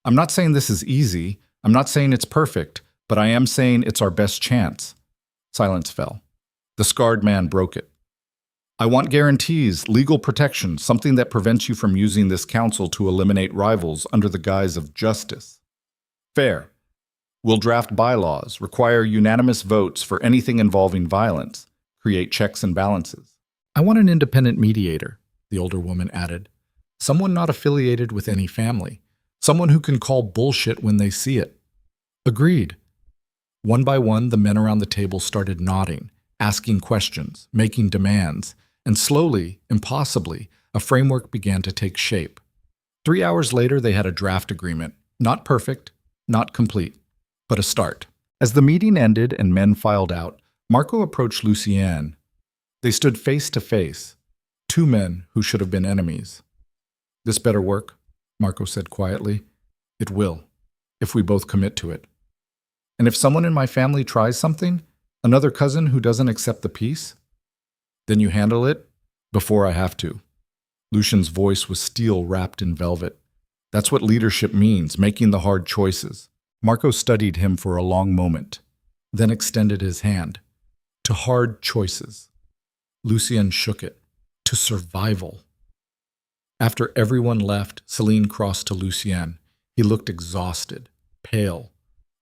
I'm not saying this is easy. I'm not saying it's perfect. But I am saying it's our best chance. Silence fell. The scarred man broke it. I want guarantees, legal protection, something that prevents you from using this council to eliminate rivals under the guise of justice. Fair. We'll draft bylaws, require unanimous votes for anything involving violence, create checks and balances. I want an independent mediator, the older woman added. Someone not affiliated with any family, Someone who can call bullshit when they see it. Agreed. One by one, the men around the table started nodding, asking questions, making demands, and slowly, impossibly, a framework began to take shape. 3 hours later, they had a draft agreement. Not perfect, not complete, but a start. As the meeting ended and men filed out, Marco approached Lucien. They stood face to face, two men who should have been enemies. "This better work," Marco said quietly. "It will, if we both commit to it. And if someone in my family tries something, another cousin who doesn't accept the peace, then you handle it before I have to." Lucien's voice was steel wrapped in velvet. That's what leadership means, making the hard choices. Marco studied him for a long moment, then extended his hand. To hard choices. Lucien shook it. To survival. After everyone left, Selene crossed to Lucien. He looked exhausted, pale,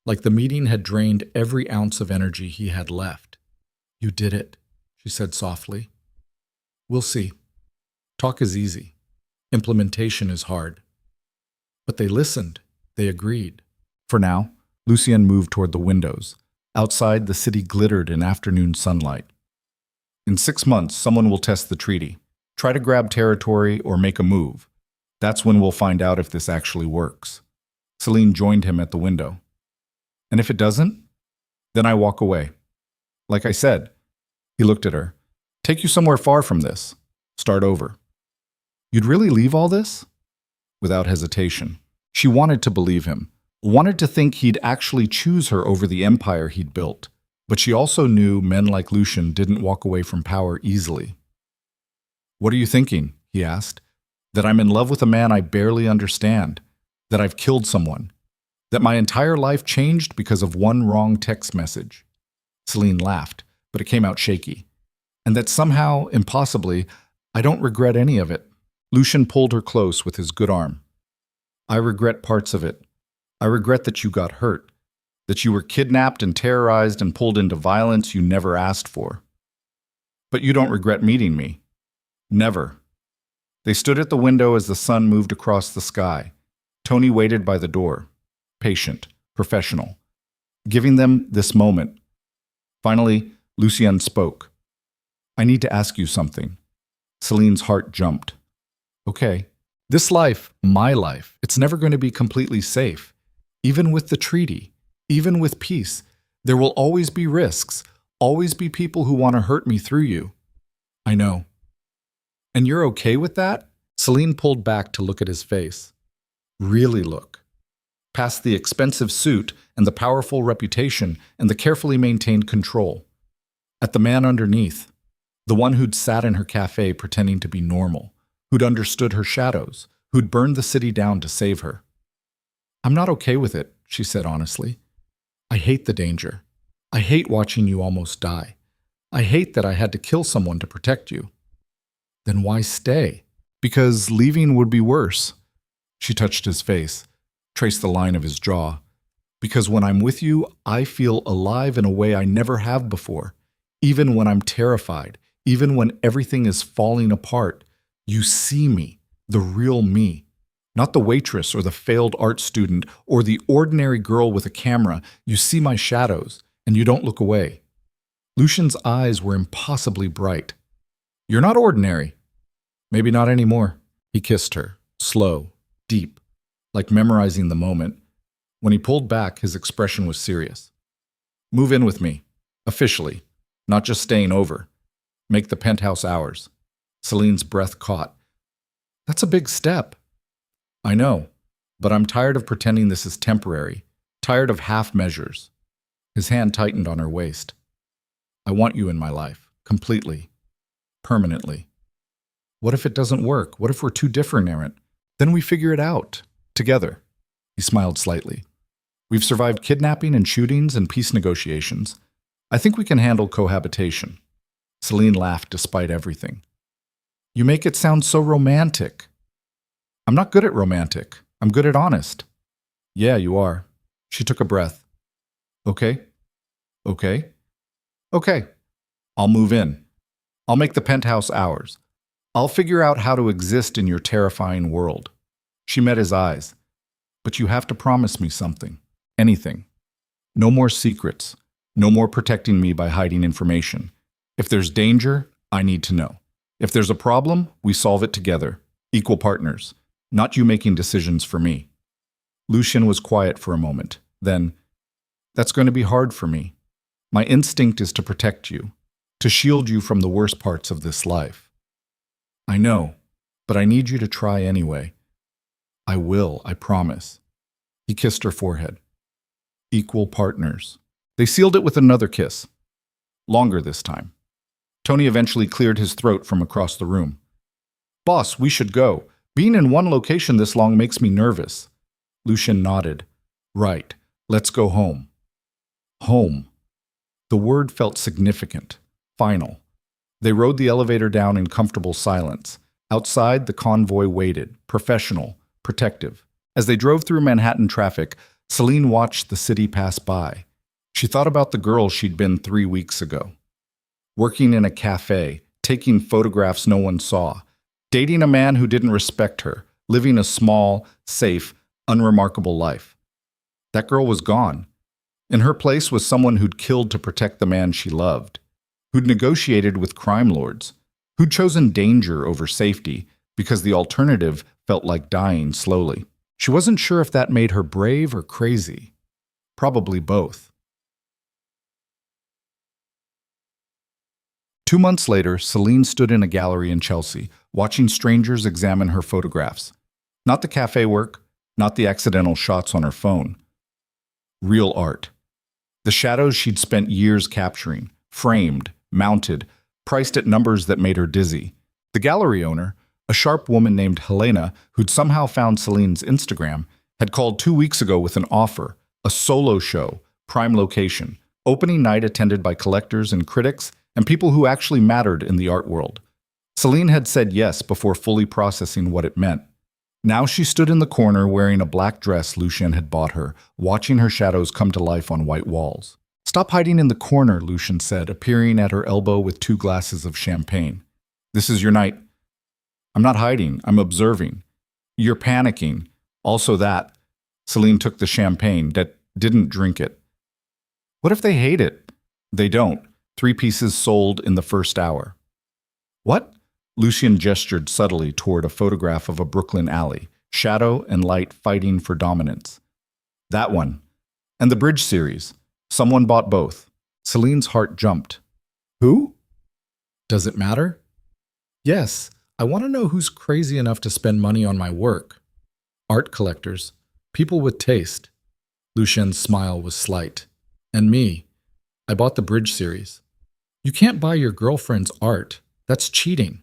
like the meeting had drained every ounce of energy he had left. "You did it," she said softly. "We'll see. Talk is easy. Implementation is hard." But they listened. They agreed. For now, Lucien moved toward the windows. Outside, the city glittered in afternoon sunlight. In 6 months, someone will test the treaty, try to grab territory or make a move. That's when we'll find out if this actually works. Selene joined him at the window. "And if it doesn't, then I walk away. Like I said," he looked at her, "take you somewhere far from this. Start over." "You'd really leave all this?" Without hesitation. She wanted to believe him, wanted to think he'd actually choose her over the empire he'd built. But she also knew men like Lucien didn't walk away from power easily. "What are you thinking?" he asked. "That I'm in love with a man I barely understand? That I've killed someone? That my entire life changed because of one wrong text message?" Selene laughed, but it came out shaky. "And that somehow, impossibly, I don't regret any of it." Lucien pulled her close with his good arm. "I regret parts of it. I regret that you got hurt, that you were kidnapped and terrorized and pulled into violence you never asked for. But you don't regret meeting me. Never." They stood at the window as the sun moved across the sky. Tony waited by the door, patient, professional, giving them this moment. Finally, Lucien spoke. "I need to ask you something." Selene's heart jumped. "Okay. This life, my life, it's never going to be completely safe. Even with the treaty, even with peace, there will always be risks, always be people who want to hurt me through you." "I know." "And you're okay with that?" Selene pulled back to look at his face. Really look. Past the expensive suit and the powerful reputation and the carefully maintained control. At the man underneath, the one who'd sat in her cafe pretending to be normal, who'd understood her shadows, who'd burned the city down to save her. "I'm not okay with it," she said honestly. "I hate the danger. I hate watching you almost die. I hate that I had to kill someone to protect you." "Then why stay?" "Because leaving would be worse." She touched his face, traced the line of his jaw. "Because when I'm with you, I feel alive in a way I never have before. Even when I'm terrified, even when everything is falling apart, you see me, the real me. Not the waitress or the failed art student or the ordinary girl with a camera. You see my shadows, and you don't look away." Lucien's eyes were impossibly bright. "You're not ordinary." "Maybe not anymore." He kissed her, slow, deep, like memorizing the moment. When he pulled back, his expression was serious. "Move in with me, officially, not just staying over. Make the penthouse ours." Selene's breath caught. "That's a big step." "I know, but I'm tired of pretending this is temporary, tired of half measures." His hand tightened on her waist. "I want you in my life, completely, permanently." "What if it doesn't work? What if we're too different, Aaron? Then we figure it out, together." He smiled slightly. "We've survived kidnapping and shootings and peace negotiations. I think we can handle cohabitation." Selene laughed despite everything. "You make it sound so romantic." "I'm not good at romantic. I'm good at honest." "Yeah, you are." She took a breath. "Okay. Okay. Okay. I'll move in. I'll make the penthouse ours. I'll figure out how to exist in your terrifying world." She met his eyes. But you have to promise me something. Anything. No more secrets. No more protecting me by hiding information. If there's danger, I need to know. If there's a problem, we solve it together. Equal partners. Not you making decisions for me. Lucien was quiet for a moment. Then, that's going to be hard for me. My instinct is to protect you, to shield you from the worst parts of this life. I know, but I need you to try anyway. I will, I promise. He kissed her forehead. Equal partners. They sealed it with another kiss. Longer this time. Tony eventually cleared his throat from across the room. Boss, we should go. Being in one location this long makes me nervous. Lucien nodded. Right. Let's go home. Home. The word felt significant, final. They rode the elevator down in comfortable silence. Outside, the convoy waited, professional, protective. As they drove through Manhattan traffic, Selene watched the city pass by. She thought about the girl she'd been 3 weeks ago. Working in a cafe, taking photographs no one saw, dating a man who didn't respect her, living a small, safe, unremarkable life. That girl was gone. In her place was someone who'd killed to protect the man she loved, who'd negotiated with crime lords, who'd chosen danger over safety because the alternative felt like dying slowly. She wasn't sure if that made her brave or crazy. Probably both. 2 months later, Selene stood in a gallery in Chelsea, watching strangers examine her photographs. Not the cafe work, not the accidental shots on her phone. Real art. The shadows she'd spent years capturing, framed, mounted, priced at numbers that made her dizzy. The gallery owner, a sharp woman named Helena, who'd somehow found Selene's Instagram, had called 2 weeks ago with an offer, a solo show, prime location, opening night attended by collectors and critics and people who actually mattered in the art world. Selene had said yes before fully processing what it meant. Now she stood in the corner wearing a black dress Lucien had bought her, watching her shadows come to life on white walls. Stop hiding in the corner, Lucien said, appearing at her elbow with 2 glasses of champagne. This is your night. I'm not hiding, I'm observing. You're panicking. Also that. Selene took the champagne, didn't drink it. What if they hate it? They don't. 3 pieces sold in the first hour. What? Lucien gestured subtly toward a photograph of a Brooklyn alley, shadow and light fighting for dominance. That one. And the bridge series. Someone bought both. Selene's heart jumped. Who? Does it matter? Yes, I want to know who's crazy enough to spend money on my work. Art collectors. People with taste. Lucien's smile was slight. And me. I bought the bridge series. You can't buy your girlfriend's art. That's cheating.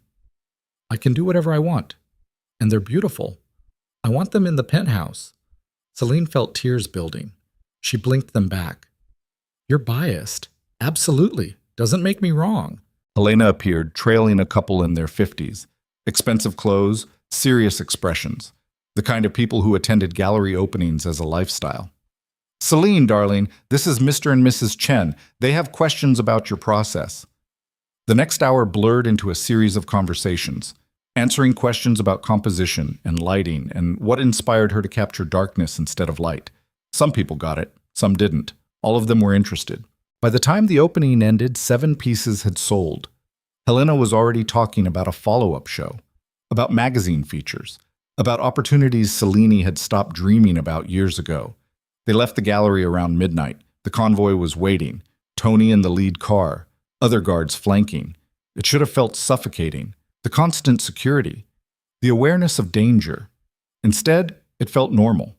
I can do whatever I want. And they're beautiful. I want them in the penthouse. Selene felt tears building. She blinked them back. You're biased. Absolutely. Doesn't make me wrong. Helena appeared, trailing a couple in their 50s. Expensive clothes, serious expressions. The kind of people who attended gallery openings as a lifestyle. Selene, darling, this is Mr. and Mrs. Chen. They have questions about your process. The next hour blurred into a series of conversations, answering questions about composition and lighting and what inspired her to capture darkness instead of light. Some people got it, some didn't. All of them were interested. By the time the opening ended, 7 pieces had sold. Helena was already talking about a follow-up show, about magazine features, about opportunities Selene had stopped dreaming about years ago. They left the gallery around midnight. The convoy was waiting, Tony in the lead car, other guards flanking. It should have felt suffocating. The constant security, the awareness of danger. Instead, it felt normal.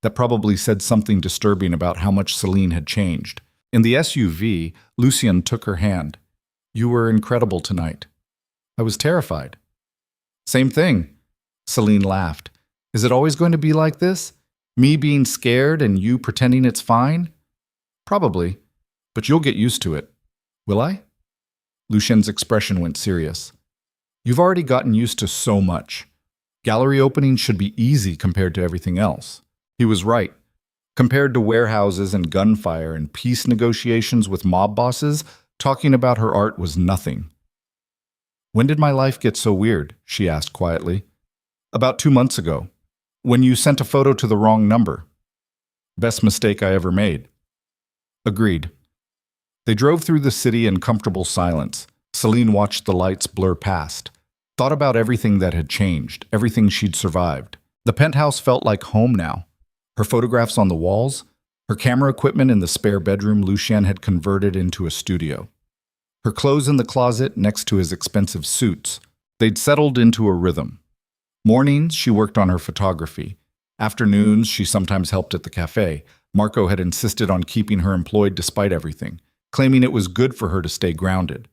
That probably said something disturbing about how much Selene had changed. In the SUV, Lucien took her hand. You were incredible tonight. I was terrified. Same thing. Selene laughed. Is it always going to be like this? Me being scared and you pretending it's fine? Probably, but you'll get used to it. Will I? Lucien's expression went serious. You've already gotten used to so much. Gallery openings should be easy compared to everything else. He was right. Compared to warehouses and gunfire and peace negotiations with mob bosses, talking about her art was nothing. When did my life get so weird? She asked quietly. About 2 months ago. When you sent a photo to the wrong number. Best mistake I ever made. Agreed. They drove through the city in comfortable silence. Selene watched the lights blur past, thought about everything that had changed, everything she'd survived. The penthouse felt like home now. Her photographs on the walls, her camera equipment in the spare bedroom Lucien had converted into a studio. Her clothes in the closet next to his expensive suits. They'd settled into a rhythm. Mornings, she worked on her photography. Afternoons, she sometimes helped at the cafe. Marco had insisted on keeping her employed despite everything, claiming it was good for her to stay grounded.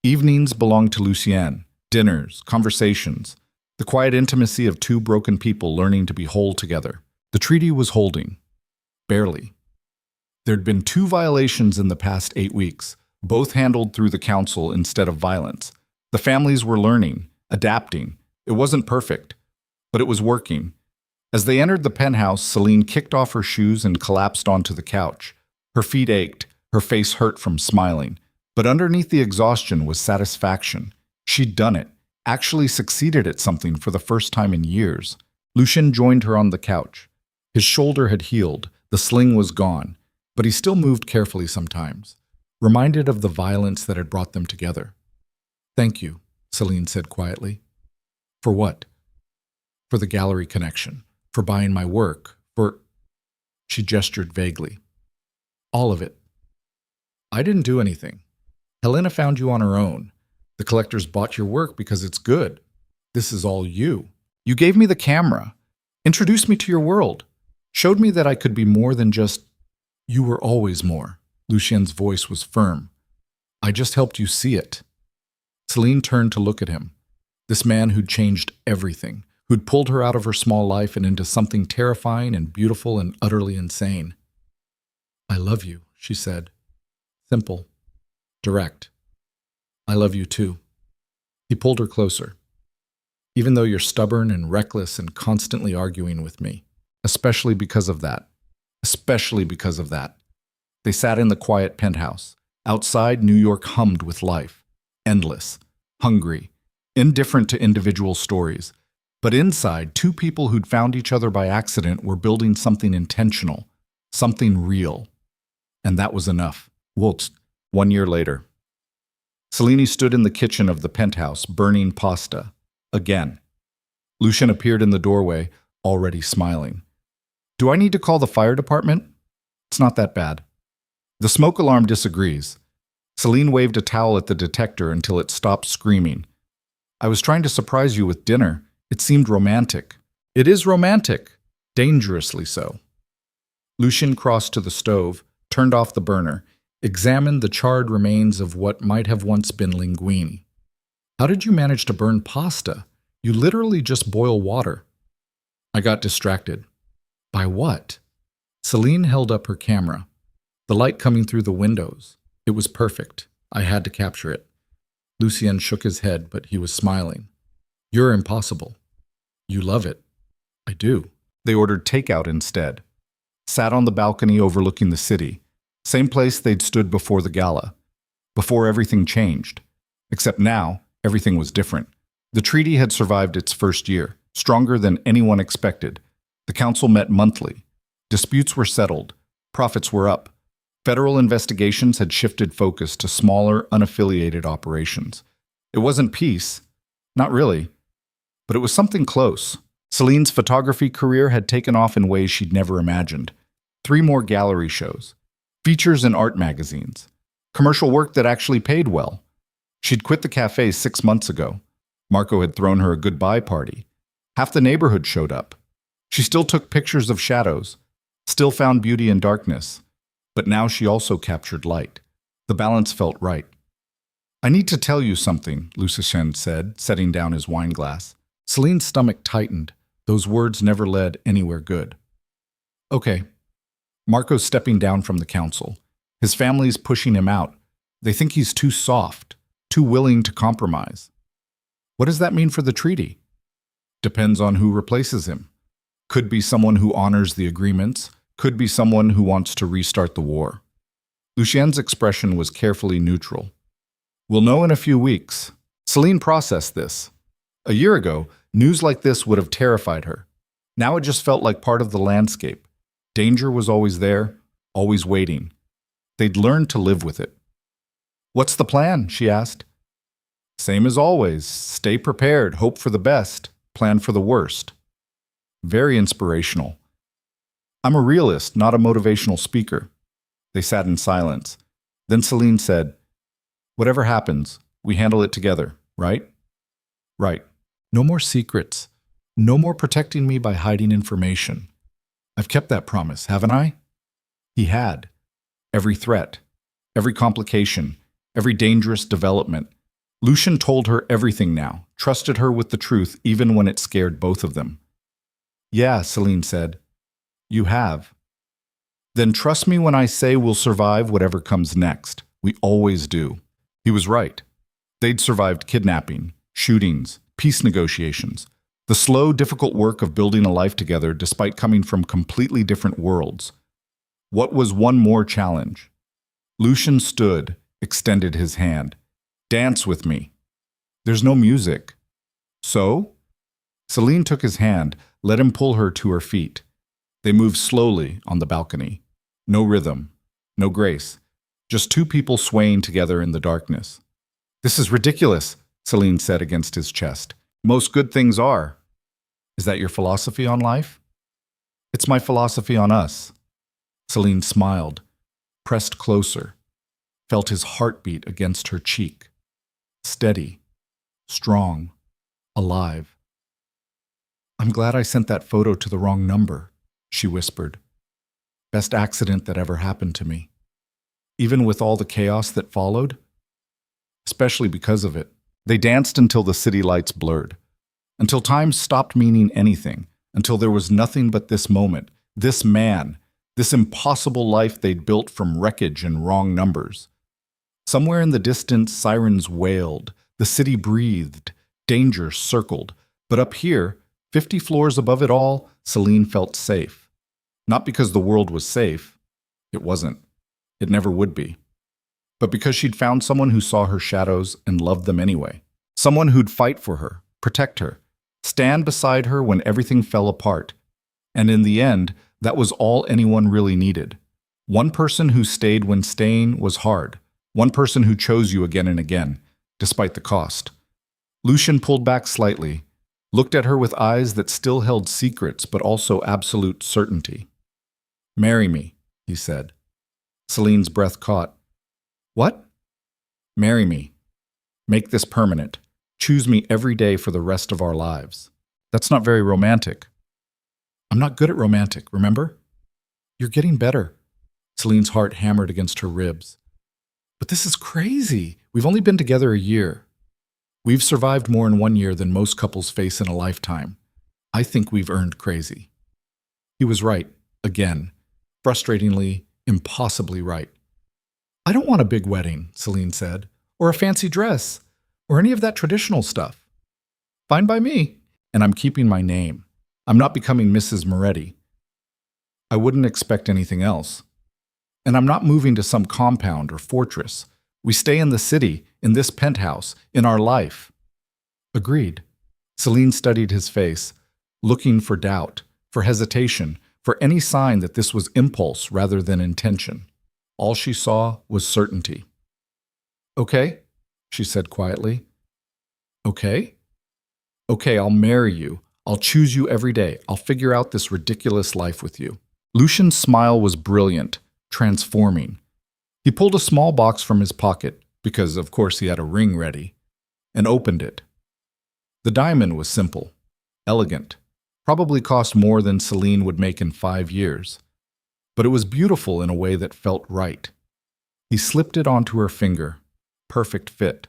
Evenings belonged to Lucien. Dinners, conversations, the quiet intimacy of two broken people learning to be whole together. The treaty was holding. Barely. There'd been 2 violations in the past 8 weeks, both handled through the council instead of violence. The families were learning, adapting. It wasn't perfect, but it was working. As they entered the penthouse, Selene kicked off her shoes and collapsed onto the couch. Her feet ached, her face hurt from smiling. But underneath the exhaustion was satisfaction. She'd done it, actually succeeded at something for the first time in years. Lucien joined her on the couch. His shoulder had healed, the sling was gone, but he still moved carefully sometimes, reminded of the violence that had brought them together. "Thank you," Selene said quietly. "For what?" "For the gallery connection, for buying my work, for—" She gestured vaguely. "All of it. I didn't do anything. Helena found you on her own. The collectors bought your work because it's good. This is all you. You gave me the camera, introduced me to your world, showed me that I could be more than just—" "You were always more." Lucien's voice was firm. "I just helped you see it." Selene turned to look at him. This man who'd changed everything, who'd pulled her out of her small life and into something terrifying and beautiful and utterly insane. "I love you," she said. Simple. Direct. "I love you too." He pulled her closer. "Even though you're stubborn and reckless and constantly arguing with me. Especially because of that. Especially because of that." They sat in the quiet penthouse. Outside, New York hummed with life. Endless. Hungry. Indifferent to individual stories. But inside, 2 people who'd found each other by accident were building something intentional. Something real. And that was enough. Waltz. 1 year later. Selene stood in the kitchen of the penthouse, burning pasta. Again. Lucien appeared in the doorway, already smiling. "Do I need to call the fire department?" "It's not that bad." The smoke alarm disagrees. Selene waved a towel at the detector until it stopped screaming. "I was trying to surprise you with dinner. It seemed romantic." "It is romantic. Dangerously so." Lucien crossed to the stove, turned off the burner, examined the charred remains of what might have once been linguine. "How did you manage to burn pasta? You literally just boil water." "I got distracted." "By what?" Selene held up her camera. The light coming through the windows. It was perfect. I had to capture it. Lucien shook his head, but he was smiling. "You're impossible." "You love it." "I do." They ordered takeout instead. Sat on the balcony overlooking the city. Same place they'd stood before the gala. Before everything changed. Except now, everything was different. The treaty had survived its first year, stronger than anyone expected. The council met monthly. Disputes were settled. Profits were up. Federal investigations had shifted focus to smaller, unaffiliated operations. It wasn't peace. Not really. But it was something close. Selene's photography career had taken off in ways she'd never imagined. 3 more gallery shows. Features in art magazines. Commercial work that actually paid well. She'd quit the cafe 6 months ago. Marco had thrown her a goodbye party. Half the neighborhood showed up. She still took pictures of shadows. Still found beauty in darkness. But now she also captured light. The balance felt right. "I need to tell you something," Lucien said, setting down his wine glass. Selene's stomach tightened. Those words never led anywhere good. "Okay." Marco's stepping down from the council. His family's pushing him out. They think he's too soft, too willing to compromise. What does that mean for the treaty? Depends on who replaces him. Could be someone who honors the agreements, could be someone who wants to restart the war. Lucien's expression was carefully neutral. "We'll know in a few weeks." Selene processed this. A year ago, news like this would have terrified her. Now it just felt like part of the landscape. Danger was always there, always waiting. They'd learned to live with it. "What's the plan?" she asked. "Same as always. Stay prepared, hope for the best, plan for the worst." Very inspirational. "I'm a realist, not a motivational speaker." They sat in silence. Then Selene said, "Whatever happens, we handle it together, right?" "Right. No more secrets. No more protecting me by hiding information. I've kept that promise, haven't I?" He had. Every threat, every complication, every dangerous development. Lucien told her everything now, trusted her with the truth even when it scared both of them. "Yeah," Selene said. "You have." "Then trust me when I say we'll survive whatever comes next. We always do." He was right. They'd survived kidnapping, shootings, peace negotiations, the slow, difficult work of building a life together despite coming from completely different worlds. What was one more challenge? Lucien stood, extended his hand. "Dance with me." "There's no music." "So?" Selene took his hand, let him pull her to her feet. They moved slowly on the balcony. No rhythm, no grace, just two people swaying together in the darkness. "This is ridiculous," Selene said against his chest. "Most good things are." "Is that your philosophy on life?" "It's my philosophy on us." Selene smiled, pressed closer, felt his heartbeat against her cheek. Steady, strong, alive. "I'm glad I sent that photo to the wrong number," she whispered. "Best accident that ever happened to me. Even with all the chaos that followed, especially because of it." They danced until the city lights blurred, until time stopped meaning anything, until there was nothing but this moment, this man, this impossible life they'd built from wreckage and wrong numbers. Somewhere in the distance, sirens wailed, the city breathed, danger circled, but up here, 50 floors above it all, Selene felt safe. Not because the world was safe. It wasn't. It never would be. But because she'd found someone who saw her shadows and loved them anyway. Someone who'd fight for her, protect her, stand beside her when everything fell apart. And in the end, that was all anyone really needed. One person who stayed when staying was hard. One person who chose you again and again, despite the cost. Lucien pulled back slightly, looked at her with eyes that still held secrets but also absolute certainty. "Marry me," he said. Selene's breath caught. "What?" "Marry me. Make this permanent. Choose me every day for the rest of our lives." "That's not very romantic." "I'm not good at romantic, remember?" "You're getting better." Selene's heart hammered against her ribs. "But this is crazy. We've only been together a year. We've survived more in 1 year than most couples face in a lifetime. I think we've earned crazy." He was right, again. Frustratingly, impossibly right. "I don't want a big wedding," Selene said, "or a fancy dress, or any of that traditional stuff. Fine by me. And I'm keeping my name. I'm not becoming Mrs. Moretti. I wouldn't expect anything else. And I'm not moving to some compound or fortress. We stay in the city, in this penthouse, in our life." "Agreed." Selene studied his face, looking for doubt, for hesitation, for any sign that this was impulse rather than intention. All she saw was certainty. "Okay," she said quietly. "Okay? Okay, I'll marry you. I'll choose you every day. I'll figure out this ridiculous life with you." Lucien's smile was brilliant, transforming. He pulled a small box from his pocket, because of course he had a ring ready, and opened it. The diamond was simple, elegant, probably cost more than Selene would make in 5 years. But it was beautiful in a way that felt right. He slipped it onto her finger. Perfect fit.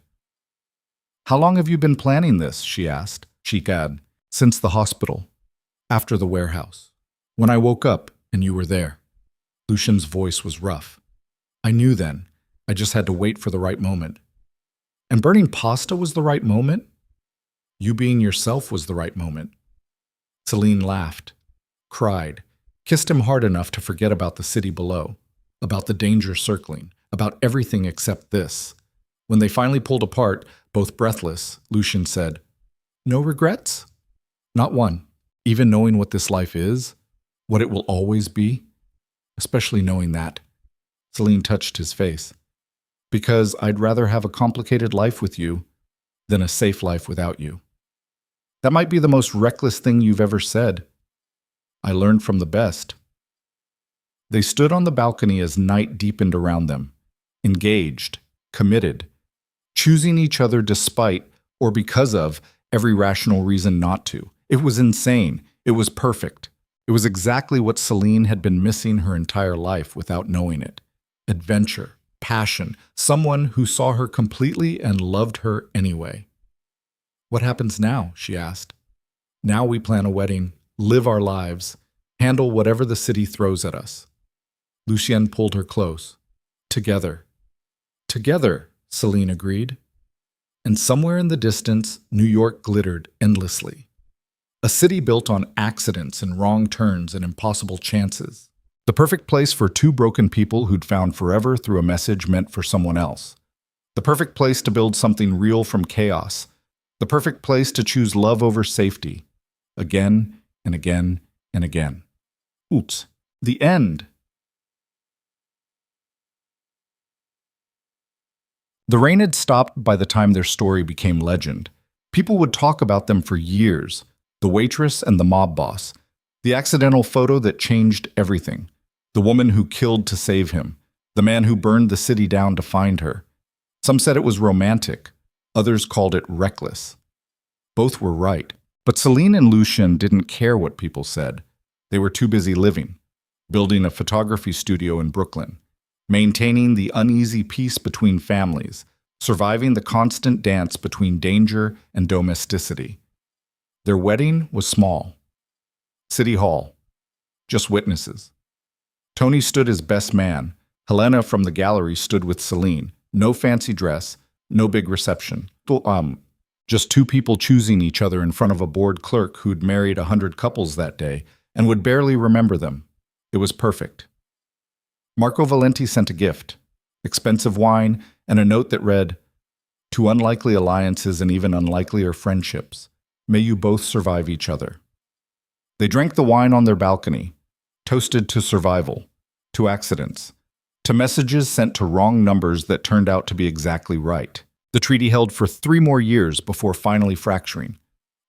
"How long have you been planning this?" she asked. She had. "Since the hospital. After the warehouse. When I woke up and you were there." Lucien's voice was rough. "I knew then. I just had to wait for the right moment." "And burning pasta was the right moment?" "You being yourself was the right moment." Selene laughed, cried, kissed him hard enough to forget about the city below, about the danger circling, about everything except this. When they finally pulled apart, both breathless, Lucien said, "No regrets?" "Not one." Even knowing what this life is, what it will always be, especially knowing that. Selene touched his face. Because I'd rather have a complicated life with you than a safe life without you. That might be the most reckless thing you've ever said. I learned from the best. They stood on the balcony as night deepened around them, engaged, committed, choosing each other despite, or because of, every rational reason not to. It was insane. It was perfect. It was exactly what Selene had been missing her entire life without knowing it. Adventure, passion, someone who saw her completely and loved her anyway. What happens now? She asked. Now we plan a wedding, live our lives, handle whatever the city throws at us. Lucien pulled her close. Together. Together, Selene agreed. And somewhere in the distance, New York glittered endlessly. A city built on accidents and wrong turns and impossible chances. The perfect place for two broken people who'd found forever through a message meant for someone else. The perfect place to build something real from chaos. The perfect place to choose love over safety. Again and again and again. Oops. The end. The rain had stopped by the time their story became legend. People would talk about them for years. The waitress and the mob boss. The accidental photo that changed everything. The woman who killed to save him. The man who burned the city down to find her. Some said it was romantic. Others called it reckless. Both were right. But Selene and Lucien didn't care what people said. They were too busy living. Building a photography studio in Brooklyn. Maintaining the uneasy peace between families. Surviving the constant dance between danger and domesticity. Their wedding was small. City Hall. Just witnesses. Tony stood as best man. Helena from the gallery stood with Selene. No fancy dress, no big reception. Just two people choosing each other in front of a bored clerk who'd married 100 couples that day and would barely remember them. It was perfect. Marco Valenti sent a gift, expensive wine, and a note that read, "To unlikely alliances and even unlikelier friendships, may you both survive each other." They drank the wine on their balcony, toasted to survival, to accidents, to messages sent to wrong numbers that turned out to be exactly right. The treaty held for 3 more years before finally fracturing,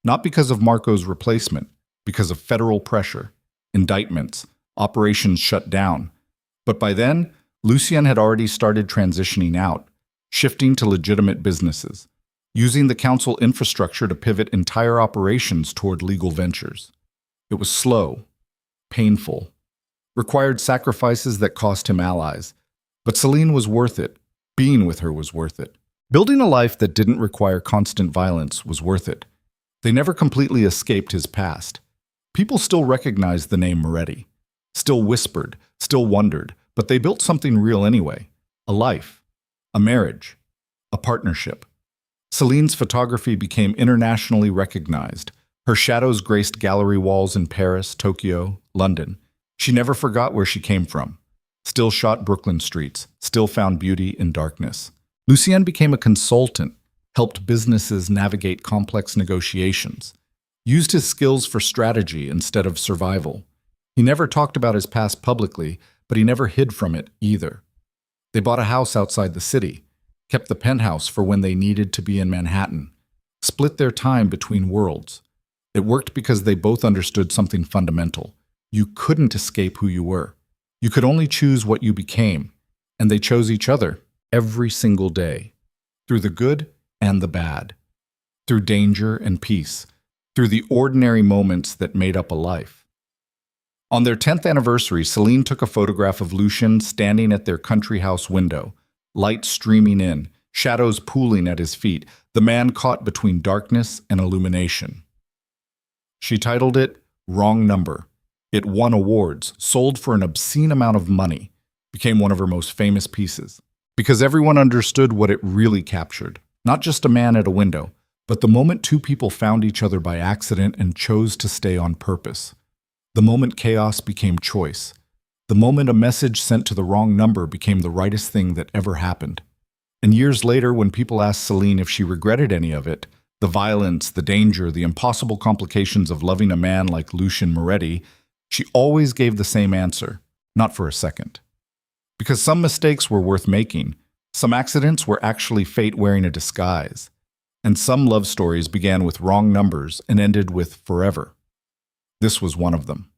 not because of Marco's replacement, because of federal pressure, indictments, operations shut down. But by then, Lucien had already started transitioning out, shifting to legitimate businesses, using the council infrastructure to pivot entire operations toward legal ventures. It was slow, painful, required sacrifices that cost him allies. But Selene was worth it. Being with her was worth it. Building a life that didn't require constant violence was worth it. They never completely escaped his past. People still recognized the name Moretti, still whispered, still wondered, but they built something real anyway. A life, a marriage, a partnership. Selene's photography became internationally recognized. Her shadows graced gallery walls in Paris, Tokyo, London. She never forgot where she came from. Still shot Brooklyn streets, still found beauty in darkness. Lucien became a consultant, helped businesses navigate complex negotiations, used his skills for strategy instead of survival. He never talked about his past publicly, but he never hid from it either. They bought a house outside the city, kept the penthouse for when they needed to be in Manhattan, split their time between worlds. It worked because they both understood something fundamental. You couldn't escape who you were. You could only choose what you became, and they chose each other every single day, through the good and the bad, through danger and peace, through the ordinary moments that made up a life. On their 10th anniversary, Selene took a photograph of Lucien standing at their country house window, light streaming in, shadows pooling at his feet, the man caught between darkness and illumination. She titled it Wrong Number. It won awards, sold for an obscene amount of money, became one of her most famous pieces. Because everyone understood what it really captured. Not just a man at a window, but the moment two people found each other by accident and chose to stay on purpose. The moment chaos became choice. The moment a message sent to the wrong number became the rightest thing that ever happened. And years later, when people asked Selene if she regretted any of it, The violence, the danger, the impossible complications of loving a man like Lucien Moretti, she always gave the same answer, not for a second. Because some mistakes were worth making, some accidents were actually fate wearing a disguise, and some love stories began with wrong numbers and ended with forever. This was one of them.